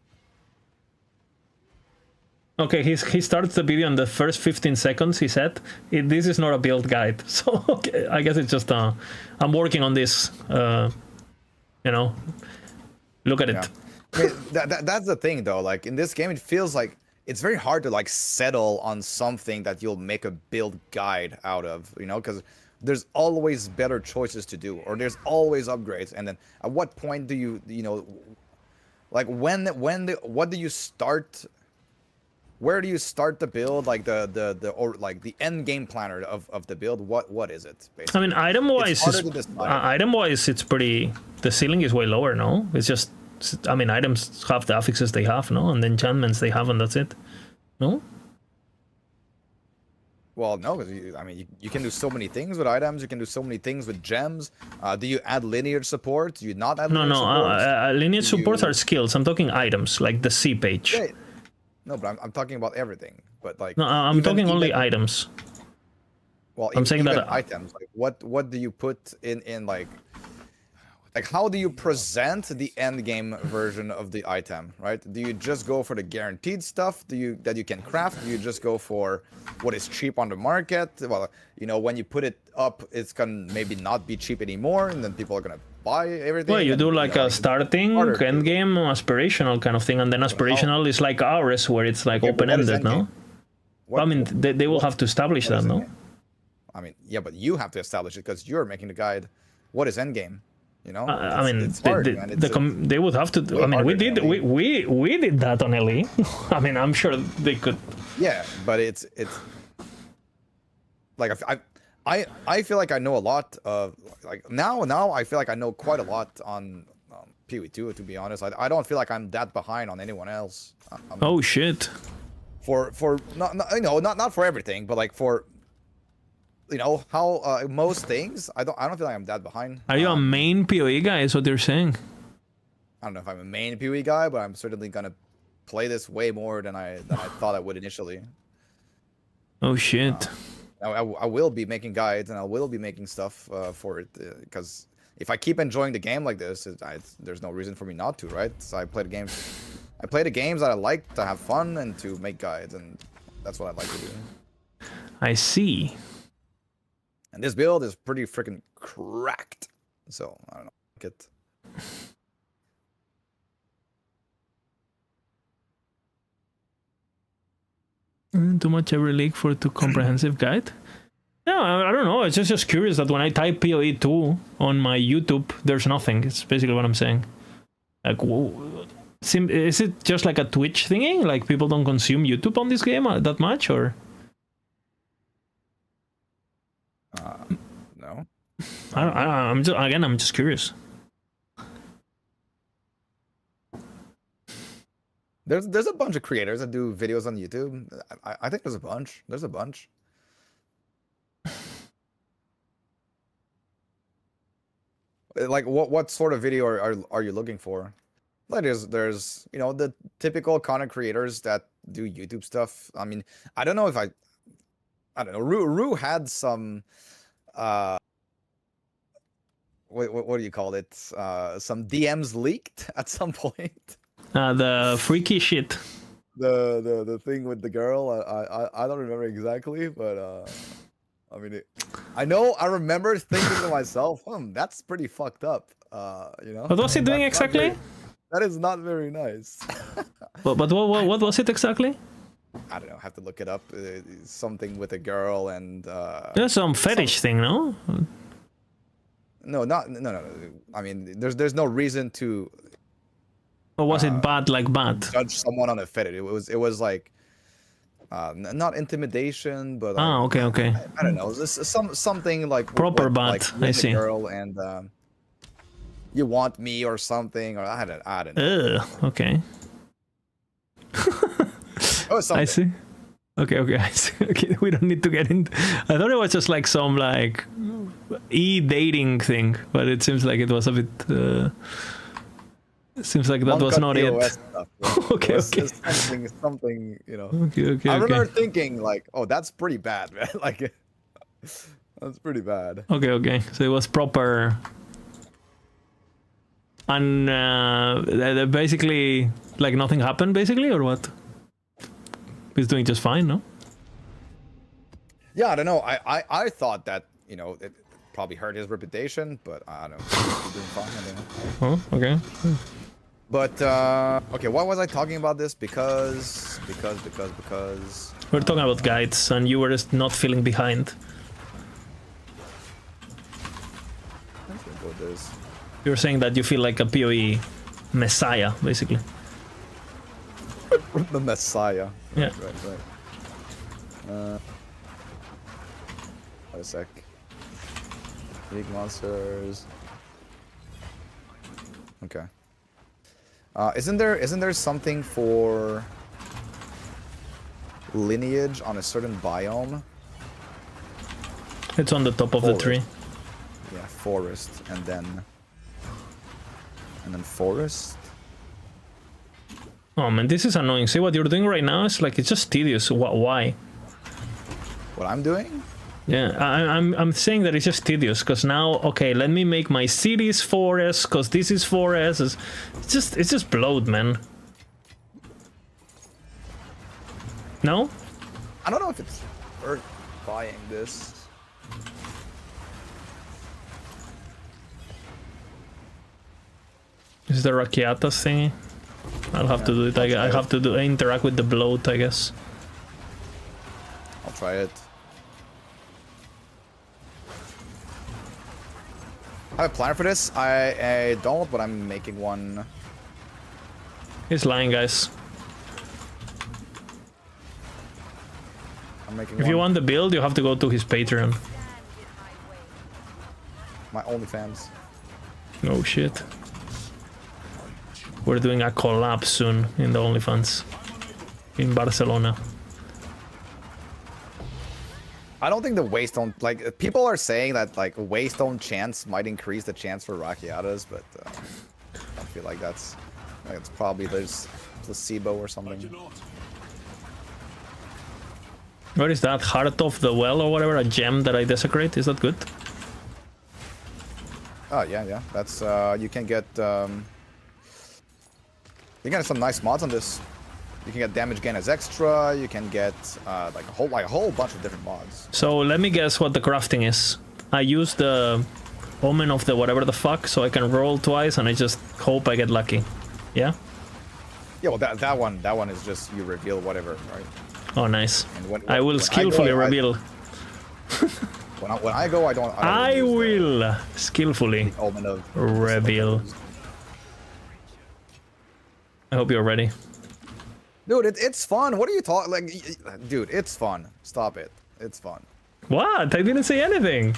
Okay, he starts the video in the first 15 seconds. He said, "This is not a build guide." So okay, I guess it's just I'm working on this. You know, look at it. Yeah. I mean, that's the thing, though. Like in this game, it feels like it's very hard to like settle on something that you'll make a build guide out of. You know, because there's always better choices to do, or there's always upgrades. And then at what point do you know, like what do you start? Where do you start the build? Like the end game planner of the build. What is it? Basically? I mean, item wise, it's pretty. The ceiling is way lower. No, it's just. I mean, items have the affixes they have, no, and the enchantments they have, and that's it. No. Well, no, because you can do so many things with items. You can do so many things with gems. Do you add lineage support? Do you not add? No. Lineage Do supports you- are skills. I'm talking items, like the C page. Yeah. No, but I'm talking about everything. But like. No, I'm talking only items. Well, I'm saying even that- items. Like what do you put in like how do you present the end game version of the item, right? Do you just go for the guaranteed stuff that you can craft? Do you just go for what is cheap on the market? Well, when you put it up, it's gonna maybe not be cheap anymore, and then people are gonna buy everything. Well, you and, do like a it's starting, harder to- end game, aspirational kind of thing, and then aspirational is like ours, where it's like Yeah, but what is open-ended, no? endgame? What- I mean, they will have to establish what is that, no? endgame? I mean, yeah, but you have to establish it because you're making the guide. What is endgame? I mean, it's hard, man. they would have to. way I mean, we harder did than we did that on LE. I mean, I'm sure they could. Yeah, but it's like I feel like I know a lot of like now I feel like I know quite a lot on PoE2. To be honest, I don't feel like I'm that behind on anyone else. Oh shit! For not for everything, but like for how most things I don't feel like I'm that behind. Are you a main PoE guy? Is what you're saying? I don't know if I'm a main PoE guy, but I'm certainly gonna play this way more than I thought I would initially. Oh shit! I will be making guides and I will be making stuff for it because if I keep enjoying the game like this, there's no reason for me not to, right? So I play the games that I like to have fun and to make guides, and that's what I like to do. I see. And this build is pretty freaking cracked. So I don't know. Like it. Too much every league for too comprehensive guide. Yeah, I don't know. It's just curious that when I type PoE 2 on my YouTube, there's nothing. It's basically what I'm saying. Like, whoa, is it just like a Twitch thingy? Like people don't consume YouTube on this game that much, or? No. I'm just curious. There's a bunch of creators that do videos on YouTube. I think there's a bunch. There's a bunch. Like what sort of video are you looking for? Like there's you know the typical content creators that do YouTube stuff. I mean, I don't know if I don't know. Rue had some what do you call it? Some DMs leaked at some point. The freaky shit. The thing with the girl. I don't remember exactly, but I mean, I remember thinking to myself, that's pretty fucked up. You know. What was he doing exactly? That is not very nice. But what was it exactly? I don't know. Have to look it up. Something with a girl and. There's some fetish thing, no? No. I mean, there's no reason to. Or was it bad, like bad? Judge someone on a fetish. It was like. Not intimidation, but okay. I don't know. This is something like proper bad. Like, I see. Girl and you want me or something, or I don't know. Okay. Oh, something. I see. Okay, I see. Okay, we don't need to get into. I thought it was just like some like e-dating thing, but it seems like it was a bit. It seems like that was not it. Stuff, yeah. Okay. Something, you know. Okay. I remember thinking like, oh, that's pretty bad, man. Like, that's pretty bad. Okay. So it was proper. And basically, like nothing happened, basically, or what? He's doing just fine, no? Yeah, I don't know. I thought that, you know, it probably hurt his reputation, but I don't know. He's doing fine, I don't know. Oh, okay. But okay, why was I talking about this? Because We're talking about guides, and you were just not feeling behind. I think about this. You were saying that you feel like a PoE messiah, basically. The Messiah. Yeah. Right. Wait a sec. League monsters. Okay. Isn't there something for lineage on a certain biome? It's on the top of the tree. Yeah, forest, and then forest. Oh man, this is annoying. See what you're doing right now? It's like it's just tedious. Why? What I'm doing? Yeah, I'm saying that it's just tedious because now, okay, let me make my cities forest because this is forest. It's just bloat, man. No? I don't know if it's worth buying this. Is the Rakiatas thingy? I'll have to do it. I have to interact with the bloat, I guess. I'll try it. I have a plan for this. I don't, but I'm making one. He's lying, guys. I'm making If one. you want the build, you have to go to his Patreon. My OnlyFans. Oh shit. We're doing a collab soon in the OnlyFans. In Barcelona. I don't think the waystone, like, people are saying that, like, waystone chance might increase the chance for Rakiatas, but I feel like that's probably there's placebo or something. What is that? Heart of the Well or whatever? A gem that I desecrate? Is that good? Oh, yeah. That's, you can get some nice mods on this. You can get damage gain as extra. You can get like a whole bunch of different mods. So let me guess what the crafting is. I use the Omen of the whatever the fuck, so I can roll twice and I just hope I get lucky. Yeah? Yeah, well, that one is just you reveal whatever, right? Oh, nice. And when I will when skillfully I go, reveal. When I go, I don't I use will skillfully the Omen of reveal. I hope you're ready. Dude, it's fun. What are you talking? Like, dude, it's fun. Stop it. It's fun. What? I didn't say anything.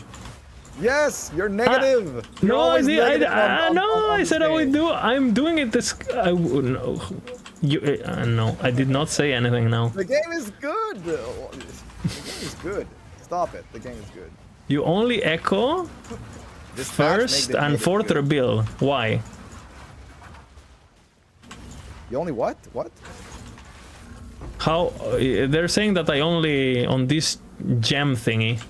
Yes, you're negative. You're No, I always did. negative No, I this said I would game. do. I'm doing it. This. I would no. You. No, I did not say anything. Now. The game is good. The game is good. Stop it. The game is good. You only echo This patch make first the and game fourth good. reveal. Why? You only what? What? How? They're saying that I only on this gem thingy.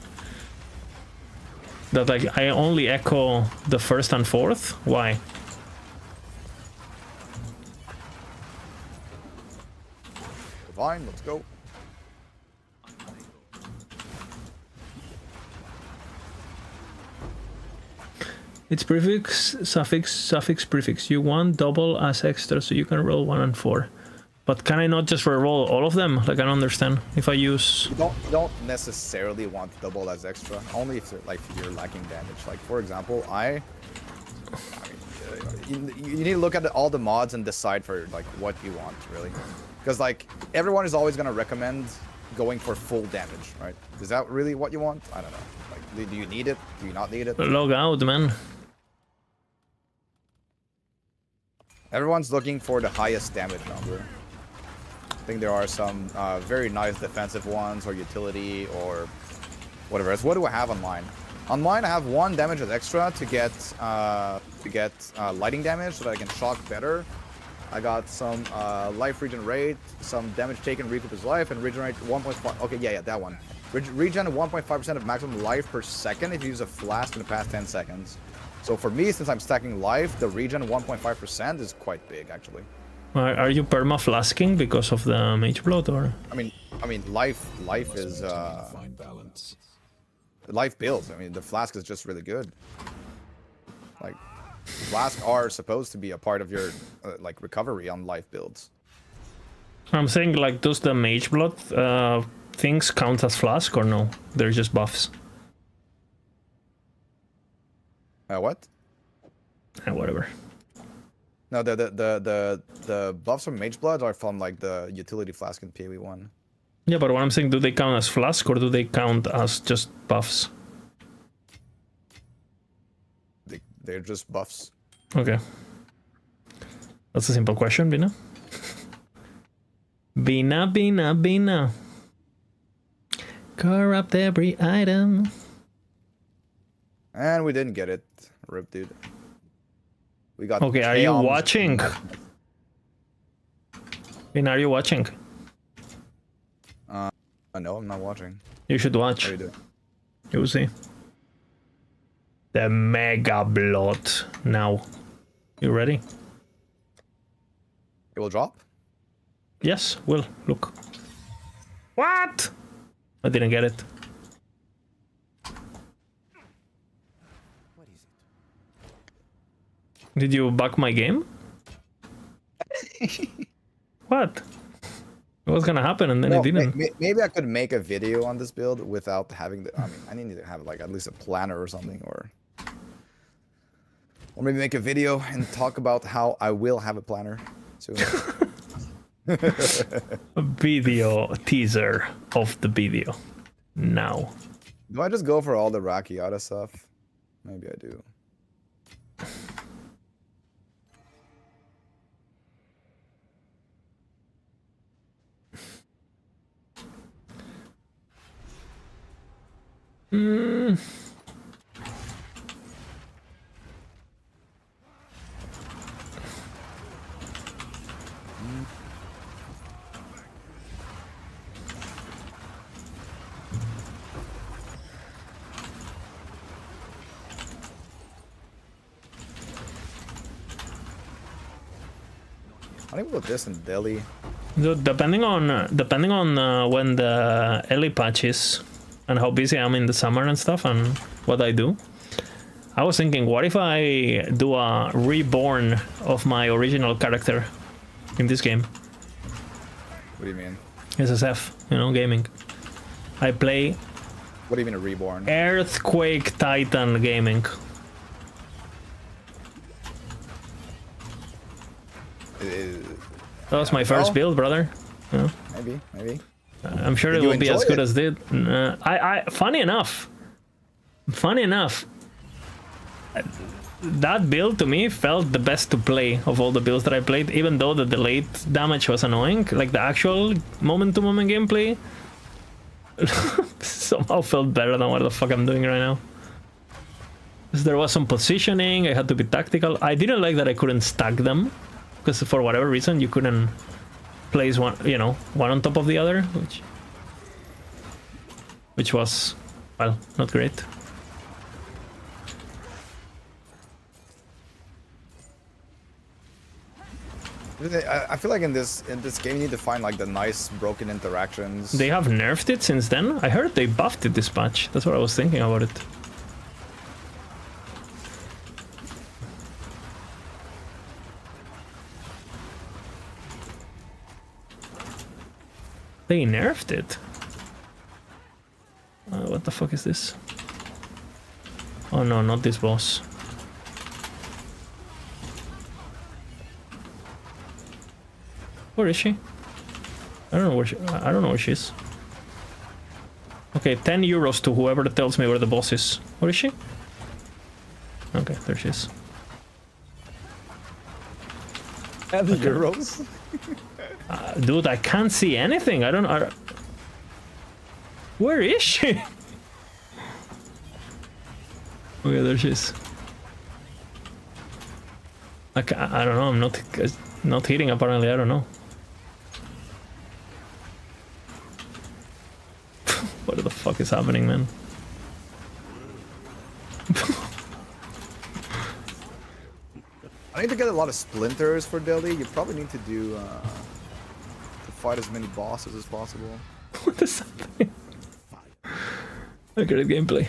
That I only echo the first and fourth. Why? Divine, let's go. It's prefix, suffix, prefix. You want double as extra, so you can roll 1 and 4. But can I not just reroll all of them? Like, I don't understand. If I use... You don't necessarily want double as extra. Only if you're lacking damage. Like for example, you need to look at all the mods and decide for like what you want really. Because like everyone is always gonna recommend going for full damage, right? Is that really what you want? I don't know. Like, do you need it? Do you not need it? Log out, man. Everyone's looking for the highest damage number. I think there are some very nice defensive ones or utility or whatever. So what do I have on mine? On mine, I have 1 damage as extra to get lighting damage so that I can shock better. I got some life regenerate, some damage taken, recoup his life, and regenerate 1.5. Okay, yeah, that one. Regen 1.5% of maximum life per second if you use a flask in the past 10 seconds. So for me, since I'm stacking life, the regen 1.5% is quite big, actually. Are you perma-flasking because of the Mage Blood, or...? I mean, life is Find balance. life builds. I mean, the flask is just really good. Like, flasks are supposed to be a part of your like recovery on life builds. I'm saying, like, does the Mage Blood things count as flask, or no? They're just buffs. What? Whatever. No, the buffs from Mage Blood are from like the utility flask in PoE 1. Yeah, but what I'm saying, do they count as flask, or do they count as just buffs? They're just buffs. Okay. That's a simple question, Bina. Bina. Corrupt every item. And we didn't get it. Rip, dude. We got. Okay, are you watching? Bina, are you watching? No, I'm not watching. You should watch. How are you doing? You'll see. The Mega Blood. Now. You ready? It will drop? Yes, will. Look. What? I didn't get it. What is it? Did you bug my game? What? What's gonna happen and then Well, it didn't? maybe I could make a video on this build without having the. I mean, I need to have like at least a planner or something, or maybe make a video and talk about how I will have a planner soon. A video teaser of the video. Now. Do I just go for all the Rakiata stuff? Maybe I do. I think we'll put this in Delhi. Depending on when the Ellie patch is and how busy I am in the summer and stuff and what I do, I was thinking, what if I do a reborn of my original character in this game? What do you mean? SSF, you know, gaming. I play What do you mean a reborn? Earthquake Titan Gaming. That was my first well- build, brother. You know, Maybe. I'm sure Did it you will be as enjoy good it? as did. Funny enough, that build to me felt the best to play of all the builds that I played, even though the delayed damage was annoying. Like the actual moment-to-moment gameplay somehow felt better than what the fuck I'm doing right now. 'Cause there was some positioning, I had to be tactical. I didn't like that I couldn't stack them, because for whatever reason you couldn't place one, you know, one on top of the other, which was, well, not great. I feel like in this game you need to find like the nice broken interactions. They have nerfed it since then? I heard they buffed it this patch. That's what I was thinking about it. They nerfed it? What the fuck is this? Oh no, not this boss. Where is she? I don't know where she is. Okay, 10 euros to whoever tells me where the boss is. Where is she? Okay, there she is. And the euros. Dude, I can't see anything. I don't know. Where is she? Okay, there she is. I don't know. I'm not hitting apparently. I don't know. What the fuck is happening, man? I need to get a lot of splinters for Delhi. You probably need to do to fight as many bosses as possible. What is happening? A great gameplay.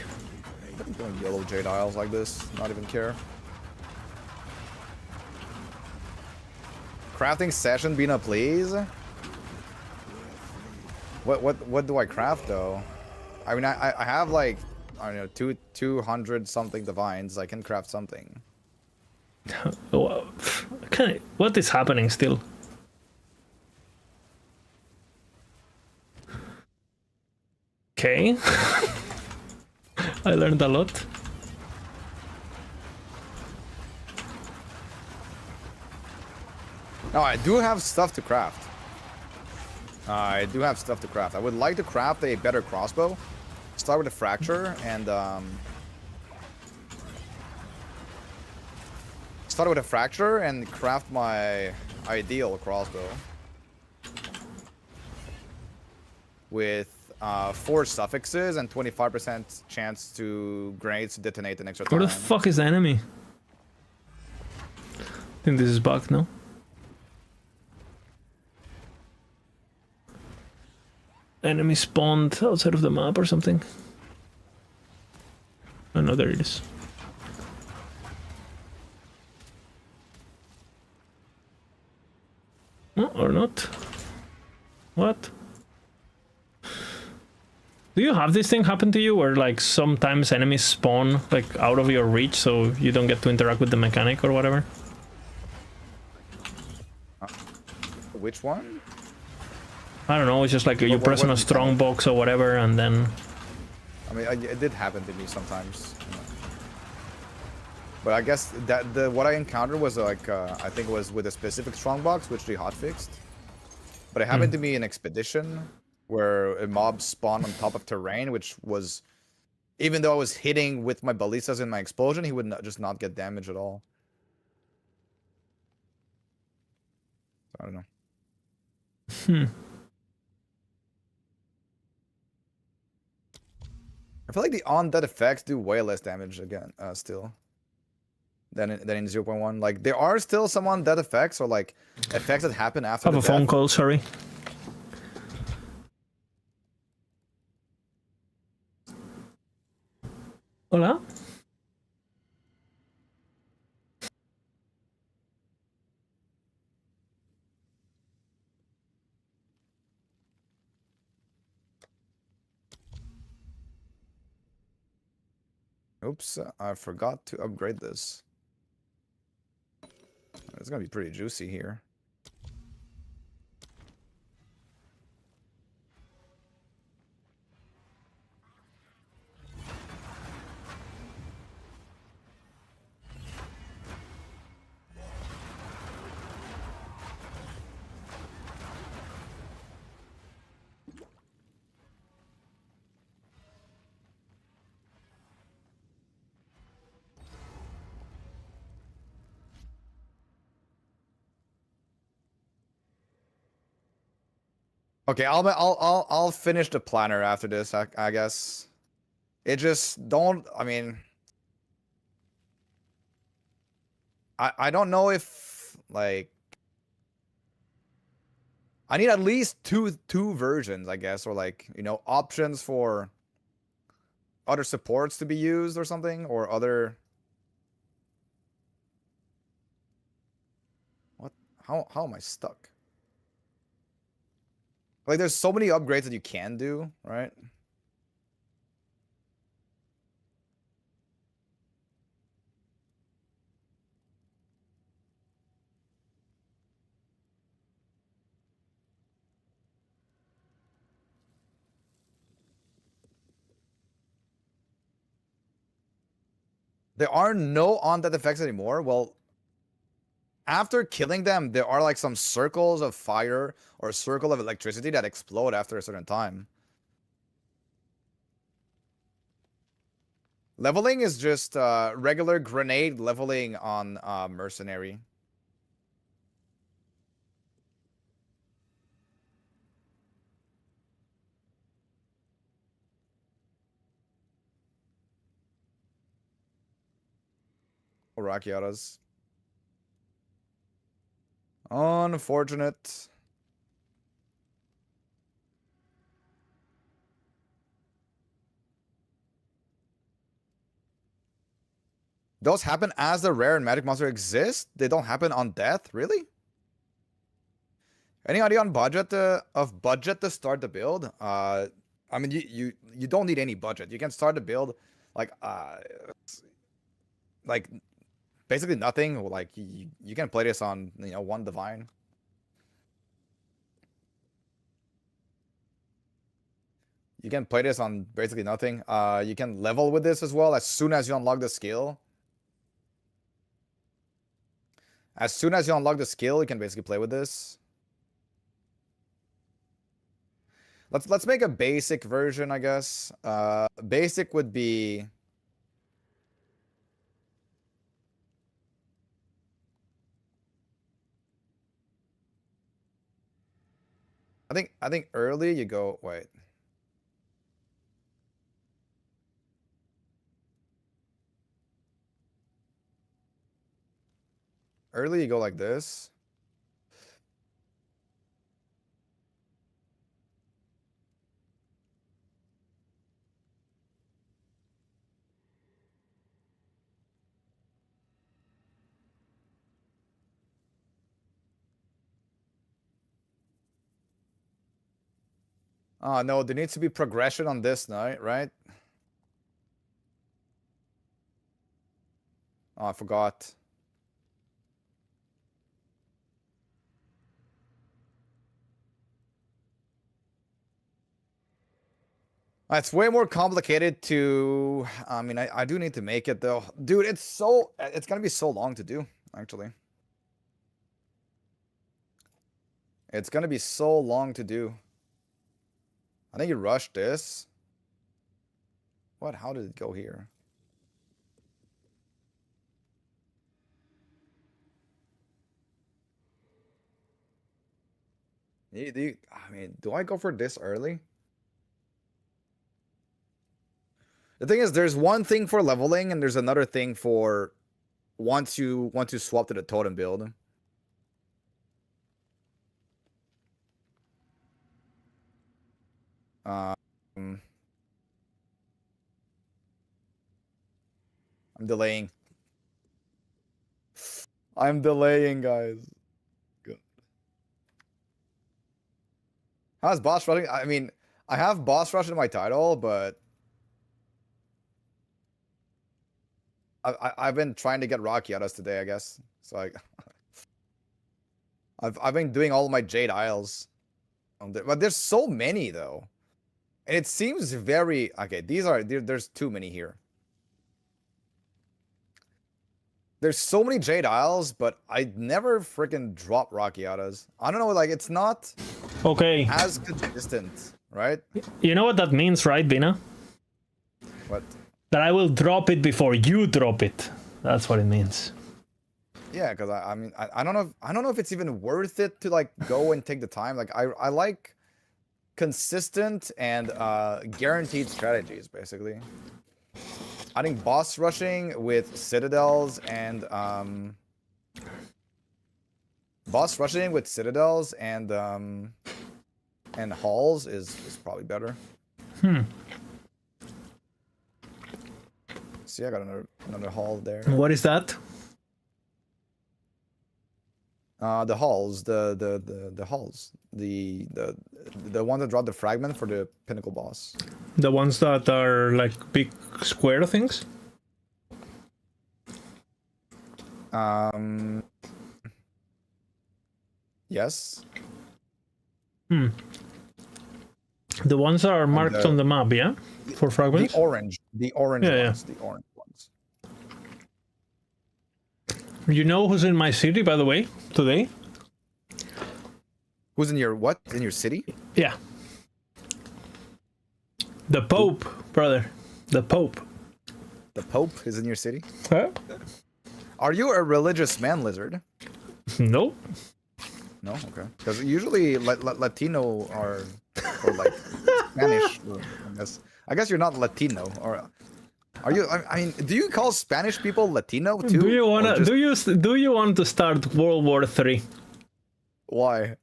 I'm doing yellow jade isles like this. Not even care. Crafting session, Bina, please. What do I craft though? I mean, I have like, I don't know, 200 something divines. I can craft something. What is happening still? Okay. I learned a lot. No, I do have stuff to craft. I do have stuff to craft. I would like to craft a better crossbow. Start with a fracture and start with a fracture and craft my ideal crossbow with 4 suffixes and 25% chance to grenades to detonate the next Where time. the fuck is the enemy? I think this is bugged, no? Enemy spawned outside of the map or something. Oh no, there it is. Oh, or not. What? Do you have this thing happen to you where like sometimes enemies spawn like out of your reach so you don't get to interact with the mechanic or whatever? Which one? I don't know, it's just like you What- press on a what strong box or whatever and then... I mean, it did happen to me sometimes. You know. But I guess that what I encountered was like I think it was with a specific strongbox which they hotfixed. But it happened to me in Expedition where a mob spawned on top of terrain, which was, even though I was hitting with my ballistas in my explosion, he would just not get damage at all. I don't know. I feel like the undead effects do way less damage again, still. Than in 0.1. Like, there are still some undead effects, or like, effects that happen after I have the a phone death. call, sorry. Hola? Oops, I forgot to upgrade this. It's gonna be pretty juicy here. Okay, I'll finish the planner after this, I guess. It just don't, I mean, I don't know if like I need at least two versions, I guess, or like, you know, options for other supports to be used or something, or other. What? How am I stuck? Like, there's so many upgrades that you can do, right? There are no on-death effects anymore. Well, after killing them, there are like some circles of fire or a circle of electricity that explode after a certain time. Leveling is just regular grenade leveling on mercenary. Or Rakiatas. Unfortunate. Those happen as the rare and magic monster exist? They don't happen on death? Really? Any idea on budget to start the build? I mean, you don't need any budget. You can start the build like like basically nothing. Like you can play this on, you know, one divine. You can play this on basically nothing. You can level with this as well as soon as you unlock the skill. As soon as you unlock the skill, you can basically play with this. Let's make a basic version, I guess. Basic would be I think early you go, wait. Early you go like this. Oh no, there needs to be progression on this night, right? Oh, I forgot. It's way more complicated to, I mean, I do need to make it though. Dude, it's gonna be so long to do, actually. It's gonna be so long to do. I think you rushed this. What? How did it go here? I mean, do I go for this early? The thing is, there's one thing for leveling, and there's another thing for once you swap to the totem build. Um, I'm delaying. I'm delaying, guys. Good. How's boss rushing? I mean, I have boss rush in my title, but I've been trying to get Rockiatas today, I guess. So I've been doing all my Jade Isles, but there's so many though, and it seems very okay. There's too many here. There's so many Jade Isles, but I never freaking drop Rockiatas. I don't know, like it's not Okay. as consistent, right? You know what that means, right, Vina? But That I will drop it before you drop it. That's what it means. yeah, because I mean I don't know if it's even worth it to like go and take the time. Like I like consistent and guaranteed strategies basically. I think boss rushing with citadels and halls is probably better. See, I got another hall there. What is that? The halls, the halls, the one that dropped the fragment for the pinnacle boss. The ones that are like big square things? Yes. The ones that are marked on the map, yeah? For fragments? The orange Yeah, ones, the orange ones. You know who's in my city, by the way, today? Who's in your what? In your city? Yeah. The Pope, brother. The Pope. The Pope is in your city? Huh? Are you a religious man, Lizard? No. No, okay. Because usually Latino or like Spanish. I guess you're not Latino, or are you? I mean, do you call Spanish people Latino too? Do you wanna? Or just- Do you want to start World War III? Why?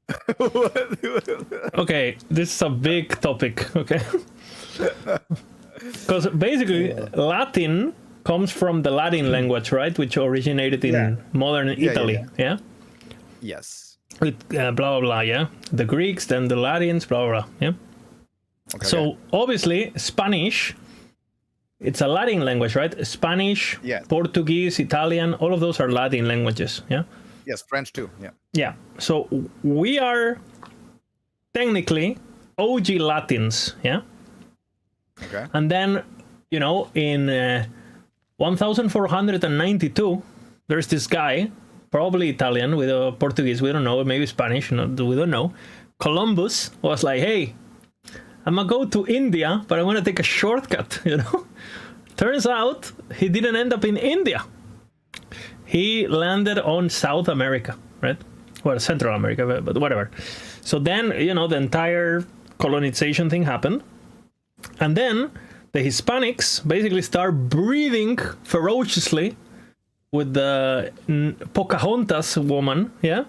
Okay, this is a big topic. Okay. Because basically, Latin comes from the Latin language, right? Which originated in modern Italy. Yeah. Yes. With blah blah blah. Yeah. The Greeks, then the Latins, blah blah. Blah, yeah. Okay, So okay. obviously, Spanish. It's a Latin language, right? Spanish, Yes. Portuguese, Italian. All of those are Latin languages. Yeah. Yes, French too. Yeah. Yeah. So we are technically OG Latins. Yeah. Okay. And then, you know, in 1492, there's this guy, probably Italian with a Portuguese, we don't know, maybe Spanish, we don't know. Columbus was like, hey, I'm gonna go to India, but I want to take a shortcut, you know? Turns out he didn't end up in India. He landed on South America, right? Well, Central America, but whatever. So then, you know, the entire colonization thing happened. And then the Hispanics basically start breeding ferociously with the Pocahontas woman, yeah?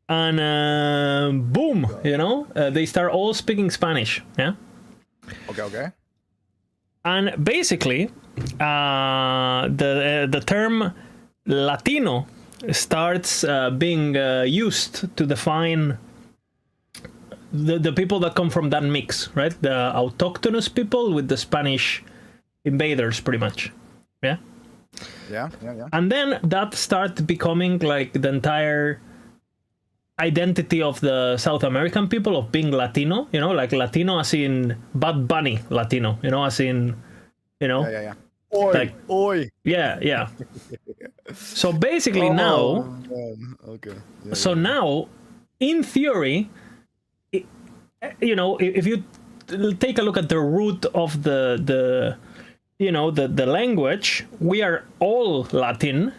And boom, you know, they start all speaking Spanish, yeah? Okay. Okay. And basically, the term Latino starts being used to define the people that come from that mix, right? The autochthonous people with the Spanish invaders, pretty much. Yeah. Yeah. Yeah. Yeah. And then that started becoming like the entire identity of the South American people of being Latino, you know, like Latino as in Bad Bunny Latino, you know, as in, you know, Yeah. Yeah. Oi. Like- oi. yeah. So basically now, man. Okay. Yeah, so now, in theory, you know, if you take a look at the root of the you know, the language, we are all Latin.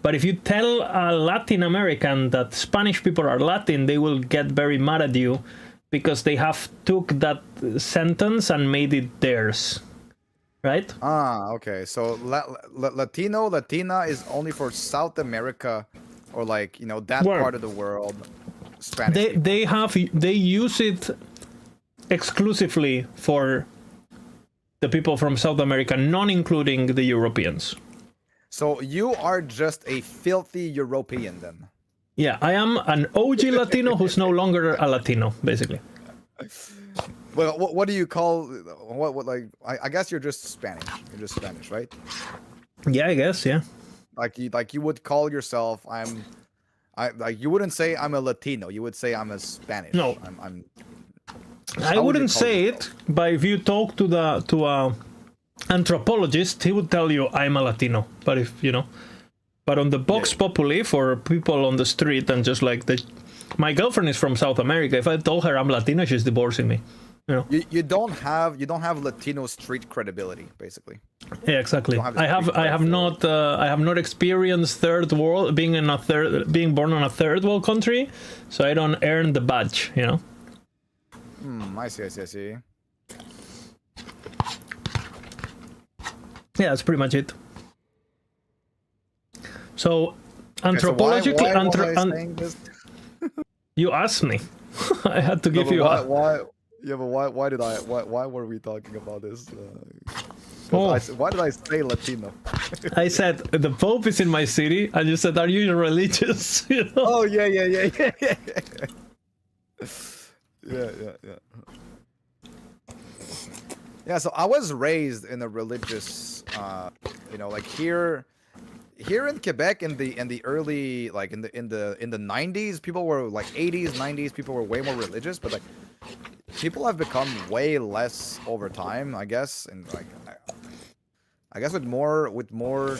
But if you tell a Latin American that Spanish people are Latin, they will get very mad at you because they have took that sentence and made it theirs, right? Okay. So Latino, Latina is only for South America, or like, you know, that Well, part of the world. Spanish. They use it exclusively for the people from South America, not including the Europeans. So you are just a filthy European then. Yeah, I am an OG Latino who's no longer a Latino, basically. Well, what do you call what like? I guess you're just Spanish. You're just Spanish, right? Yeah, I guess. Yeah. Like you would call yourself like you wouldn't say I'm a Latino. You would say I'm a Spanish. No. I'm I How would you wouldn't call say yourself? it, but if you talk to a anthropologist, he would tell you I'm a Latino. But if you know, but on the Vox Populi for people on the street and just like my girlfriend is from South America. If I told her I'm Latino, she's divorcing me. You know. you don't have Latino street credibility, basically. Yeah, exactly. don't have the I have street I have not experienced third world being born in a third world country, so I don't earn the badge. You know. I see. Yeah, that's pretty much it. So, Okay, so anthropologically, why was I saying this? you asked me. I had to No, give but you why? Yeah, but why were we talking about this? Why did I say Latino? I said the Pope is in my city, and you said, "Are you religious?" You know? Oh yeah. Yeah, so I was raised in a religious, like here in Quebec in the early, like in the 90s, people were like 80s, 90s, people were way more religious, but like people have become way less over time, I guess, and like I guess with more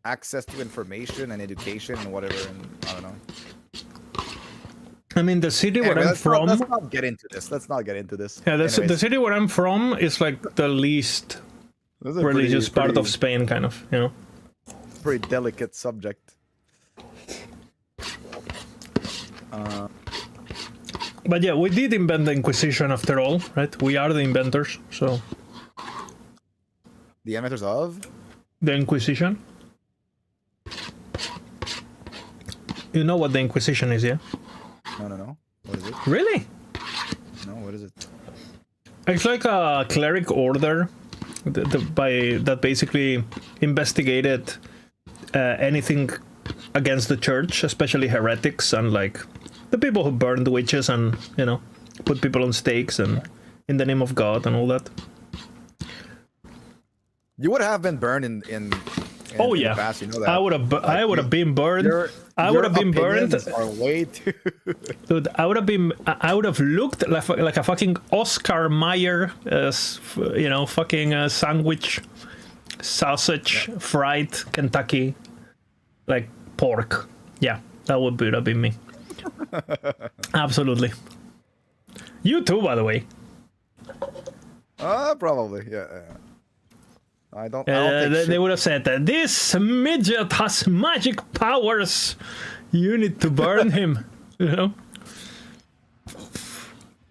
access to information and education and whatever, and I don't know. I mean, the city where Anyway, I'm from. let's not get into this. Yeah, the Anyways, city where I'm from is like the least this is a religious part pretty, of Spain, kind of. You know. pretty delicate subject. But yeah, we did invent the Inquisition after all, right? We are the inventors, so The amateurs of? the Inquisition. You know what the Inquisition is, yeah? No. What is it? Really? No, what is it? It's like a cleric order that basically investigated anything against the church, especially heretics and like the people who burned witches and, you know, put people on stakes and in the name of God and all that. You would have been burned in Oh in yeah, the past, you know that. I would have been burned. Your- I your would have been burned. opinions Are way too. Dude, I would have looked like a fucking Oscar Mayer, fucking sandwich, sausage, fried Kentucky, like pork. Yeah, that would have been me. Absolutely. You too, by the way. Probably, yeah. I don't think They shit. would have said that this midget has magic powers. You need to burn him. You know.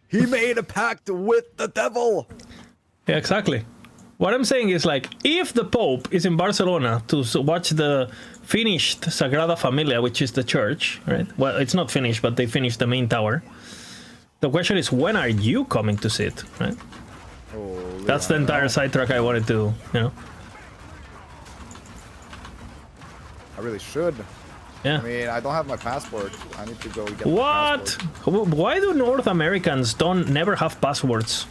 He made a pact with the devil. Yeah, exactly. What I'm saying is, like, if the Pope is in Barcelona to watch the finished Sagrada Familia, which is the church, right? Well, it's not finished, but they finished the main tower. The question is, when are you coming to see it, right? Oh, That's the entire sidetrack I wanted to, you know. I really should. Yeah. I mean, I don't have my passport. I need to go get my What? passport. Why do North Americans never have passwords?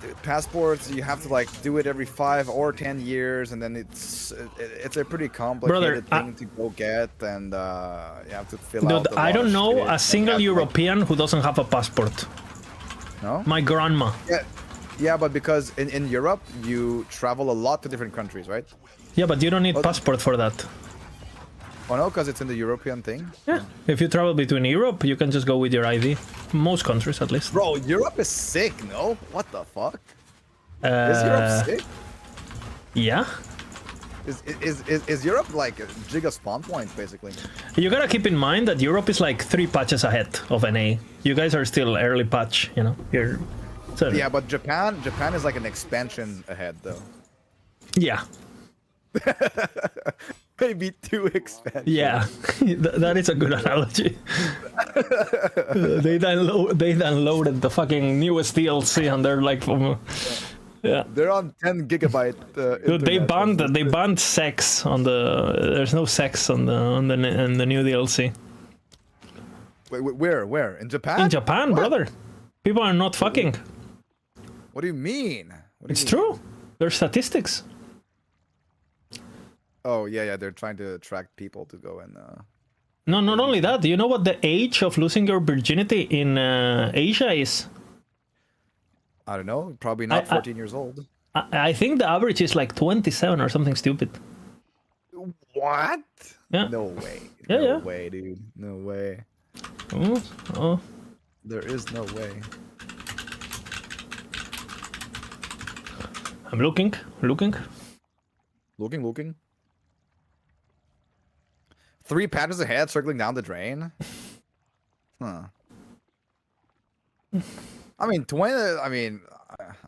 Dude, passports, you have to like do it every 5 or 10 years, and then it's a pretty complicated Brother, thing to go get, and you have to fill Dude, out. I don't know shit, a and single you have to, like- European who doesn't have a passport. No. My grandma. Yeah, but because in Europe you travel a lot to different countries, right? Yeah, but you don't need What? passport for that. Oh no, because it's in the European thing. Yeah. If you travel between Europe, you can just go with your ID. Most countries, at least. Bro, Europe is sick, no? What the fuck? Is Europe sick? Yeah. Is Europe like a giga spawn point, basically? You gotta keep in mind that Europe is like 3 patches ahead of NA. You guys are still early patch, you know. You're. So, Yeah, but Japan is like an expansion ahead, though. Yeah. Maybe 2 expansions. Yeah. That is a good analogy. They downloaded the fucking newest DLC and they're like, yeah. They're on 10 gigabyte. Dude, they internet. banned sex on the. There's no sex on the new DLC. Wait, where? In Japan? In Japan, What? brother, people are not fucking. What do you mean? What do It's you mean? true. There's statistics. Oh yeah, they're trying to attract people to go and. No, not only that. Do you know what the age of losing your virginity in Asia is? I don't know. Probably not 14 years old. I think the average is like 27 or something stupid. What? Yeah. No way. Yeah, no yeah. way, dude. No way. Oh, oh. There is no way. I'm looking. Looking. 3 patches ahead, circling down the drain. Huh. I mean, 20. I mean,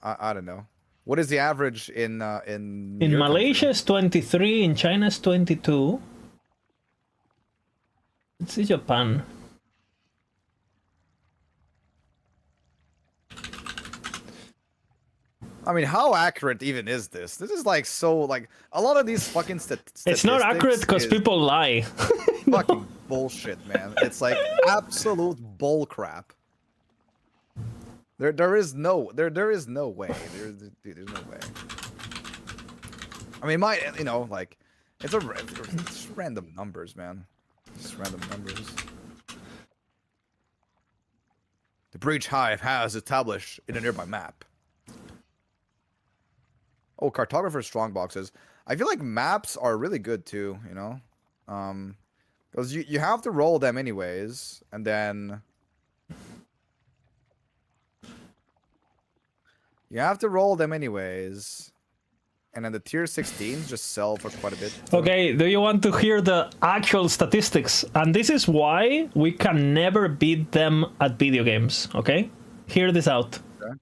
I don't know. What is the average in In your Malaysia country? it's 23. In China it's 22. Let's see Japan. I mean, how accurate even is this? This is like so like a lot of these fucking statistics. It's not accurate because is people lie. fucking bullshit, man. It's like absolute bull crap. There is no way. There's no way. I mean, like it's it's random numbers, man. Just random numbers. The breach hive has established in a nearby map. Oh, cartographer strong boxes. I feel like maps are really good too, you know? Because you have to roll them anyways, and then you have to roll them anyways, and then the tier 16s just sell for quite a bit. Okay, do you want to hear the actual statistics? And this is why we can never beat them at video games, okay? Hear this out. Okay.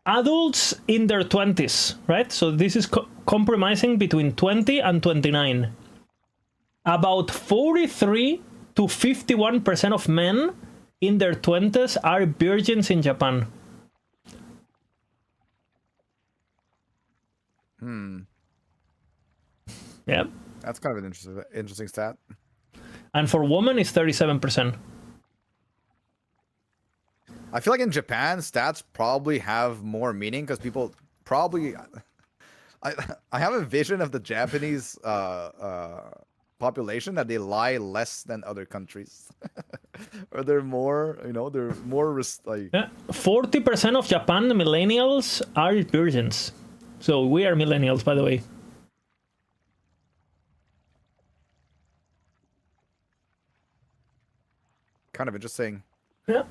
Adults in their 20s, right? So this is compromising between 20 and 29. About 43 to 51% of men in their 20s are virgins in Japan. Yep. That's kind of an interesting stat. And for women, it's 37%. I feel like in Japan, stats probably have more meaning because people probably. I have a vision of the Japanese population that they lie less than other countries, or they're more, they're more like. Yeah. 40% of Japan millennials are virgins. So we are millennials, by the way. Kind of interesting. Yeah.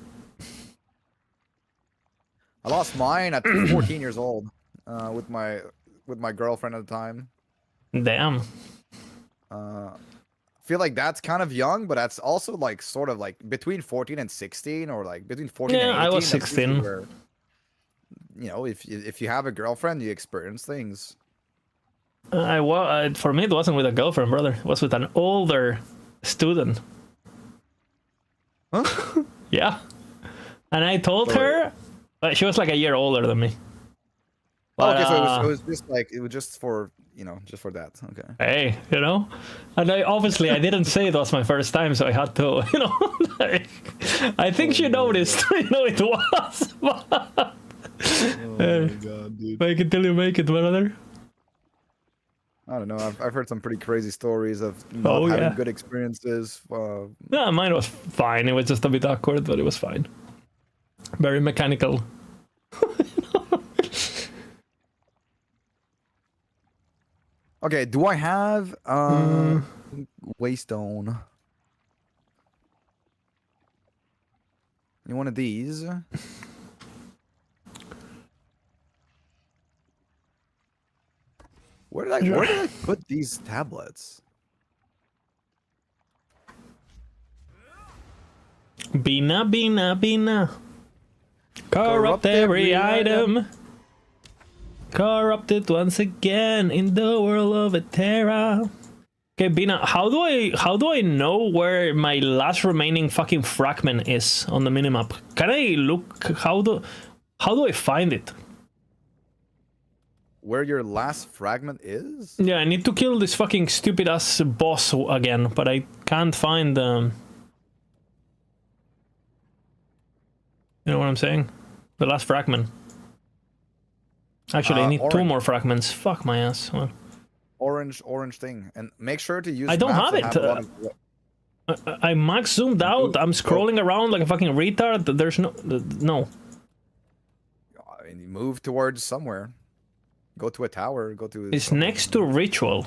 I lost mine at 14 years old, with my girlfriend at the time. Damn. I feel like that's kind of young, but that's also like sort of like between 14 and 16, or like between 14 and 18. Yeah, I was that's usually 16. where, if you have a girlfriend, you experience things. For me, it wasn't with a girlfriend, brother. It was with an older student. Huh? Yeah. And I told her, she was like a year older than me. But, okay, so it was just like, it was just for, just for that. Okay. Hey, and I didn't say it was my first time, so I had to, like, I think she noticed, it was. Oh my god, dude. Make it till you make it, brother. I don't know. I've heard some pretty crazy stories of not having good experiences. Yeah, mine was fine. It was just a bit awkward, but it was fine. Very mechanical. Okay, do I have Waystone? Any one of these? Where did I put these tablets? Bina, bina, bina. Corrupt every item. Corrupted once again in the world of Eterra. Okay, Bina, how do I know where my last remaining fucking fragment is on the minimap? Can I look? How do I find it? Where your last fragment is? Yeah, I need to kill this fucking stupid ass boss again, but I can't find you know what I'm saying? The last fragment. Actually, I need 2 orange. more fragments. Fuck my ass. Well, Orange thing, and make sure to use. I don't maps have that it. a lot of- I max zoomed out. I'm scrolling around like a fucking retard. There's no. I mean, move towards somewhere. Go to a tower. Go to. It's next to ritual.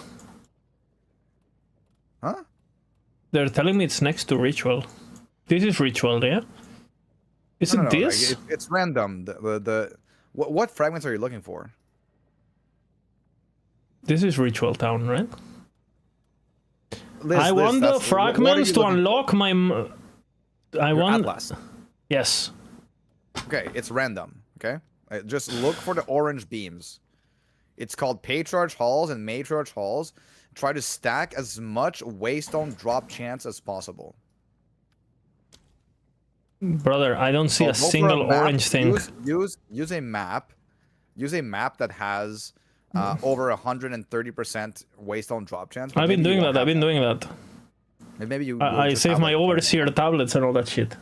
Huh? They're telling me it's next to ritual. This is ritual, yeah? Is No, it no, no, this? like, it's random. What fragments are you looking for? This is ritual town, right? Liz, I Liz, want the that's- what are fragments you to looking unlock my. I for? want. Atlas. Yes. Okay, it's random. Okay, just look for the orange beams. It's called Patriarch Halls and Matriarch Halls. Try to stack as much Waystone drop chance as possible. Brother, I don't see So a go for single map. orange thing. Use a map. Use a map that has over 130% Waystone drop chance. but I've been maybe you doing won't that. I've have been doing that. Maybe you. I just save have, my like, overseer tablets and all that shit.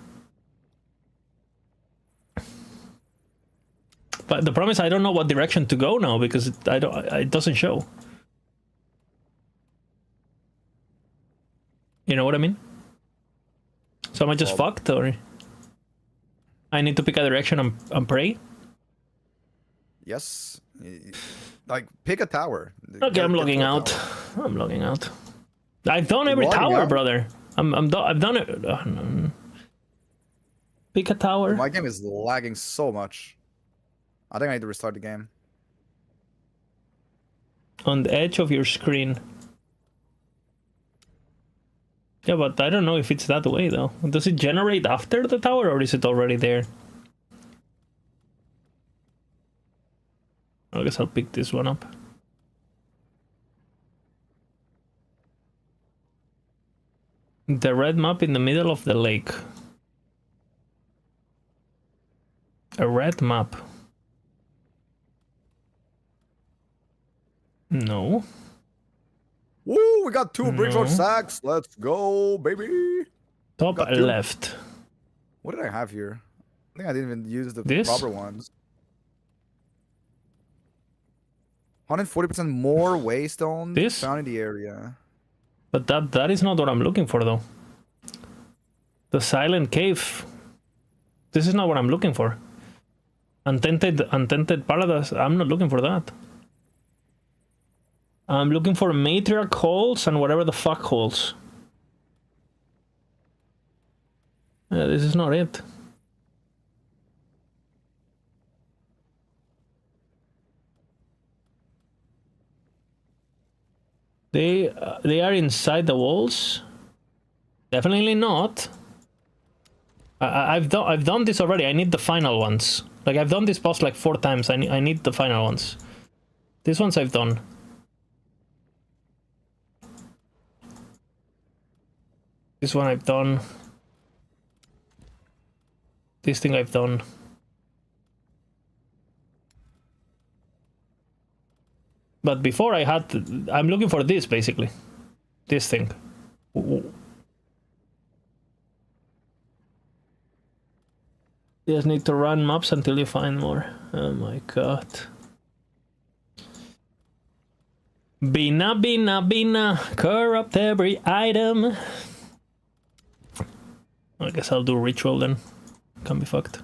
But the problem is I don't know what direction to go now because it doesn't show. You know what I mean? So am I just Well- fucked, or I need to pick a direction and pray? Yes. Like pick a tower. Okay, Get- I'm get logging to a out. tower. I'm logging out. I've done every logging tower, out? brother. I've done it. No. Pick a tower. My game is lagging so much. I think I need to restart the game. On the edge of your screen. Yeah, but I don't know if it's that way though. Does it generate after the tower or is it already there? I guess I'll pick this one up. The red map in the middle of the lake. A red map. No. Woo! We got 2 Bridgewater No. sacks. Let's go, baby. Top Got two. left. What did I have here? I think I didn't even use the This? proper ones. 140% more Waystone This? found in the area. But that is not what I'm looking for though. The silent cave. This is not what I'm looking for. Untented paradise. I'm not looking for that. I'm looking for matriarch holes and whatever the fuck holes. Yeah, this is not it. They are inside the walls. Definitely not. I've done this already. I need the final ones. Like I've done this boss like 4 times. I need the final ones. These ones I've done. This one I've done. This thing I've done. But before I had, I'm looking for this basically. This thing. You just need to run maps until you find more. Oh my god. Bina, bina, bina. Corrupt every item. I guess I'll do ritual then. Can be fucked.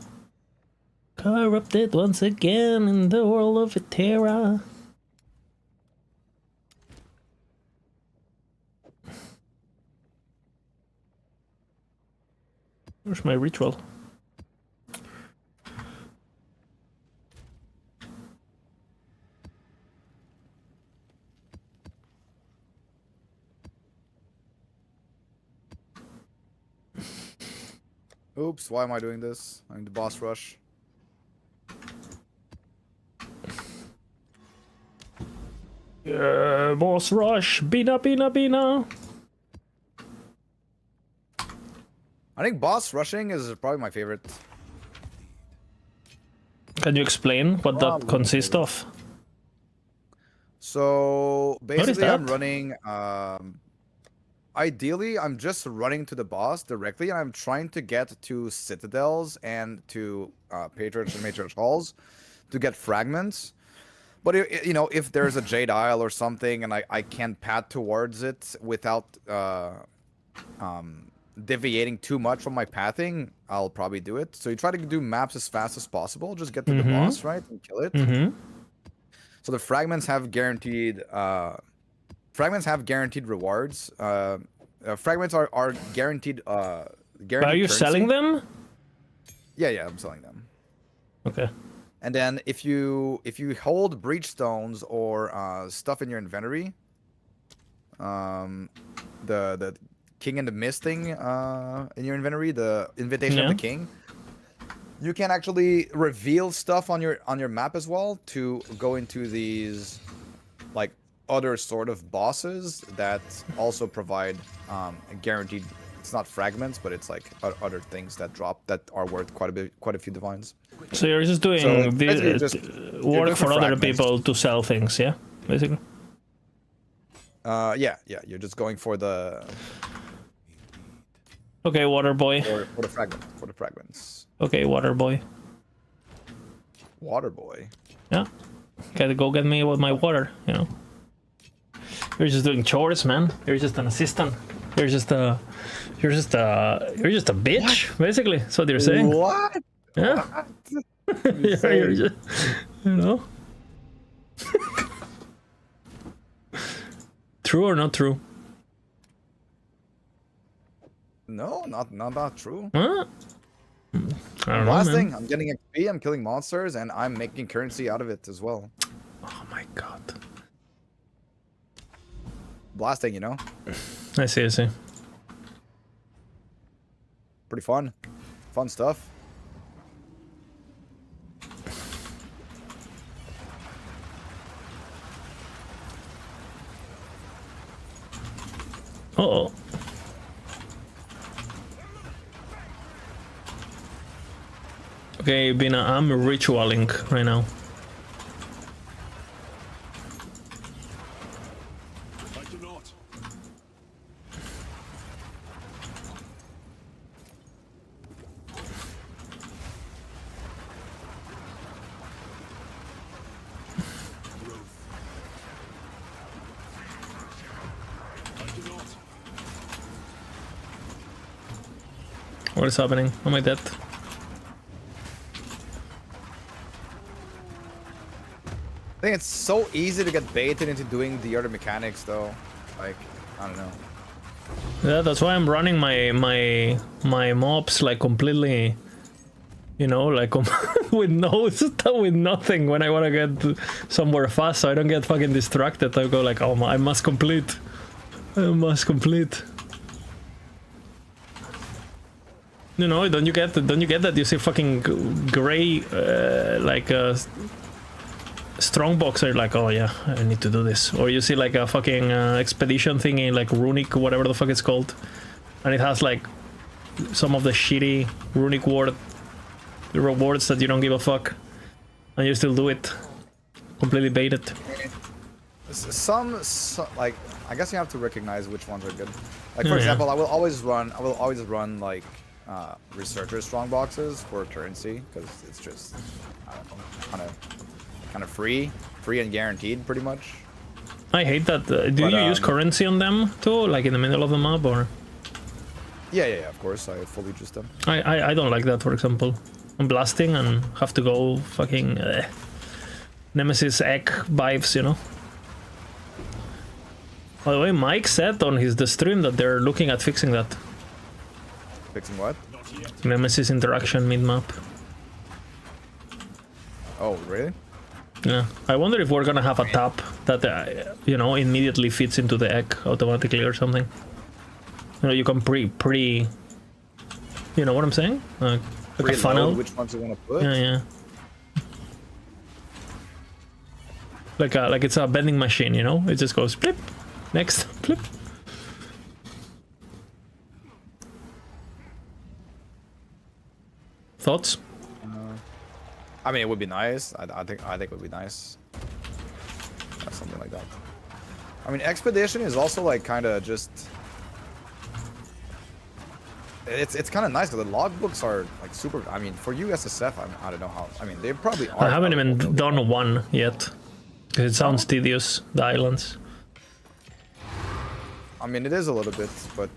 Corrupted once again in the world of Eterra. Where's my ritual? Oops, why am I doing this? I need the boss rush. Boss rush. Bina, bina, bina. I think boss rushing is probably my favorite. Can you explain what that consists of? So is basically, I'm that? running. Ideally, I'm just running to the boss directly, and I'm trying to get to citadels and to Patriarch and Matriarch halls to get fragments. But you know, if there's a Jade Isle or something, and I can path towards it without deviating too much from my pathing, I'll probably do it. So you try to do maps as fast as possible. Just get to the boss, right, and kill it. So the fragments have guaranteed. Fragments have guaranteed rewards. Fragments are guaranteed. Guaranteed Are you currency. selling them? Yeah, I'm selling them. Okay. And then if you hold breach stones or stuff in your inventory, the King and the Mist thing in your inventory, the Invitation of the King, you can actually reveal stuff on your map as well to go into these like other sort of bosses that also provide guaranteed. It's not fragments, but it's like other things that drop that are worth quite a few divines. So you're just doing So this, basically work for other fragments. people to sell things, yeah, basically. Yeah. You're just going for the Okay, water boy. for the fragments. Okay, water boy. Water boy. Yeah, gotta go get me with my water. You know, you're just doing chores, man. You're just an assistant. You're just a bitch, basically. That's what you're saying. What? Yeah. Yeah, you're just, you know. True or not true? No, not true. Huh? I don't know, Last man. thing, I'm getting XP, I'm killing monsters, and I'm making currency out of it as well. Oh my god. Blasting, you know? I see. Pretty fun. Fun stuff. Uh-oh. Okay, Bina, I'm ritualing right now. I cannot. What is happening? Am I dead? I think it's so easy to get baited into doing the other mechanics, though. Like, I don't know. Yeah, that's why I'm running my mobs like completely, you know, like with no stuff, with nothing. When I want to get somewhere fast, so I don't get fucking distracted. I go like, oh, I must complete. I must complete. You know, don't you get that? You see fucking gray, like strong boxer, like, oh yeah, I need to do this. Or you see like a fucking expedition thingy, like runic, whatever the fuck it's called, and it has like some of the shitty runic rewards that you don't give a fuck, and you still do it, completely baited. Some like, I guess you have to recognize which ones are good. Like, for Yeah. example, I will always run like researcher strong boxes for currency, because it's just, I don't know, kind of free and guaranteed, pretty much. I hate that. Do But, you use currency on them too, like in the middle of the map, or? Yeah, of course, I fully use them. I don't like that, for example. I'm blasting and have to go fucking Nemesis egg vibes, you know. By the way, Mike said on the stream that they're looking at fixing that. Fixing what? Nemesis interaction mid-map. Oh, really? Yeah, I wonder if we're gonna have a tap that you know, immediately fits into the egg automatically or something. You know, you can pre, you know what I'm saying? Like a Preload funnel. which ones you want to put? Yeah. Like it's a vending machine, you know? It just goes flip, next, flip. Thoughts? I mean, it would be nice. I think it would be nice. Something like that. I mean, Expedition is also like kind of just. It's kind of nice because the logbooks are like super. I mean, for USSF, I don't know how. I mean, they probably are. I haven't even done one yet. Because it sounds tedious, the islands. I mean, it is a little bit, but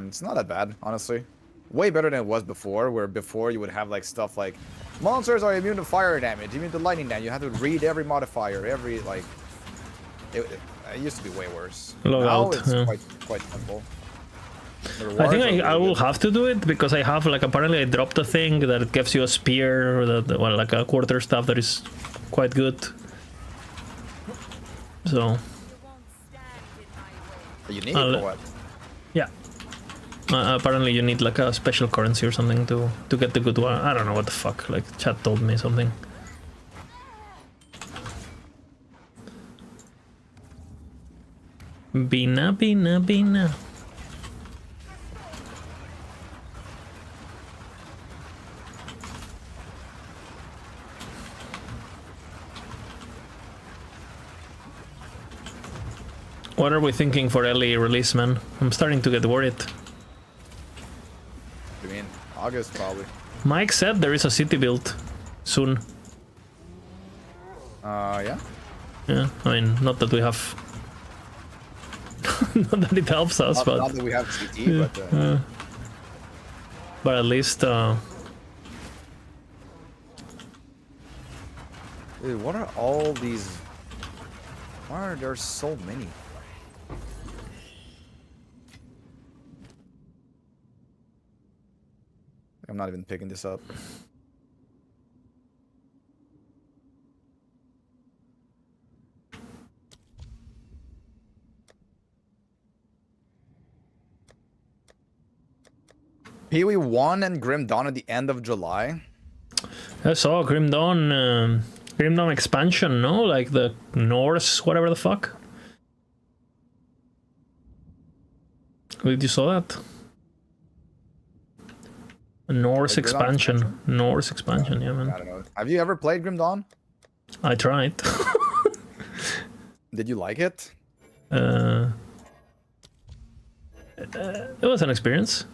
it's not that bad, honestly. Way better than it was before, where before you would have like stuff like monsters are immune to fire damage, immune to lightning damage. You have to read every modifier, every like. It used to be way worse. Log now out, it's yeah. quite simple. The I think rewards are I really will good. have to do it because I have like apparently I dropped a thing that gives you a spear, that well, like a quarter staff that is quite good. So Unique I'll- or what? yeah, apparently you need like a special currency or something to get the good one. I don't know what the fuck. Like chat told me something. Bina bina bina. What are we thinking for early release, man? I'm starting to get worried. I mean, August probably. Mike said there is a city built soon. Yeah. Yeah, I mean, not that we have... not that it helps us, Not, but... not that we have CT, but But at least, dude, what are all these? Why are there so many? I'm not even picking this up. Pee-wee 1 and Grim Dawn at the end of July. I saw Grim Dawn expansion, no? Like the Norse, whatever the fuck. Did you saw that? Norse Like Grim Dawn expansion. Norse expansion, yeah, I man. don't know. Have you ever played Grim Dawn? I tried. Did you like it? It was an experience.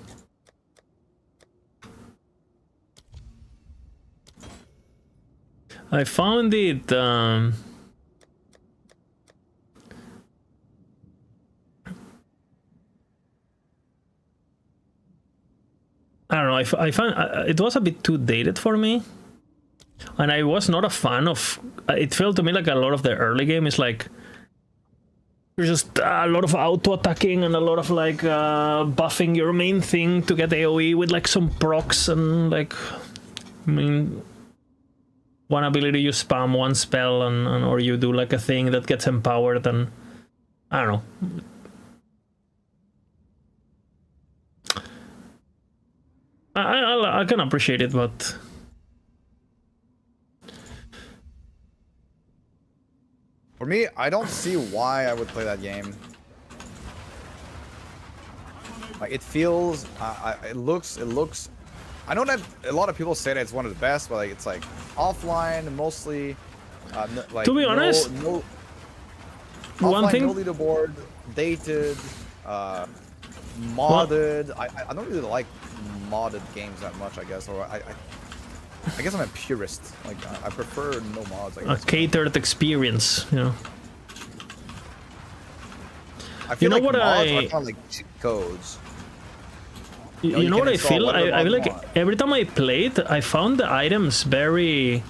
I found it I don't know, I found it was a bit too dated for me, and I was not a fan of it. Felt to me like a lot of the early game is like there's just a lot of auto attacking and a lot of like buffing your main thing to get AoE with like some procs and like, I mean, one ability you spam one spell and or you do like a thing that gets empowered, and I don't know. I can appreciate it, but For me, I don't see why I would play that game. Like it feels, it looks. I know that a lot of people say that it's one of the best, but like it's like offline mostly. Like To be honest, no one offline, thing- no leaderboard, dated, modded. I don't really like modded games that much, I guess, or I guess I'm a purist. Like I prefer no mods. I a guess. catered experience, you know. I feel know like what mods I- are kind of like cheat codes. You you know can what I install feel? whatever I feel mod like you want. every time I played, I found the items very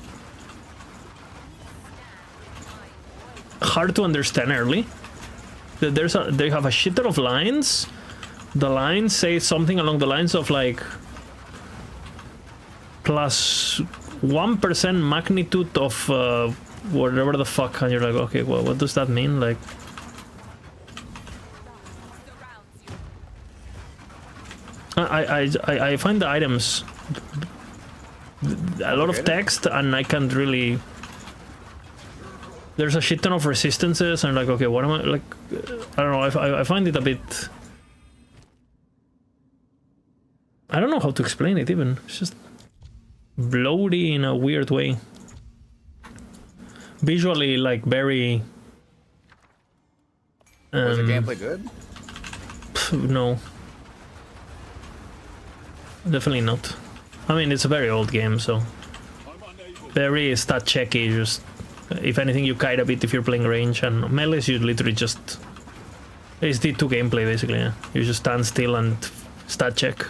hard to understand early. They have a shit ton of lines. The lines say something along the lines of like plus 1% magnitude of whatever the fuck, and you're like, okay, well, what does that mean? Like, I find the items a lot of Complicated? text, and I can't really. There's a shit ton of resistances, and like, okay, what am I like? I don't know. I find it a bit. I don't know how to explain it even. It's just bloaty in a weird way. Visually, like very. Was the gameplay good? No. Definitely not. I mean, it's a very old game, so very stat checky. Just If anything, you kite a bit if you're playing range, and melee is you literally just... It's D2 gameplay, basically, yeah. You just stand still and stat check.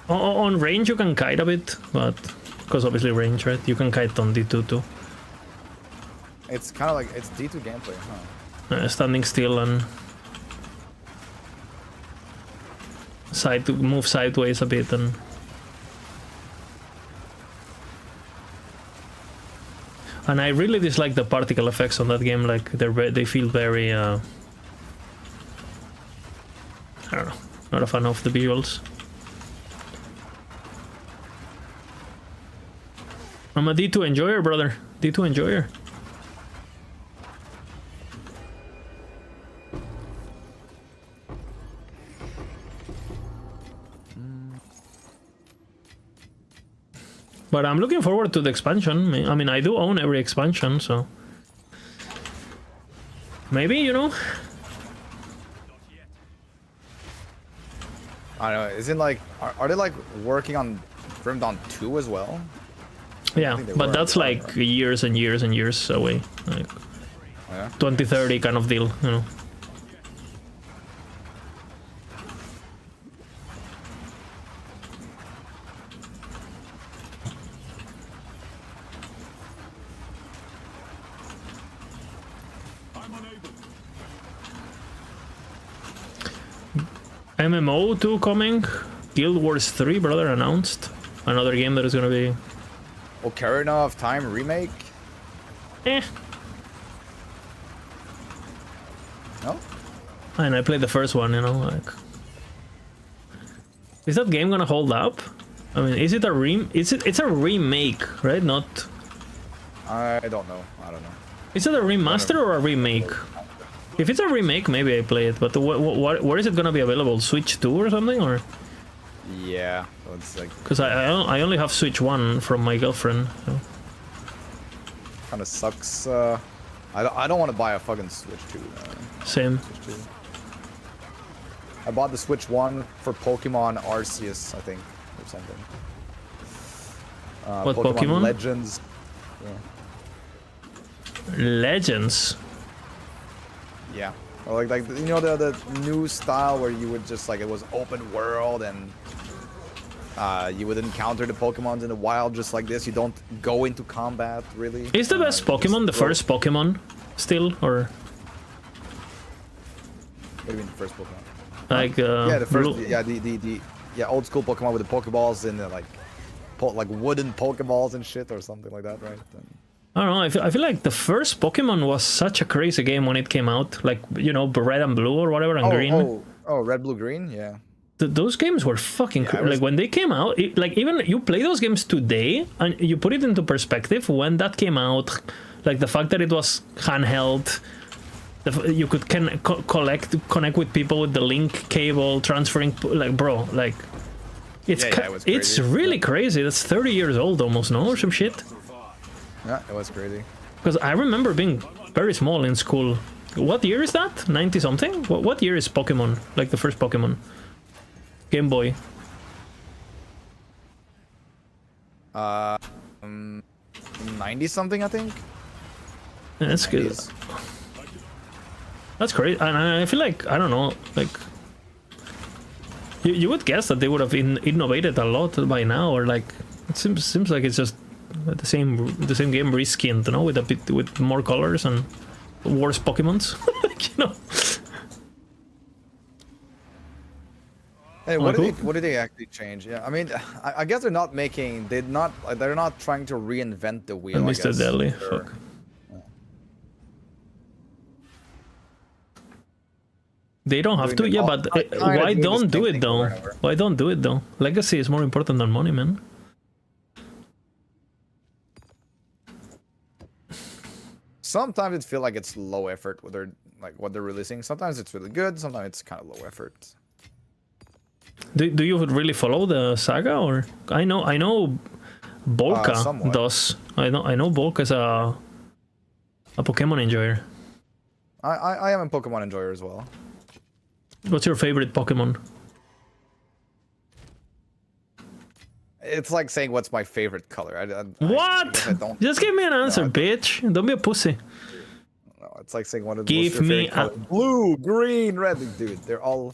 On range you can kite a bit, but... Because obviously range, right? You can kite on D2 too. It's kind of like, it's D2 gameplay, huh? Standing still and... move sideways a bit and... And I really dislike the particle effects on that game, like they feel very I don't know, not a fan of the visuals. I'm a D2 enjoyer, brother. D2 enjoyer. But I'm looking forward to the expansion. I mean, I do own every expansion, so... Maybe, you know? I don't know, isn't like, are they like working on Grim Dawn 2 as well? Yeah, but were, that's like years and years and years away. Like Yeah. 2030 kind of deal, you know? MMO 2 coming. Guild Wars 3, brother, announced. Another game that is gonna be... Ocarina of Time remake? Eh. No? And I played the first one, you know, like... Is that game gonna hold up? I mean, is it a it's a remake, right? Not... I don't know. I don't know. Is it a remaster or a remake? If it's a remake, maybe I play it, but where is it gonna be available? Switch 2 or something, or? Yeah, so it's like Because I only have Switch 1 from my girlfriend. So. kind of sucks. I don't want to buy a fucking Switch 2. Same. Switch 2. I bought the Switch 1 for Pokemon Arceus, I think, or something. What Pokemon? Legends. Yeah. Legends. Yeah. Or like you know the new style where you would just like it was open world and you would encounter the Pokemons in the wild just like this. You don't go into combat really. Is the best Pokemon the first Pokemon still, or? What do you mean the first Pokemon? Like Yeah, the first. Blue- Yeah, the old school Pokemon with the Pokeballs and the like wooden Pokeballs and shit or something like that, right? I don't know. I feel like the first Pokemon was such a crazy game when it came out. Like, you know, red and blue or whatever, and green. Red, blue, green, yeah. Those games were fucking like when they came out. Like even you play those games today, and you put it into perspective when that came out. Like the fact that it was handheld, you could connect with people with the link cable, transferring. Like, bro, like it's really crazy. That's 30 years old almost, no, or some shit. Yeah, it was crazy. Because I remember being very small in school. What year is that? 90 something? What year is Pokemon? Like the first Pokemon? Game Boy. 90 something, I think. Yeah, that's good. 90s. That's great. And I feel like, I don't know, like... You would guess that they would have innovated a lot by now, or like... It seems like it's just the same game reskinned, you know, with more colors and worse Pokemons, you know. Hey, what did they actually change? Yeah, I mean, I guess they're not trying to reinvent the wheel. Mr. Deli, fuck. They don't have to, yeah, but why don't do it though? Why don't do it though? Legacy is more important than money, man. Sometimes it feels like it's low effort what they're releasing. Sometimes it's really good. Sometimes it's kind of low effort. Do you really follow the saga, or I know Bolka does. I know Bolka is a Pokemon enjoyer. I am a Pokemon enjoyer as well. What's your favorite Pokemon? it's like saying what's my favorite color. What? I don't. Just give me an answer, I- bitch. Don't be a pussy. No, it's like saying what is Give what's your me favorite color? Blue, green, red. Dude, they're all.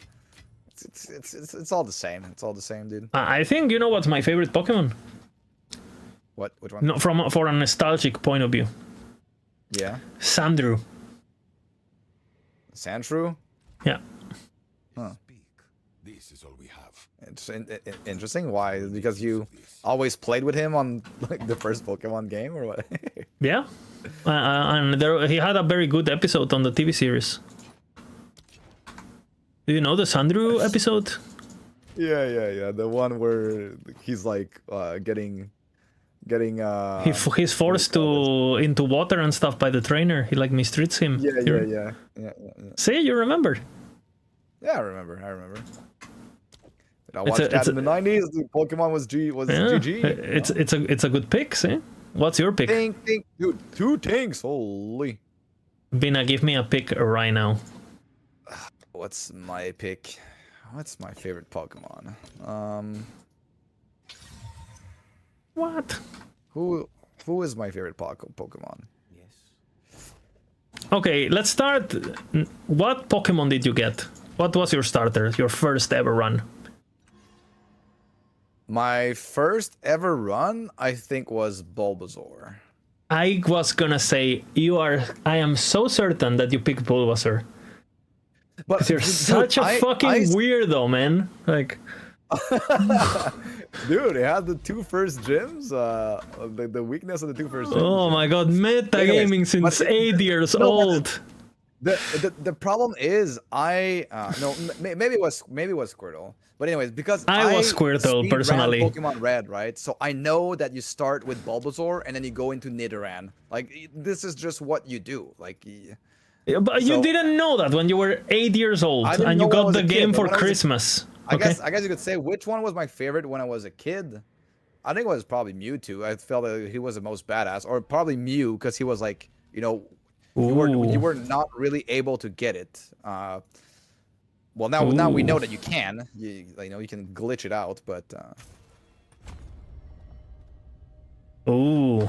It's all the same. It's all the same, dude. I think you know what's my favorite Pokemon. What? Which one? No, for a nostalgic point of view. Yeah. Sandrew. Sandshrew. Yeah. Speak. This is all we have. It's interesting. Why? Because you always played with him on like the first Pokemon game, or what? Yeah. And he had a very good episode on the TV series. Do you know the Sandrew episode? Yeah. The one where he's like getting. He's forced into water and stuff by the trainer. He like mistreats him. Yeah. See, you remember? Yeah, I remember. Did I It's watch a- that it's in the 90s? The Pokemon was Yeah. GG. It's a good pick. See, what's your pick? Think, dude. 2 things. Holy. Bina, give me a pick right now. What's my pick? What's my favorite Pokemon? What? Who is my favorite Pokemon? Okay, let's start. What Pokemon did you get? What was your starter? Your first ever run? My first ever run, I think, was Bulbasaur. I was gonna say I am so certain that you picked Bulbasaur. But 'Cause you're such a fucking weirdo, man. Like, dude, it had the 2 first gyms. The weakness of the 2 first gyms. oh my god, metagaming since 8 years old. The problem is maybe it was Squirtle, but anyways, because I was Squirtle, speedran personally. Pokemon Red, right? So I know that you start with Bulbasaur and then you go into Nidoran. Like this is just what you do. Like Yeah, but you So- didn't know that when you were 8 years old I didn't and you know when I got was the a kid, game but for when I was a- Christmas. I Okay. guess you could say which one was my favorite when I was a kid. I think it was probably Mewtwo. I felt that he was the most badass, or probably Mew because he was like, you Ooh. were not really able to get it. Well, now we Ooh. know that you can. You can glitch it out, but Ooh.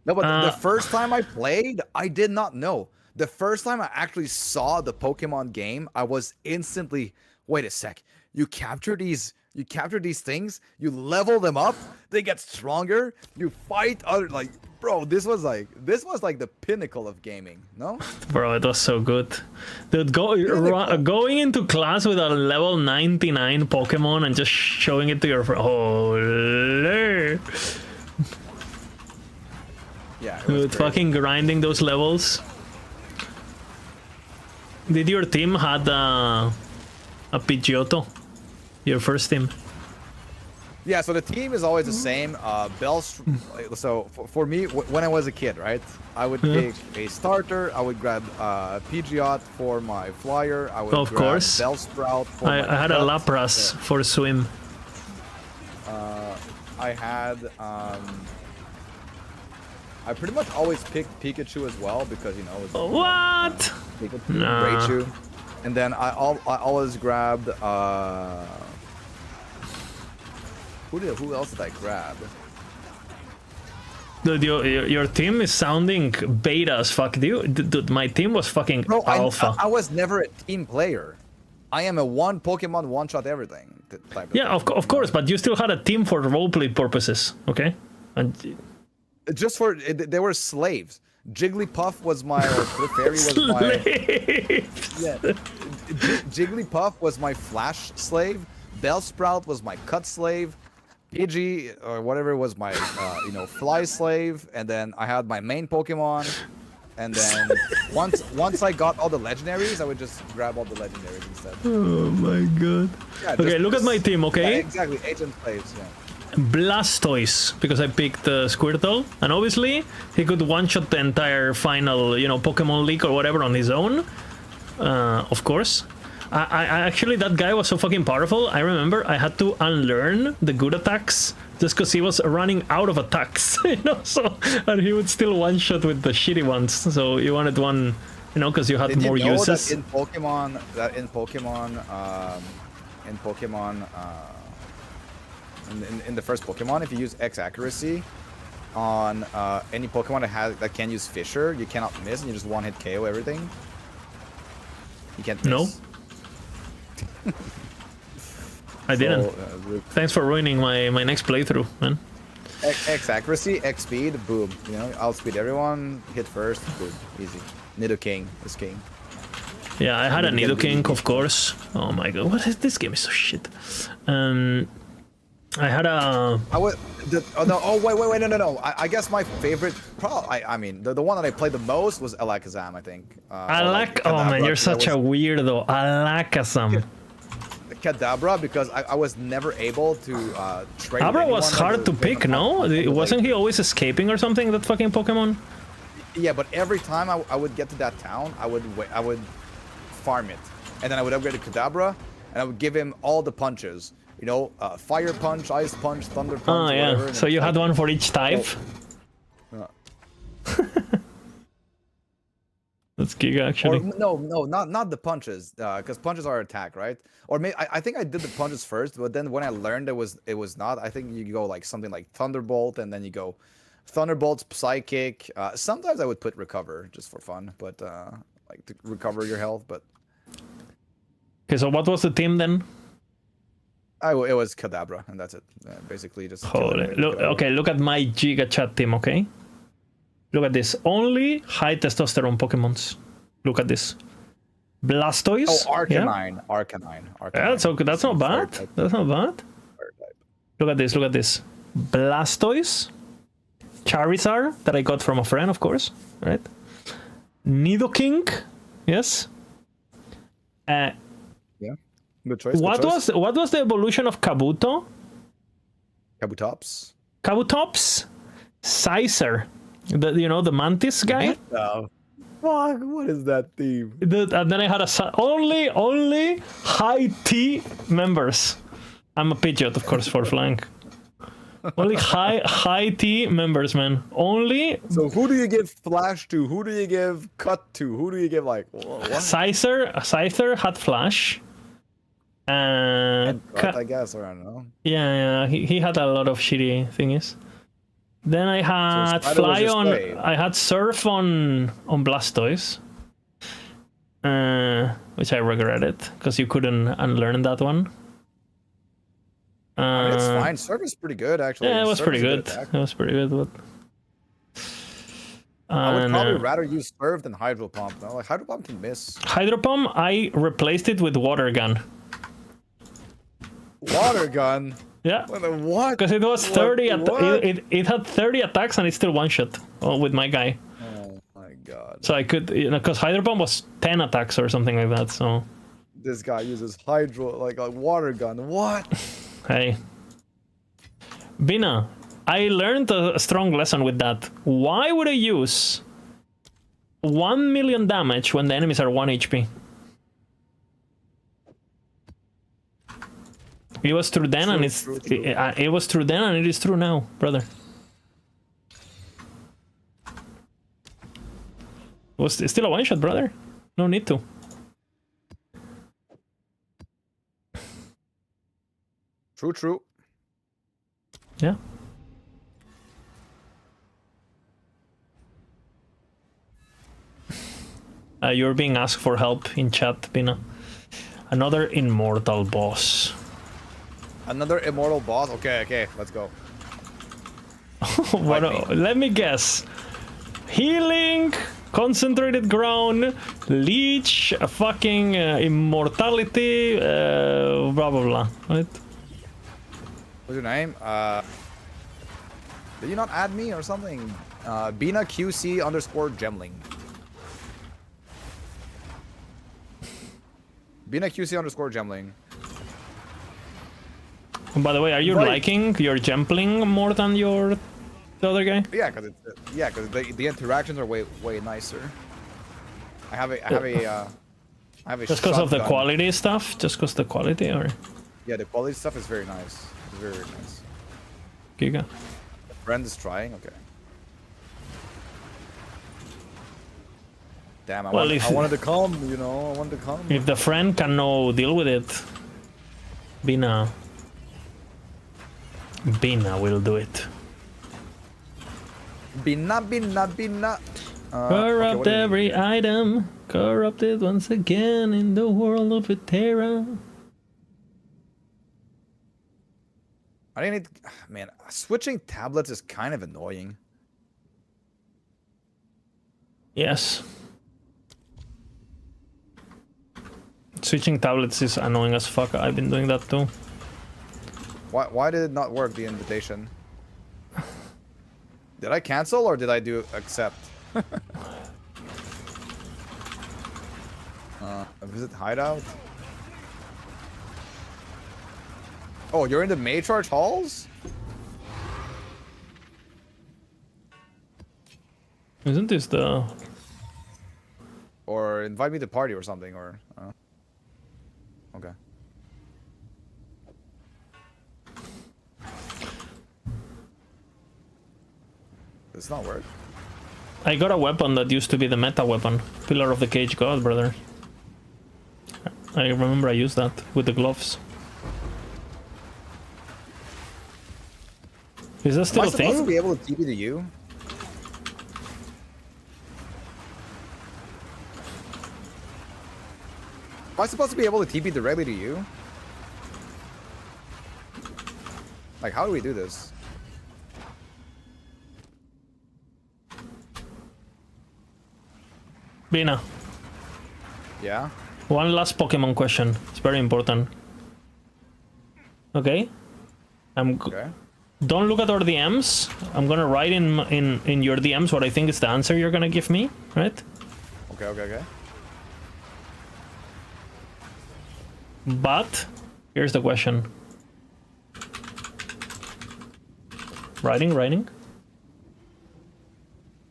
no. But the Uh, first time I played, I did not know. The first time I actually saw the Pokemon game, I was instantly, wait a sec. You capture these things, you level them up, they get stronger, you fight other bro, this was like the pinnacle of gaming, no? Bro, it was so good. Dude, going into class with a level 99 Pokemon and just showing it to your friend. Holy. Yeah, it was Dude, great. fucking grinding those levels. Did your team had a Pidgeotto? Your first team? Yeah, so the team is always the same. So for me, when I was a kid, right, I would pick a starter. I would grab Pidgeot for my flyer. I would Of grab course. Bellsprout for I my had a cut. Lapras for swim. I had I pretty much always picked Pikachu as well because it's What? Pikachu, Nah. Raichu, and then I always grabbed who else did I grab? Dude, your team is sounding beta as fuck. Dude, my team was fucking Bro, alpha. I was never a team player. I am a one Pokemon one shot everything type of Yeah, thing. of course, but you still had a team for roleplay purposes, okay? And Just for they were slaves. Jigglypuff was my or Clefairy was my yeah. Jigglypuff was my flash slave. Bellsprout was my cut slave. Pidgey or whatever was my fly slave, and then I had my main Pokemon. And then once I got all the legendaries, I would just grab all the legendaries instead. oh my god. Yeah, Okay, look at my team, Yeah, okay? exactly, agent slaves. Yeah. Blastoise, because I picked Squirtle, and obviously he could one-shot the entire final, Pokemon League or whatever on his own. Of course. I actually, that guy was so fucking powerful. I remember I had to unlearn the good attacks just because he was running out of attacks, So and he would still one-shot with the shitty ones. So you wanted one, because you had Did more you know uses. that in Pokemon in the first Pokemon, if you use X accuracy on any Pokemon that can use Fissure, you cannot miss, and you just one-hit KO everything. You can't miss. No. I didn't. Thanks for ruining my next playthrough, man. X accuracy, X speed, boom. You know, outspeed everyone, hit first, boom, easy. Nidoking is king. Yeah, I had a You get Nidoking, the- of course. Oh my god, what is this game? Is so shit. I had a. I would. Wait, no. I guess my favorite. I mean, the one that I played the most was Alakazam, I think. Oh man, you're such a weirdo. Alakazam. Kadabra, because I was never able to trade. Abra was anyone hard to pick, no? Wasn't he always escaping or something? That fucking Pokemon. Yeah, but every time I would get to that town, I would farm it, and then I would upgrade to Kadabra, and I would give him all the punches. You know, fire punch, ice punch, thunder punch. Oh yeah. Whatever, and So it's you like- had one for each type. Uh, That's Giga actually. Or, no, not the punches, because punches are attack, right? Or maybe I think I did the punches first, but then when I learned it was not. I think you go like something like Thunderbolt, and then you go Thunderbolt's Psychic. Sometimes I would put Recover just for fun, but like to recover your health. But Okay, so what was the team then? it was Kadabra, and that's it. Basically, just kill Holy. everybody with Look, Kadabra. okay, look at my Giga Chat team, okay? Look at this. Only high testosterone Pokemons. Look at this. Blastoise. Oh, Yeah, Arcanine. yeah that's okay. That's not Fire bad. type, That's not bad. fire type. Look at this. Look at this. Blastoise. Charizard that I got from a friend, of course. Right. Nidoking. Yes. Yeah, good choice. What was the evolution of Kabuto? Kabutops? Kabutops. Scyther. The mantis guy. Oh, fuck! What is that theme? And then I had only high T members. I'm a Pidgeot, of course, for flying. Only high T members, man. Only So who do you give Flash to? Who do you give Cut to? Who do you give like what? Scyther had Flash. And Cut, I guess, or I don't know. Yeah, he had a lot of shitty thingies. Then I had Spider was Fly your on. slave. I had Surf on Blastoise, which I regretted because you couldn't unlearn that one. I mean, it's fine. Circus pretty good actually. Yeah, it was Surf pretty is a good. attack. It was pretty good, but. I would And, probably rather use Surf than Hydro Pump. No? Like Hydro Pump can miss. Hydro Pump, I replaced it with Water Gun. Water Gun. Yeah, What? because it was 30. What? It had 30 attacks and it's still one shot with my guy. Oh my god. So I could, because Hydro Pump was 10 attacks or something like that. So This guy uses Hydro like a Water Gun. What? hey, Bina, I learned a strong lesson with that. Why would I use 1 million damage when the enemies are 1 HP? It was true then, and it's true. it was true then, and it is true now, brother. It's still a one shot, brother. No need to. True. Yeah. You're being asked for help in chat, Bina. Another immortal boss. Another immortal boss. Okay, let's go. Let me guess. Healing, concentrated ground, leech, fucking immortality, blah blah blah. Right? What's your name? Did you not add me or something? Bina QC _ Gemling. Bina QC _ Gemling. And by the way, are you Right. liking your Gempling more than the other guy? Yeah, because the interactions are way nicer. I have a Just because of the shotgun. quality stuff? Just because the quality, or Yeah, the quality stuff is very nice. It's very nice. Giga? Friend is trying. Okay. Damn, I wanted to come. You know, I wanted to come. If the friend can no deal with it, Bina. Bina will do it. Bina, bina, bina. Corrupt what do we need every here? item. Corrupted once again in the world of Eterra. I didn't need. Man, switching tablets is kind of annoying. Yes. Switching tablets is annoying as fuck. I've been doing that too. Why did it not work, the invitation? Did I cancel or did I do accept? Visit hideout? Oh, you're in the Matriarch halls? Isn't this the... Or invite me to party or something, or... Okay. Does this not work? I got a weapon that used to be the meta weapon. Pillar of the Cage God, brother. I remember I used that with the gloves. Is that still Am I a supposed to thing? be able to TP to you? Am I supposed to be able to TP directly to you? Like, how do we do this? Bina, Yeah? one last Pokemon question. It's very important. Okay? Okay. Don't look at our DMs. I'm gonna write in your DMs what I think is the answer you're gonna give me, right? Okay. But here's the question. Writing.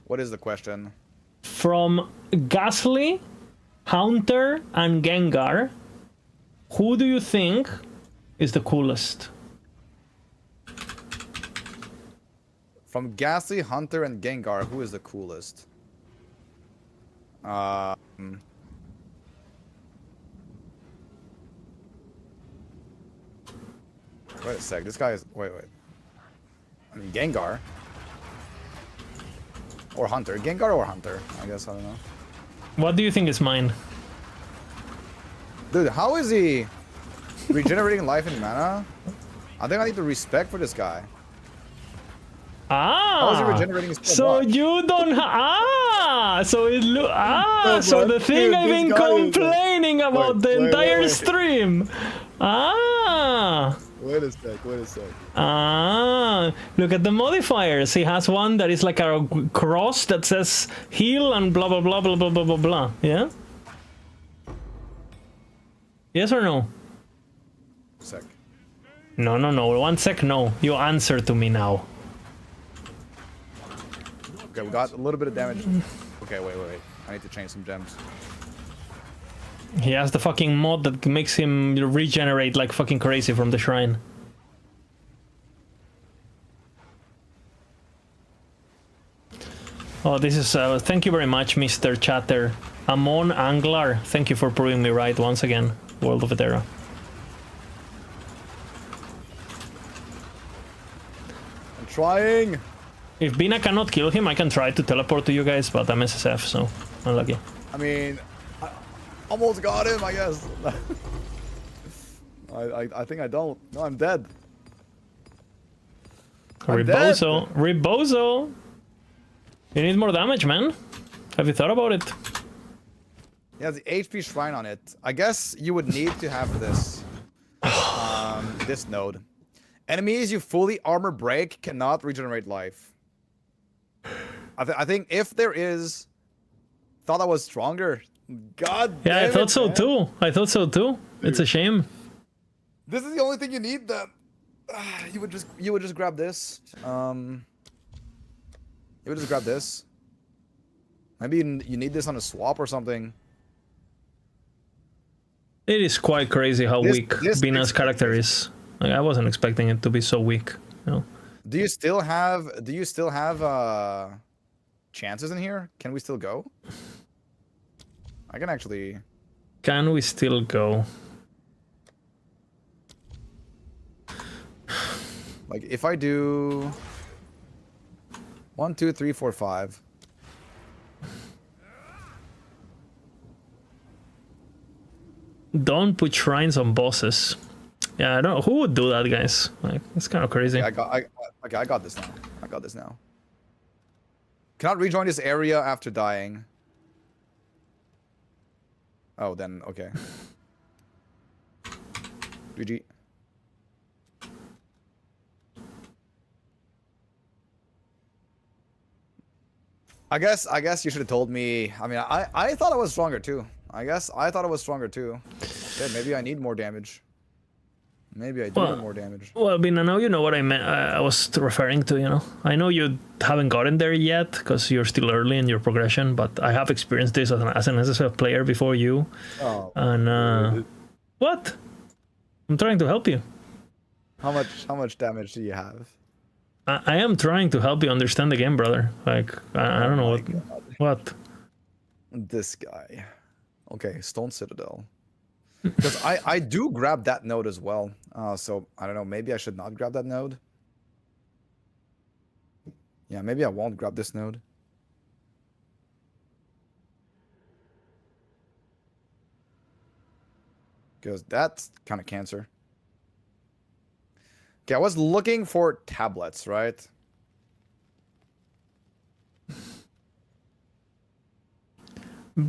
What is the question? From Ghastly, Haunter, and Gengar, who do you think is the coolest? From Ghastly, Hunter, and Gengar, who is the coolest? Wait a sec. This guy is... Wait. I mean, Gengar. Or Hunter. Gengar or Hunter, I guess. I don't know. What do you think is mine? Dude, how is he regenerating life and mana? I think I need to respect for this guy. How is he Ah, regenerating so so much? you don't so it look No, so bro, the thing dude, I've this been guy is- complaining about the wait, entire wait. stream. Wait a sec. Look at the modifiers. He has one that is like a cross that says heal and blah blah blah blah blah blah blah blah. Yeah? Yes or no? Sec. No. 1 sec, no. You answer to me now. Okay, we got a little bit of damage. Okay, wait. I need to change some gems. He has the fucking mod that makes him regenerate like fucking crazy from the shrine. Oh, this is thank you very much, Mr. Chatter. Amon Anglar, thank you for proving me right once again. World of Eterra. I'm trying. If Bina cannot kill him, I can try to teleport to you guys, but I'm SSF, so unlucky. I mean, I almost got him, I guess. I think I don't. No, I'm dead. I'm dead. Rebozo! You need more damage, man. Have you thought about it? He has the HP shrine on it. I guess you would need to have this. This node. Enemies you fully armor break cannot regenerate life. I think if there is... Thought I was stronger. God damn Yeah, I thought it, so man. too. I thought so too. It's a shame. This is the only thing you need then. You would just grab this. You would just grab this. Maybe you need this on a swap or something. It is quite crazy how weak Bina's character is. Like, I wasn't expecting it to be so weak. You know? Do you still have chances in here? Can we still go? I can actually... Can we still go? Like if I do 1, 2, 3, 4, 5. Don't put shrines on bosses. Yeah, I don't know who would do that, guys. Like, it's kind of crazy. Okay, I got this now. I got this now. Cannot rejoin this area after dying. Oh, then okay. GG. I guess you should have told me. I mean, I thought I was stronger too. I guess I thought I was stronger too. Shit, maybe I need more damage. Maybe I do need more damage. Well, Bina, now you know what I meant. I was referring to, you know. I know you haven't gotten there yet because you're still early in your progression, but I have experienced this as an SSF player before you. Oh. And what? I'm trying to help you. How much damage do you have? I am trying to help you understand the game, brother. Like I don't know what. This guy. Okay, Stone Citadel. Because I do grab that node as well. So I don't know, maybe I should not grab that node. Yeah, maybe I won't grab this node. Because that's kind of cancer. Okay, I was looking for tablets, right?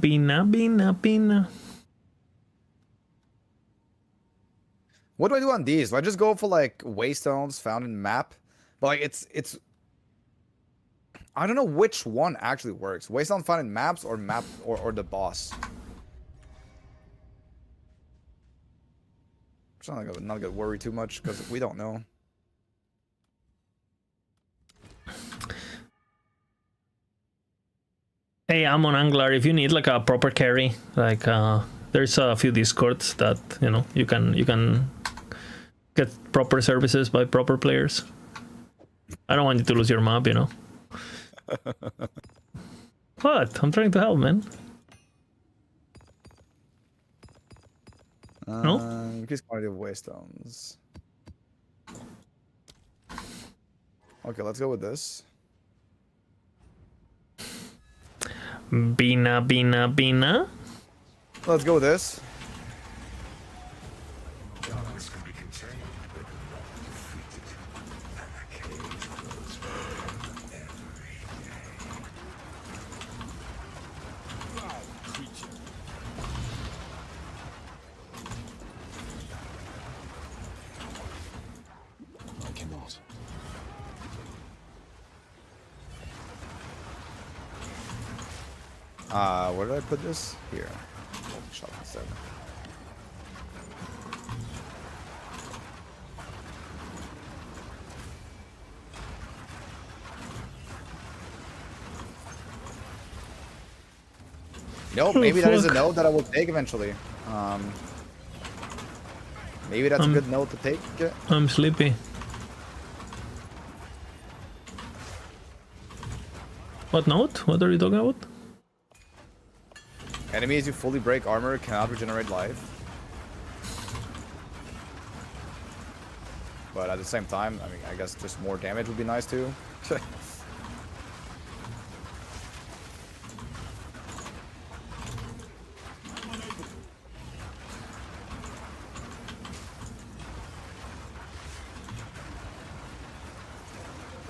Bina. What do I do on these? Do I just go for like waystones found in map? But like it's I don't know which one actually works. Waystone found in maps or map or the boss. I'm not gonna worry too much because we don't know. Hey, I'm on Angler. If you need like a proper carry, like there's a few discords that you can get proper services by proper players. I don't want you to lose your map, What? I'm trying to help, man. No? Increase quantity of waystones. Okay, let's go with this. Bina. Let's go with this. Where did I put this? Here. Shot instead. Nope, maybe that is a node that I will take eventually. Maybe that's a good node to take. I'm sleepy. What node? What are you talking about? Enemies who fully break armor cannot regenerate life. But at the same time, I mean, I guess just more damage would be nice too. I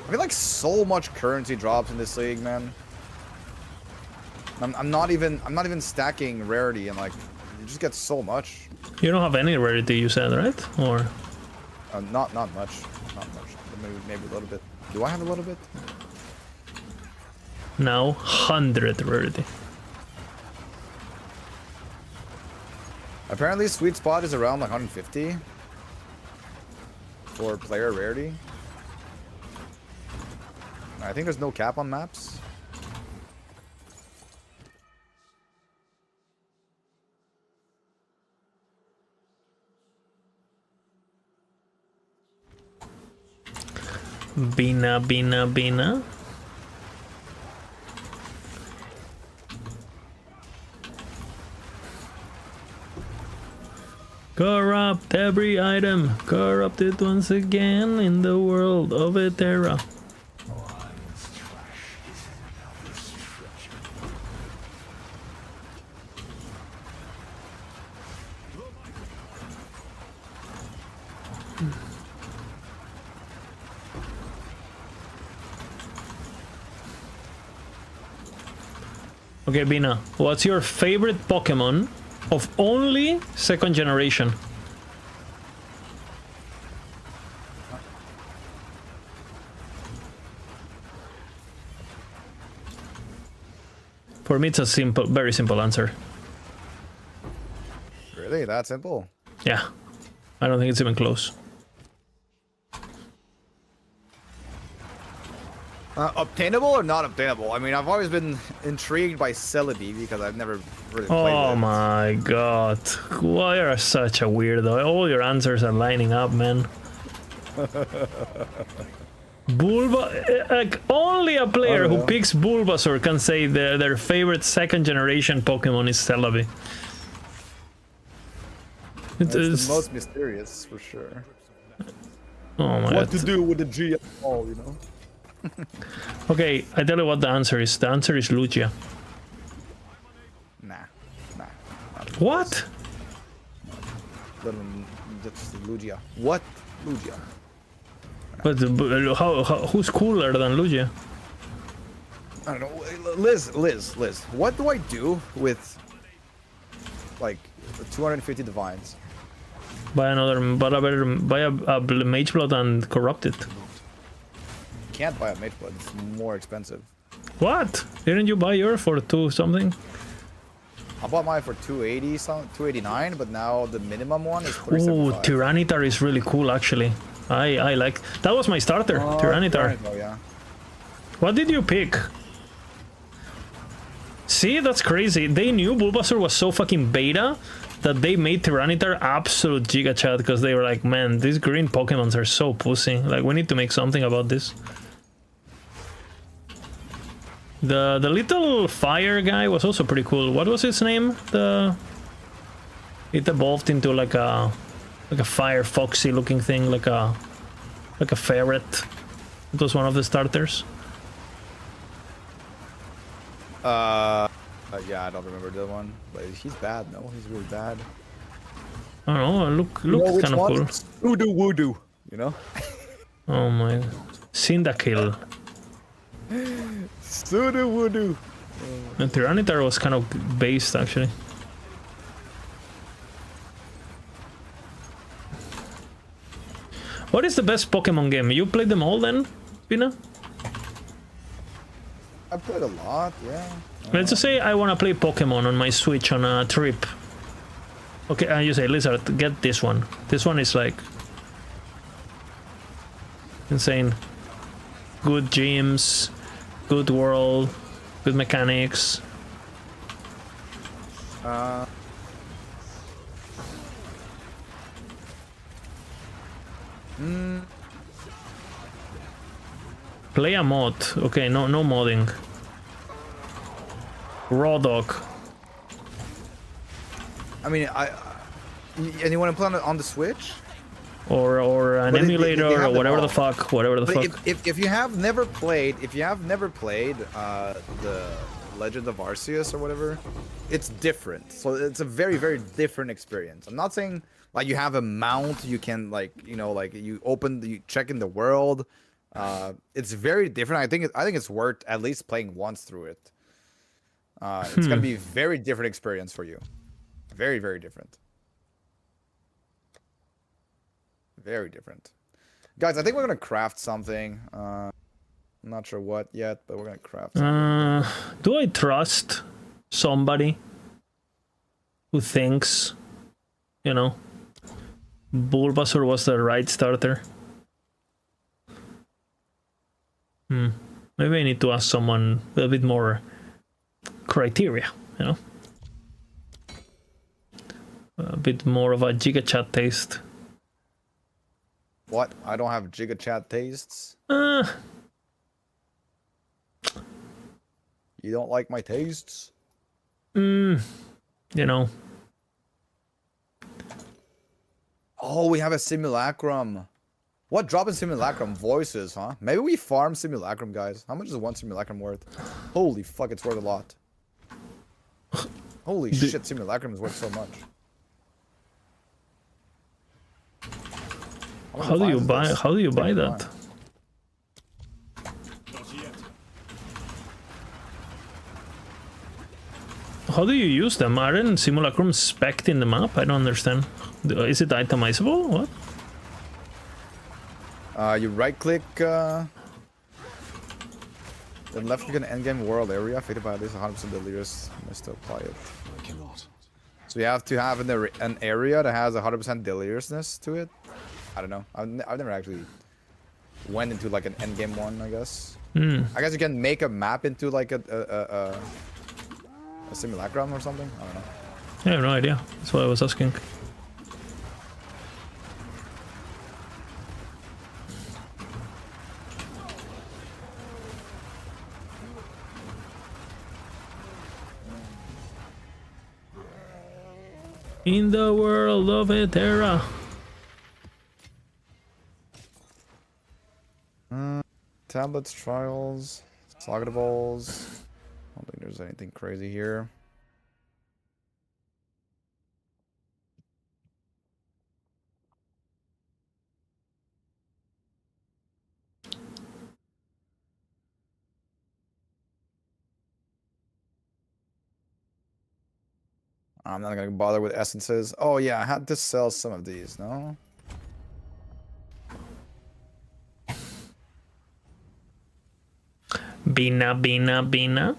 feel like so much currency drops in this league, man. I'm not even stacking rarity, and like you just get so much. You don't have any rarity, you said, right? Or not much, maybe a little bit. Do I have a little bit? now 100 rarity. Apparently, sweet spot is around like 150 for player rarity. I think there's no cap on maps. Bina. Corrupt every item, corrupted once again in the world of Eterra. Okay, Bina, what's your favorite Pokemon of only second generation? For me, it's a simple, very simple answer. Really? That simple? Yeah, I don't think it's even close. Obtainable or not obtainable? I mean, I've always been intrigued by Celebi because I've never really played Oh it. my god. Why are such a weirdo? All your answers are lining up, man. Like, only a player who picks Bulbasaur can say their favorite second generation Pokemon is Celebi. It's the most mysterious, for sure. Oh my What god. to do with the GM ball, you know? Okay, I tell you what the answer is. The answer is Lugia. Nah. What? Just Lugia. What? Lugia. But who's cooler than Lugia? I don't know. Liz. What do I do with, like, 250 divines? Buy a Mage Blood and corrupt it. Can't buy a mage blood. It's more expensive. What? Didn't you buy yours for 2 something? I bought mine for 289, but now the minimum one is Ooh, 375. Tyranitar is really cool actually. I like that was my starter, Tyranitar. Oh yeah. What did you pick? See, that's crazy. They knew Bulbasaur was so fucking beta that they made Tyranitar absolute Giga Chat because they were like, man, these green Pokemons are so pussy. Like, we need to make something about this. The little fire guy was also pretty cool. What was his name? It evolved into like a fire foxy looking thing, like a ferret. It was one of the starters. Yeah, I don't remember the one, but he's bad. No, he's really bad. I don't know. Look kind of cool. Voodoo, you know? Oh my, Cyndaquil. Voodoo. And Tyranitar was kind of based actually. What is the best Pokemon game? You played them all then, Pina? I played a lot, yeah. Let's just say I want to play Pokemon on my Switch on a trip. Okay, and you say, Lizard, get this one. This one is like insane. Good gyms, good world, good mechanics. Play a mod. Okay, no modding. Raw dog. I mean, and you want to play on the Switch? Or an But they emulator have or them whatever the all. fuck. Whatever the But fuck. if you have never played, the Legend of Arceus or whatever, it's different. So it's a very, very different experience. I'm not saying like you have a mount, you can like, you know, like you check in the world. It's very different. I think it's worth at least playing once through it. It's gonna be a very different experience for you. Very, very different. Very different. Guys, I think we're gonna craft something. I'm not sure what yet, but we're gonna craft something. Do I trust somebody who thinks, you know, Bulbasaur was the right starter? Maybe I need to ask someone with a bit more criteria, you know? A bit more of a Giga Chat taste. What? I don't have Giga Chat tastes. You don't like my tastes? You know, Oh, we have a simulacrum. What drop in simulacrum? Voices, huh? Maybe we farm simulacrum, guys. How much is one simulacrum worth? Holy fuck, it's worth a lot. Holy shit, simulacrum is worth so much. How do you buy? How do you buy that? How do you use them? Aren't simulacrum spec'd in the map? I don't understand. Is it itemizable? What? You right click, then left click an endgame world area, affected by this 100% delirious, must to apply it. I cannot. So you have to have an area that has 100% deliriousness to it. I don't know. I've never actually went into like an endgame one, I guess. I guess you can make a map into like a simulacrum or something. I don't know. I have no idea. That's why I was asking. In the world of Eterra. Tablets, trials, socketables. I don't think there's anything crazy here. I'm not gonna bother with essences. Oh yeah, I had to sell some of these, no? Bina, bina, bina.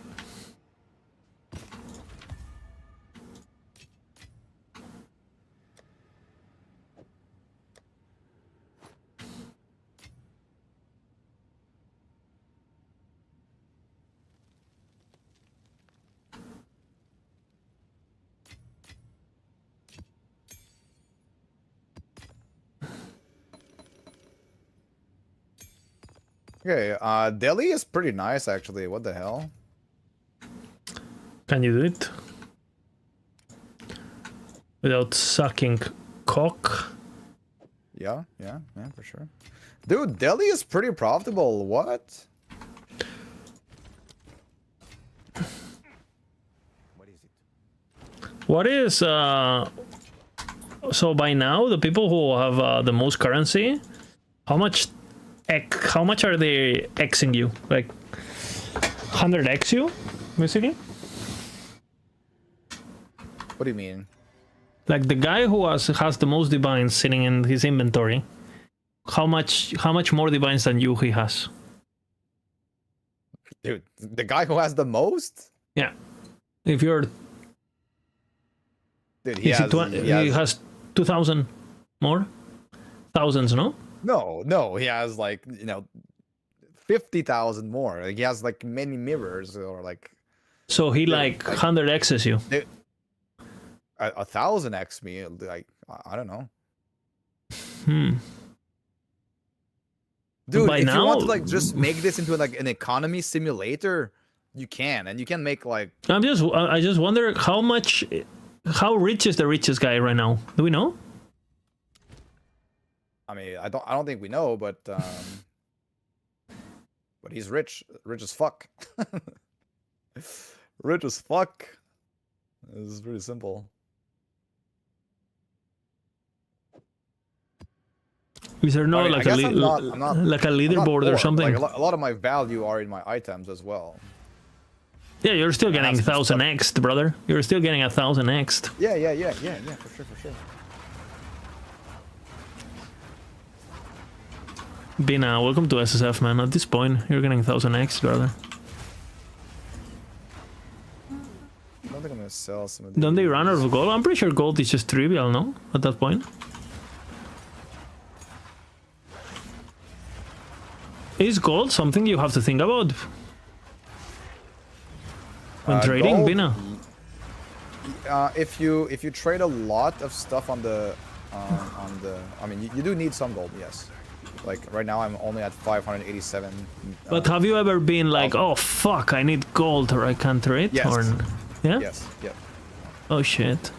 Okay, Delhi is pretty nice actually. What the hell? Can you do it? Without sucking cock? Yeah, for sure. Dude, Delhi is pretty profitable. What? What is it? What is so by now the people who have the most currency, how much are they Xing you? Like 100x you, basically? What do you mean? Like the guy who has the most divines sitting in his inventory, how much more divines than you he has? Dude, the guy who has the most? Yeah. If you're Dude, he has 2,000 more? Thousands, no? No, he has like, 50,000 more. Like, he has like many mirrors or like So he like 100x's you. 1,000x me. Like, I don't know. Dude, By if now, you want to like just make this into like an economy simulator, you can, and you can make like. I just wonder how rich is the richest guy right now? Do we know? I mean, I don't think we know, but he's rich as fuck. Rich as fuck. This is pretty simple. Is there no I mean, like I a guess I'm not like a leaderboard or poor. something? Like a lot of my value are in my items as well. Yeah, you're still getting have some stuff. 1,000x, brother. You're still getting 1,000x. Yeah, for sure. Bina, welcome to SSF, man. At this point, you're getting 1,000x, brother. I don't think I'm gonna sell some of these. Don't they run out of gold? I'm pretty sure gold is just trivial, no? At that point. Is gold something you have to think about when trading, gold, Bina? If you trade a lot of stuff on the, I mean, you do need some gold, yes. Like right now, I'm only at 587. But have you ever been like, oh fuck, I need gold or I can't trade? Yes. Or, yeah? Yes. Yep. Oh shit.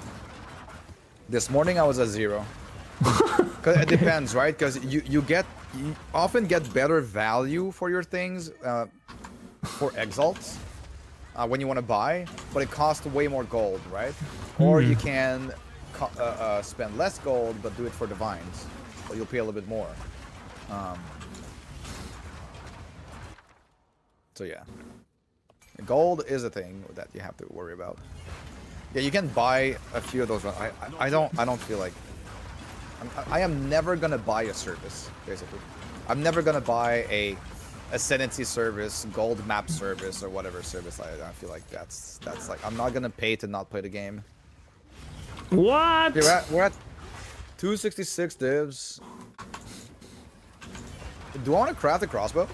This morning I was at 0. 'Cause it depends, right? Because you often get better value for your things for exalts when you want to buy, but it costs way more gold, right? Or you can spend less gold but do it for divines, so you'll pay a little bit more. So yeah, gold is a thing that you have to worry about. Yeah, you can buy a few of those. I don't feel like I am never gonna buy a service. Basically, I'm never gonna buy a ascendancy service, gold map service, or whatever service. I feel like that's like I'm not gonna pay to not play the game. What? Okay, we're at 266 divs. Do I want to craft a crossbow?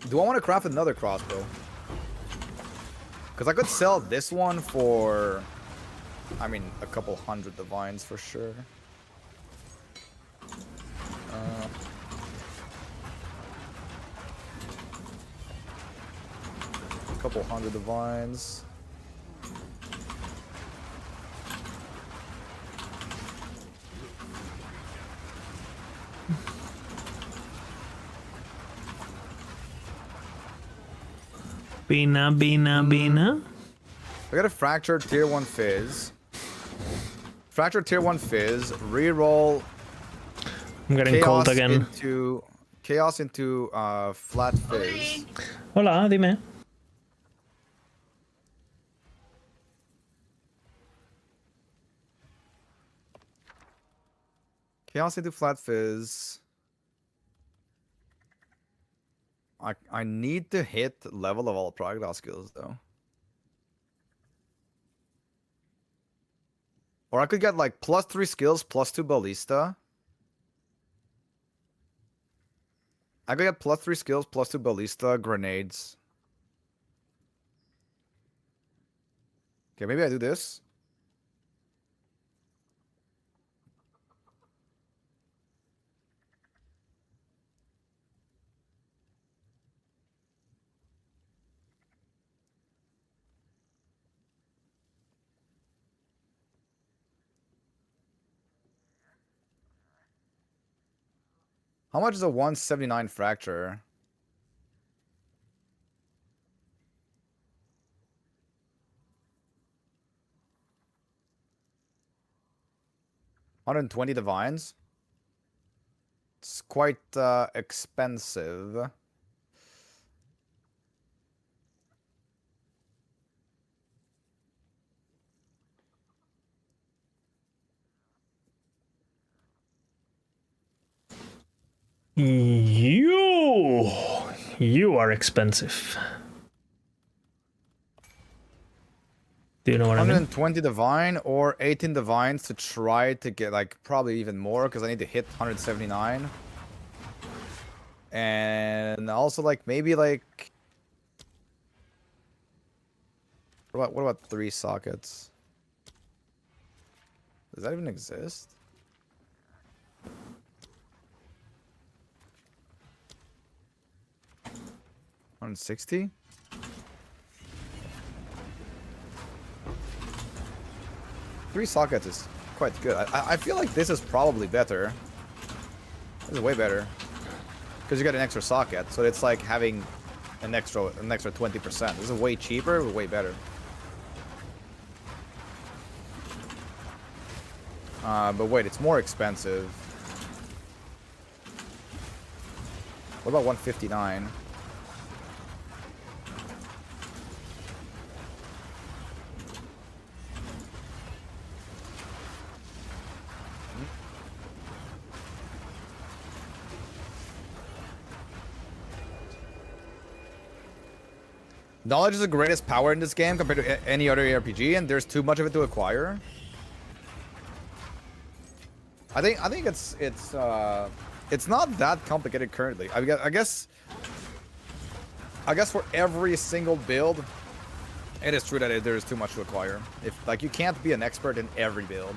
Do I want to craft another crossbow? Because I could sell this one for, I mean, a couple hundred divines for sure. A couple hundred divines. Bina. I got a fractured tier 1 fizz. Fractured tier 1 fizz. Reroll I'm getting cold again. Chaos into flat fizz. Hola, dime. Chaos into flat fizz. I need to hit level of all projectile skills though. Or I could get like +3 skills, +2 ballista. I could get +3 skills, +2 ballista, grenades. Okay, maybe I do this. How much is a 179 fracture? $120 divines. It's quite expensive. You are expensive. Do you know what I mean? 120 divine or 18 divines to try to get like probably even more because I need to hit 179. And also like maybe like what about 3 sockets? Does that even exist? $160? Three sockets is quite good. I feel like this is probably better. This is way better. Because you got an extra socket, so it's like having an extra 20%. This is way cheaper, but way better. But wait, it's more expensive. What about 159? Knowledge is the greatest power in this game compared to any other RPG, and there's too much of it to acquire. I think it's not that complicated currently. I guess for every single build, it is true that there is too much to acquire. If like you can't be an expert in every build.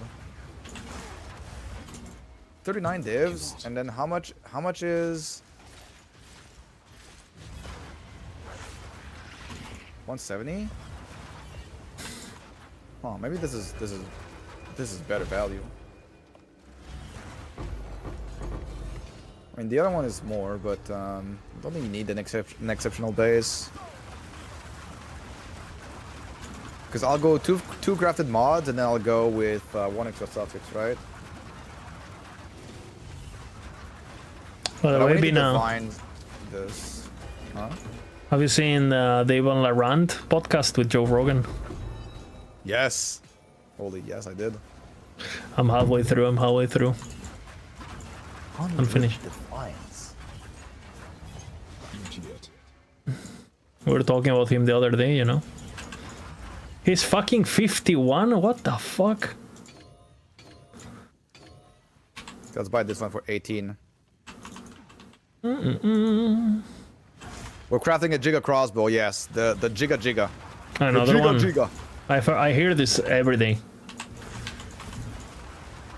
39 divs, and then how much is 170? Oh, maybe this is this is better value. I mean, the other one is more, but I don't think you need an exceptional base. Because I'll go two crafted mods, and then I'll go with one extra suffix, right? Well, But I maybe need to now. define this. Huh? Have you seen the Ivan Larand podcast with Joe Rogan? Yes. Holy yes, I did. I'm halfway through. Unfinished. Defiance. Idiot. We were talking about him the other day, you know. He's fucking 51? What the fuck? Let's buy this one for 18. We're crafting a Giga crossbow, yes. The Giga. Another the one. Giga. I hear this every day.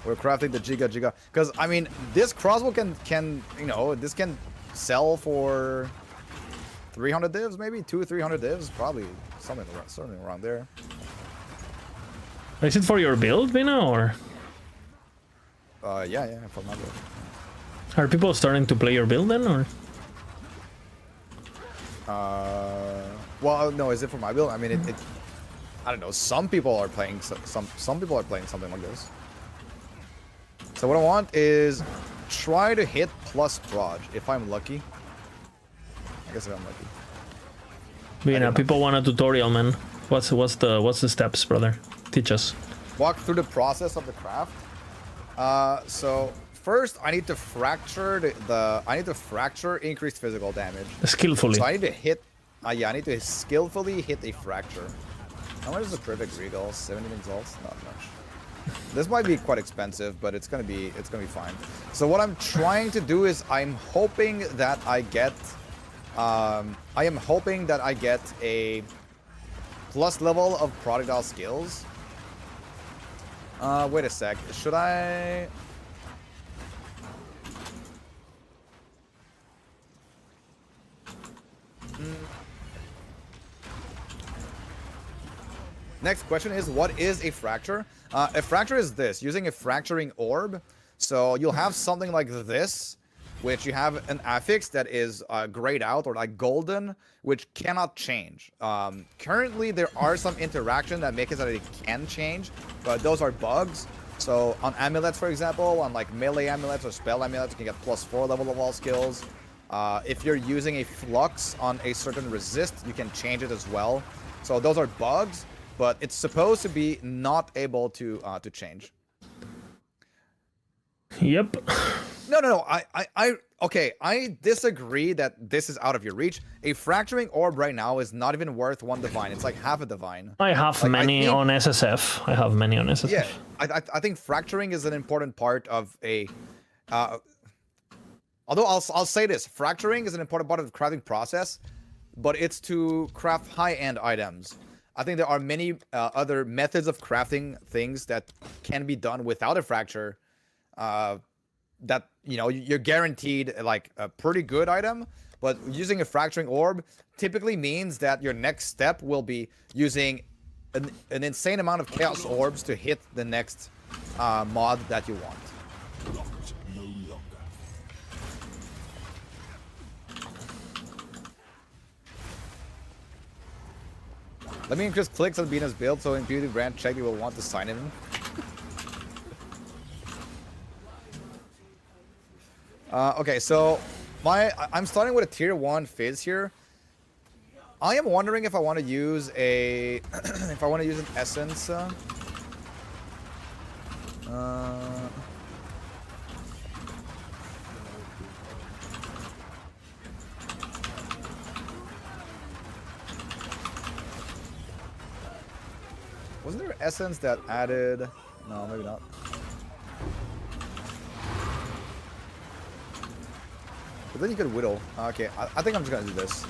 We're crafting the Giga. Because, I mean, this crossbow can, you know, this can sell for 300 divs, maybe? 200-300 divs? Probably something around there. Is it for your build, Vina, or Yeah, for my build. are people starting to play your build then, or? Well, no, is it for my build? I mean, it I don't know. Some people are playing some people are playing something like this. So what I want is try to hit plus proj if I'm lucky. I guess if I'm lucky. Vina, people want a tutorial, man. What's the steps, brother? Teach us. Walk through the process of the craft. So first I need to fracture increased physical damage. Skillfully. So I need to hit. Yeah, I need to skillfully hit a fracture. How much is the perfect regal? 17 exalts? Not much. This might be quite expensive, but it's gonna be fine. So what I'm trying to do is I'm hoping that I get a plus level of projectile skills. Wait a sec. Should I? Next question is, what is a fracture? A fracture is this, using a fracturing orb. So you'll have something like this, which you have an affix that is grayed out or like golden, which cannot change. Currently, there are some interaction that make it so that it can change, but those are bugs. So on amulets, for example, on like melee amulets or spell amulets, you can get +4 level of all skills. If you're using a flux on a certain resist, you can change it as well. So those are bugs, but it's supposed to be not able to change. Yep. No. Okay, I disagree that this is out of your reach. A fracturing orb right now is not even worth 1 divine. It's like half a divine. I have Like, many on SSF. Yeah, I think fracturing is an important part of a. Although I'll say this, fracturing is an important part of the crafting process, but it's to craft high-end items. I think there are many other methods of crafting things that can be done without a fracture. That, you know, you're guaranteed like a pretty good item, but using a fracturing orb typically means that your next step will be using an insane amount of chaos orbs to hit the next mod that you want. Locked no longer. Let me increase clicks on Bina's build so in Beauty Brand check you will want to sign in. Okay, so I'm starting with a tier 1 Fizz here. I am wondering if I want to use a if I want to use an essence. Wasn't there essence that added? No, maybe not. But then you could whittle. Okay, I think I'm just gonna do this.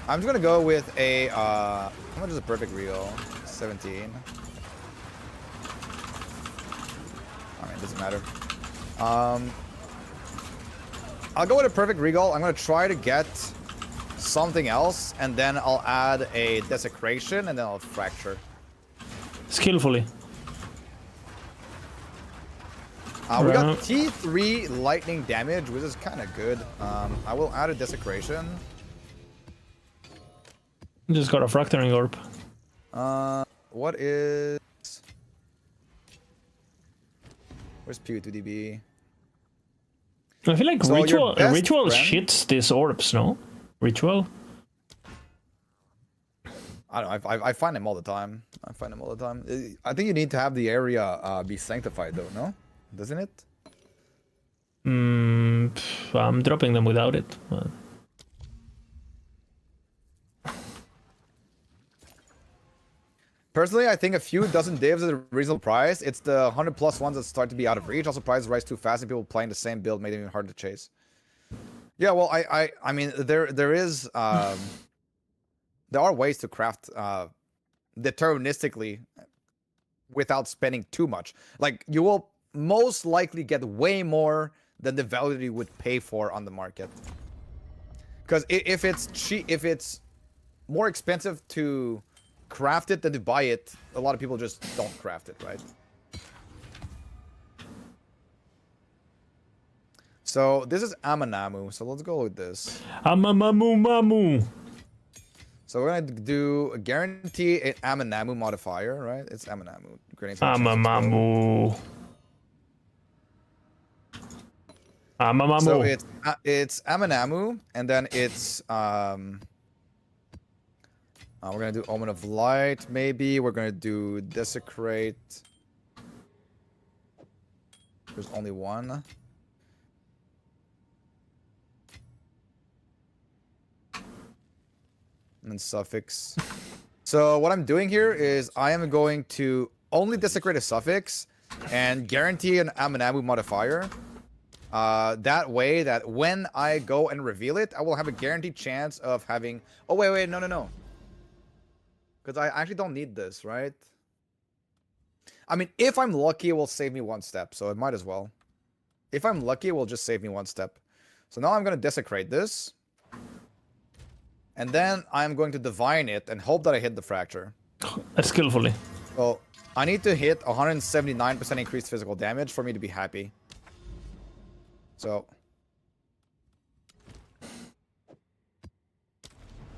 I'm just gonna go with a how much is a perfect reel? 17. I mean, it doesn't matter. I'll go with a perfect regal. I'm gonna try to get something else, and then I'll add a desecration, and then I'll fracture. Skillfully. We got Right. T3 lightning damage, which is kind of good. I will add a desecration. Just got a fracturing orb. What is... Where's P2DB? I feel like So your ritual best ritual friend- shits these orbs, no? Ritual. I don't know. I find him all the time. I find him all the time. I think you need to have the area be sanctified, though, no? Doesn't it? I'm dropping them without it. Personally, I think a few dozen divs is a reasonable price. It's the 100+ ones that start to be out of reach. Also, prices rise too fast, and people playing the same build make it even harder to chase. Yeah, well, I mean, there is there are ways to craft deterministically without spending too much. Like, you will most likely get way more than the value you would pay for on the market. Because if it's cheap, if it's more expensive to craft it than to buy it, a lot of people just don't craft it, right? So this is Amanamu, so let's go with this. Mamu. So we're gonna do a guarantee an Amanamu modifier, right? It's Amanamu. Granting some chance of explode. Amamamu. So it's Amanamu, and then it's we're gonna do Omen of Light, maybe. We're gonna do Desecrate. There's only one. And then Suffix. So what I'm doing here is I am going to only Desecrate a Suffix and guarantee an Amanamu modifier. That way that when I go and reveal it, I will have a guaranteed chance of having... Oh, wait, no. Because I actually don't need this, right? I mean, if I'm lucky, it will save me one step, so it might as well. If I'm lucky, it will just save me one step. So now I'm going to Desecrate this. And then I'm going to Divine it and hope that I hit the Fracture. Skillfully. So I need to hit 179% increased physical damage for me to be happy. So...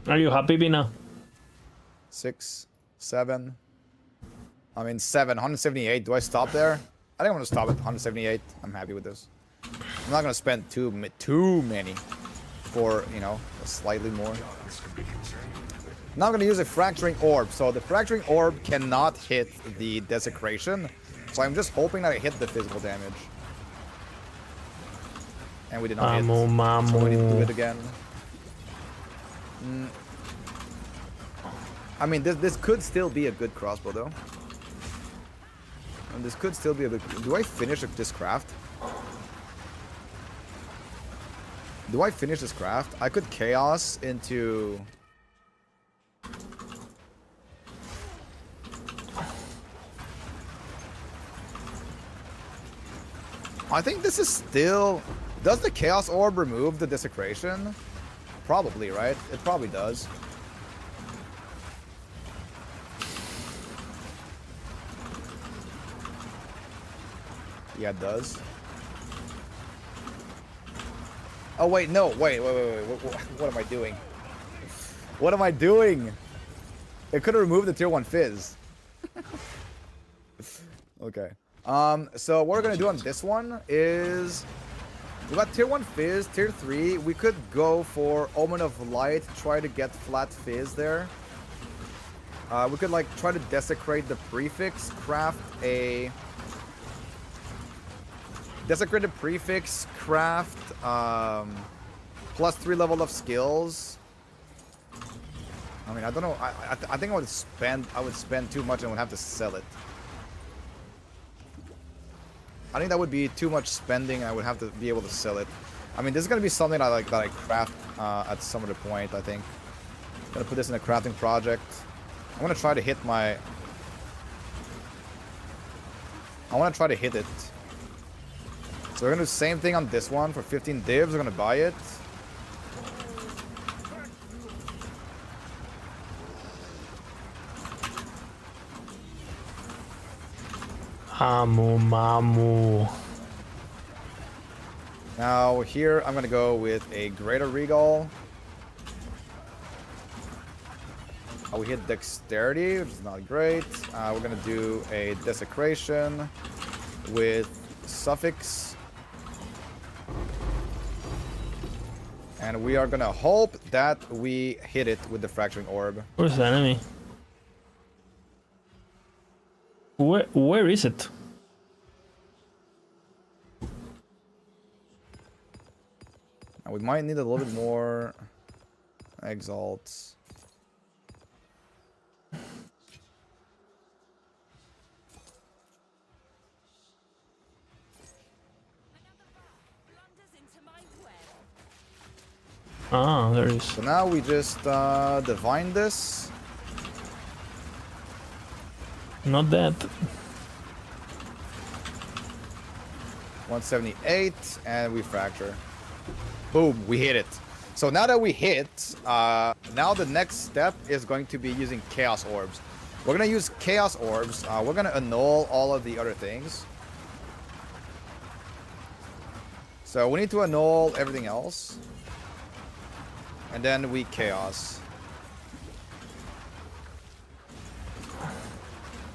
Are you happy, Bina? 6, 7. I mean 7, 178. Do I stop there? I think I'm gonna stop at 178. I'm happy with this. I'm not gonna spend too many for, you know, slightly more. Now I'm gonna use a Fracturing Orb. So the Fracturing Orb cannot hit the Desecration. So I'm just hoping that I hit the physical damage. And we did not hit. So we need to do it again. I mean, this could still be a good crossbow, though. And this could still be a good... Do I finish this craft? Do I finish this craft? I could Chaos into... I think this is still... Does the Chaos Orb remove the Desecration? Probably, right? It probably does. Yeah, it does. Oh, wait, no. Wait. What am I doing? What am I doing? It could have removed the tier 1 Fizz. Okay. So what we're going to do on this one is... We got tier 1 Fizz, tier 3. We could go for Omen of Light, try to get flat Fizz there. We could, like, try to Desecrate the Prefix, craft a... Desecrated Prefix, craft +3 level of skills. I mean, I don't know. I think I would spend too much and would have to sell it. I think that would be too much spending and I would have to be able to sell it. I mean, this is gonna be something that I craft at some other point, I think. I'm gonna put this in a crafting project. I'm gonna try to hit my... I wanna try to hit it. So we're gonna do the same thing on this one for 15 divs. We're gonna buy it. Mamu. Now here I'm gonna go with a Greater Regal. We hit Dexterity, which is not great. We're gonna do a Desecration with Suffix. And we are gonna hope that we hit it with the Fracturing Orb. Where's the enemy? Where is it? And we might need a little bit more Exalts. Ah, there is. So now we just divine this. Not that. 178, and we fracture. Boom, we hit it. So now that we hit, now the next step is going to be using Chaos Orbs. We're gonna use Chaos Orbs. We're gonna annul all of the other things. So we need to annul everything else. And then we Chaos.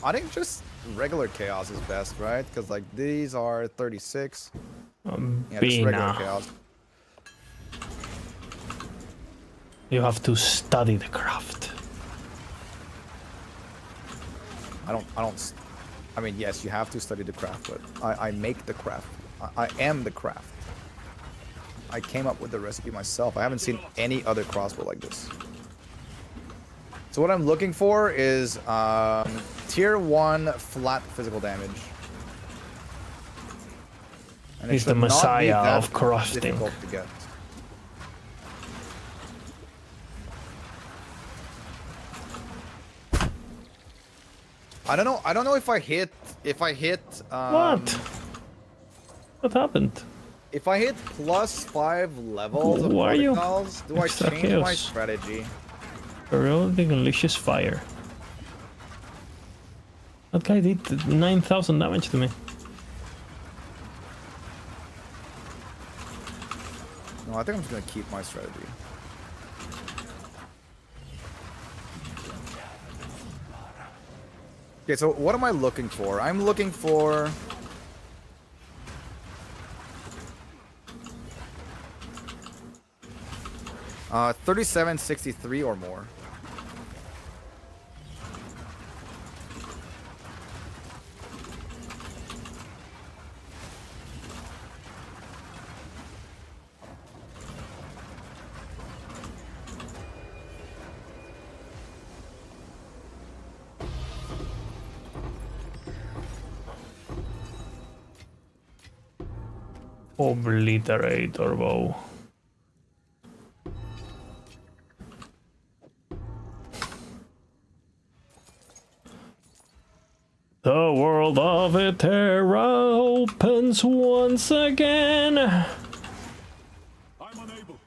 I think just regular Chaos is best, right? Because like these are 36. Yeah, just regular Bina. Chaos. You have to study the craft. I mean, yes, you have to study the craft, but I make the craft. I am the craft. I came up with the recipe myself. I haven't seen any other crossbow like this. So what I'm looking for is tier 1 flat physical damage. And it He's the should not be messiah that of crafting. difficult to get. I don't know if I hit What? What happened? if I hit +5 levels of Why are you protocols, do I extra change my chaos? strategy? Periodic unleashes fire. That guy did 9,000 damage to me. No, I think I'm just gonna keep my strategy. Okay, so what am I looking for? I'm looking for 3763 or more. Obliterator bow. The world of Eterra opens once again. I'm unable.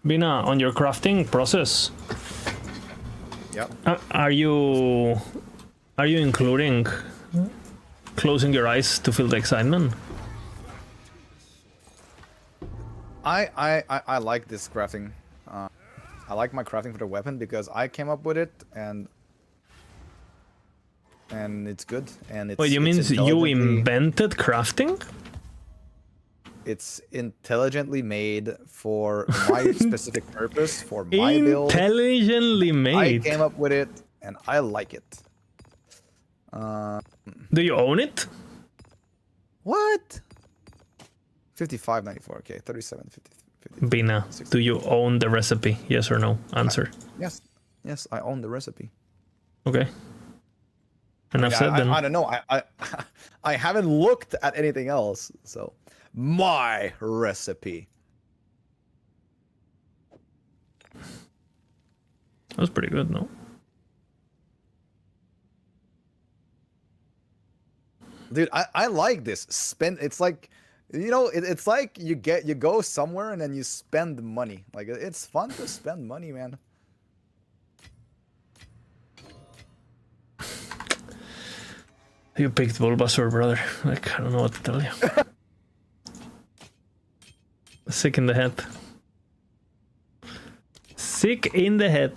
Bina, on your crafting process, Yep. are you including closing your eyes to feel the excitement? I like this crafting. I like my crafting for the weapon because I came up with it and it's good and it's. Wait, you mean it's you intelligently- invented crafting? It's intelligently made for my specific purpose, for my build. Intelligently I made. came up with it and I like it. Do you own it? What? 55.94. Okay, 37.50. Bina, do you own the recipe? Yes or no? Answer. Yes, yes, I own the recipe. Okay. Enough said then. I don't know. I haven't looked at anything else. So my recipe. That was pretty good, no? Dude, I like this. It's like, you know, it's like you go somewhere and then you spend money. Like it's fun to spend money, man. You picked Bulbasaur, brother. Like, I don't know what to tell you. Sick in the head. Sick in the head.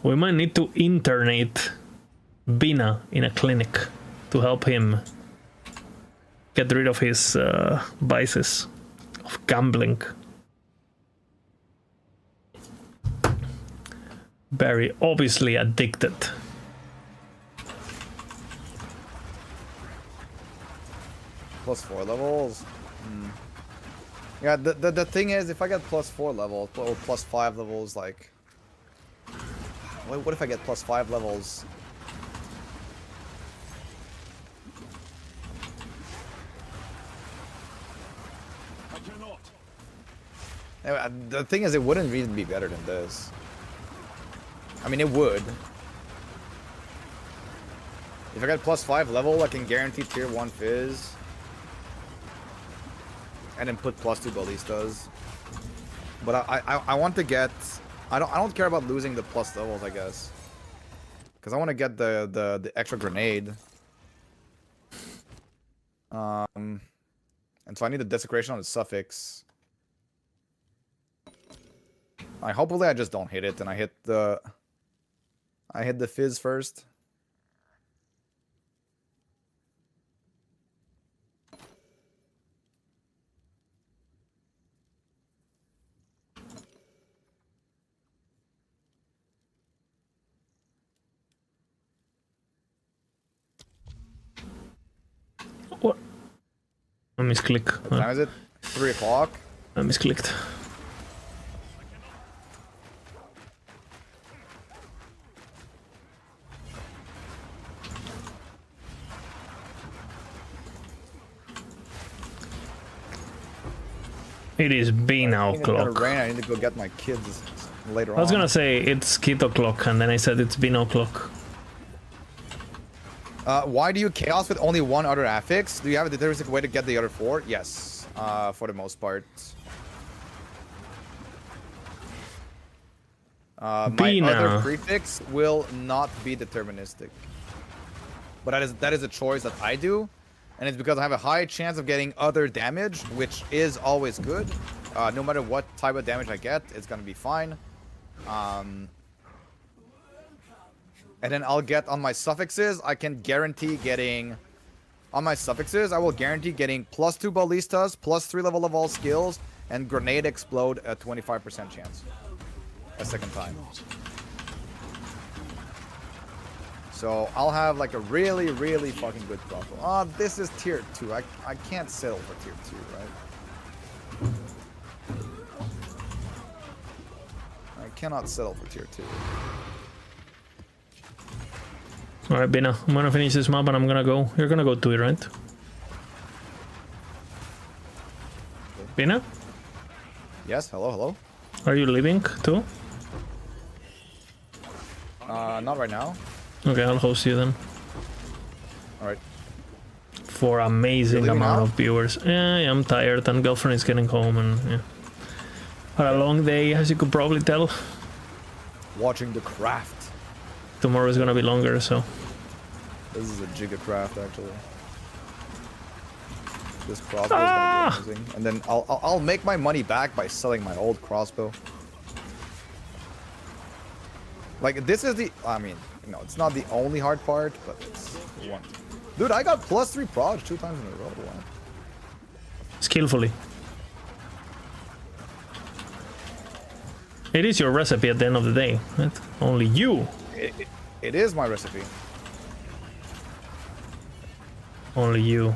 We might need to internate Bina in a clinic to help him get rid of his vices of gambling. Very obviously addicted. +4 levels. Yeah, the thing is, if I get +4 levels or +5 levels, like, what if I get +5 levels? I cannot. Anyway, the thing is, it wouldn't really be better than this. I mean, it would. If I get +5 level, I can guarantee tier 1 Fizz. And then put +2 ballistas. But I want to get... I don't care about losing the plus levels, I guess. Because I want to get the extra grenade. And so I need the desecration on the suffix. Hopefully I just don't hit it and I hit the Fizz first. What? I misclick. What time is it? 3 o'clock? I misclicked. It is Bina It's gonna o'clock. rain. I need to go get my kids later on. I was gonna say it's kid o'clock, and then I said it's Bina o'clock. Why do you chaos with only one other affix? Do you have a deterministic way to get the other 4? Yes, for the most part. My Bina. other prefix will not be deterministic. But that is a choice that I do. And it's because I have a high chance of getting other damage, which is always good. No matter what type of damage I get, it's gonna be fine. And then I'll get on my suffixes, I can guarantee getting... On my suffixes, I will guarantee getting +2 ballistas, +3 level of all skills, and grenade explode at 25% chance. A second time. So I'll have like a really, really fucking good crossbow. Oh, this is tier 2. I can't settle for tier 2, right? I cannot settle for tier 2. Alright, Bina, I'm gonna finish this map and I'm gonna go. You're gonna go to it, right? Bina? Yes, hello? Are you leaving too? Not right now. Okay, I'll host you then. Alright. For amazing You're leaving amount now? of viewers. Yeah, I'm tired and girlfriend is getting home and yeah. Had a long day, as you could probably tell. Watching the craft. Tomorrow is gonna be longer, so. This is a giga craft, actually. This crossbow is gonna be amazing. And then I'll make my money back by selling my old crossbow. Like, this is the... I mean, you know, it's not the only hard part, but it's the one. Dude, I got +3 proj 2 times in a row. Wow. Skillfully. It is your recipe at the end of the day, right? Only you. It is my recipe. Only you.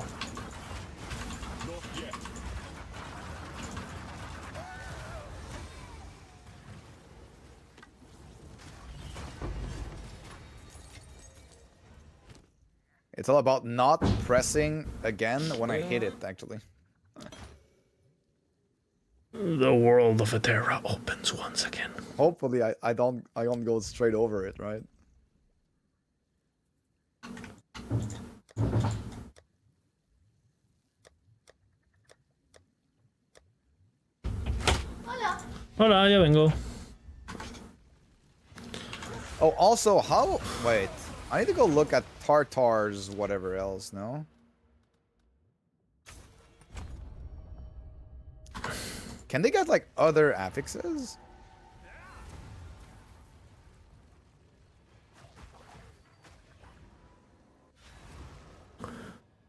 It's all about not pressing again when I hit it, actually. The world of Eterra opens once again. Hopefully I don't go straight over it, right? Hola, ya vengo. Oh, also, how? Wait, I need to go look at Tartar's whatever else. No. Can they get like other affixes?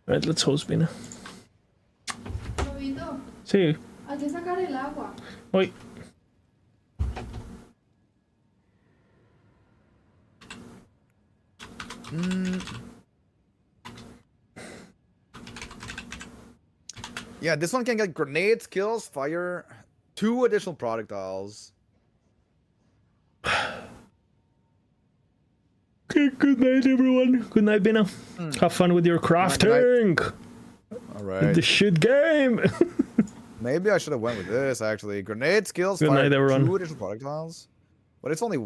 Right, let's host Vina. Lobito, Sí, hay que sacar el agua. hoy. Yeah, this one can get grenade skills, fire, 2 additional projectiles. Okay, good night, everyone. Good night, Vina. Have fun with your Good night. crafting. All right. The shit game. Maybe I should have went with this actually. Grenade skills, Good fire, night, everyone. 2 additional projectiles. But it's only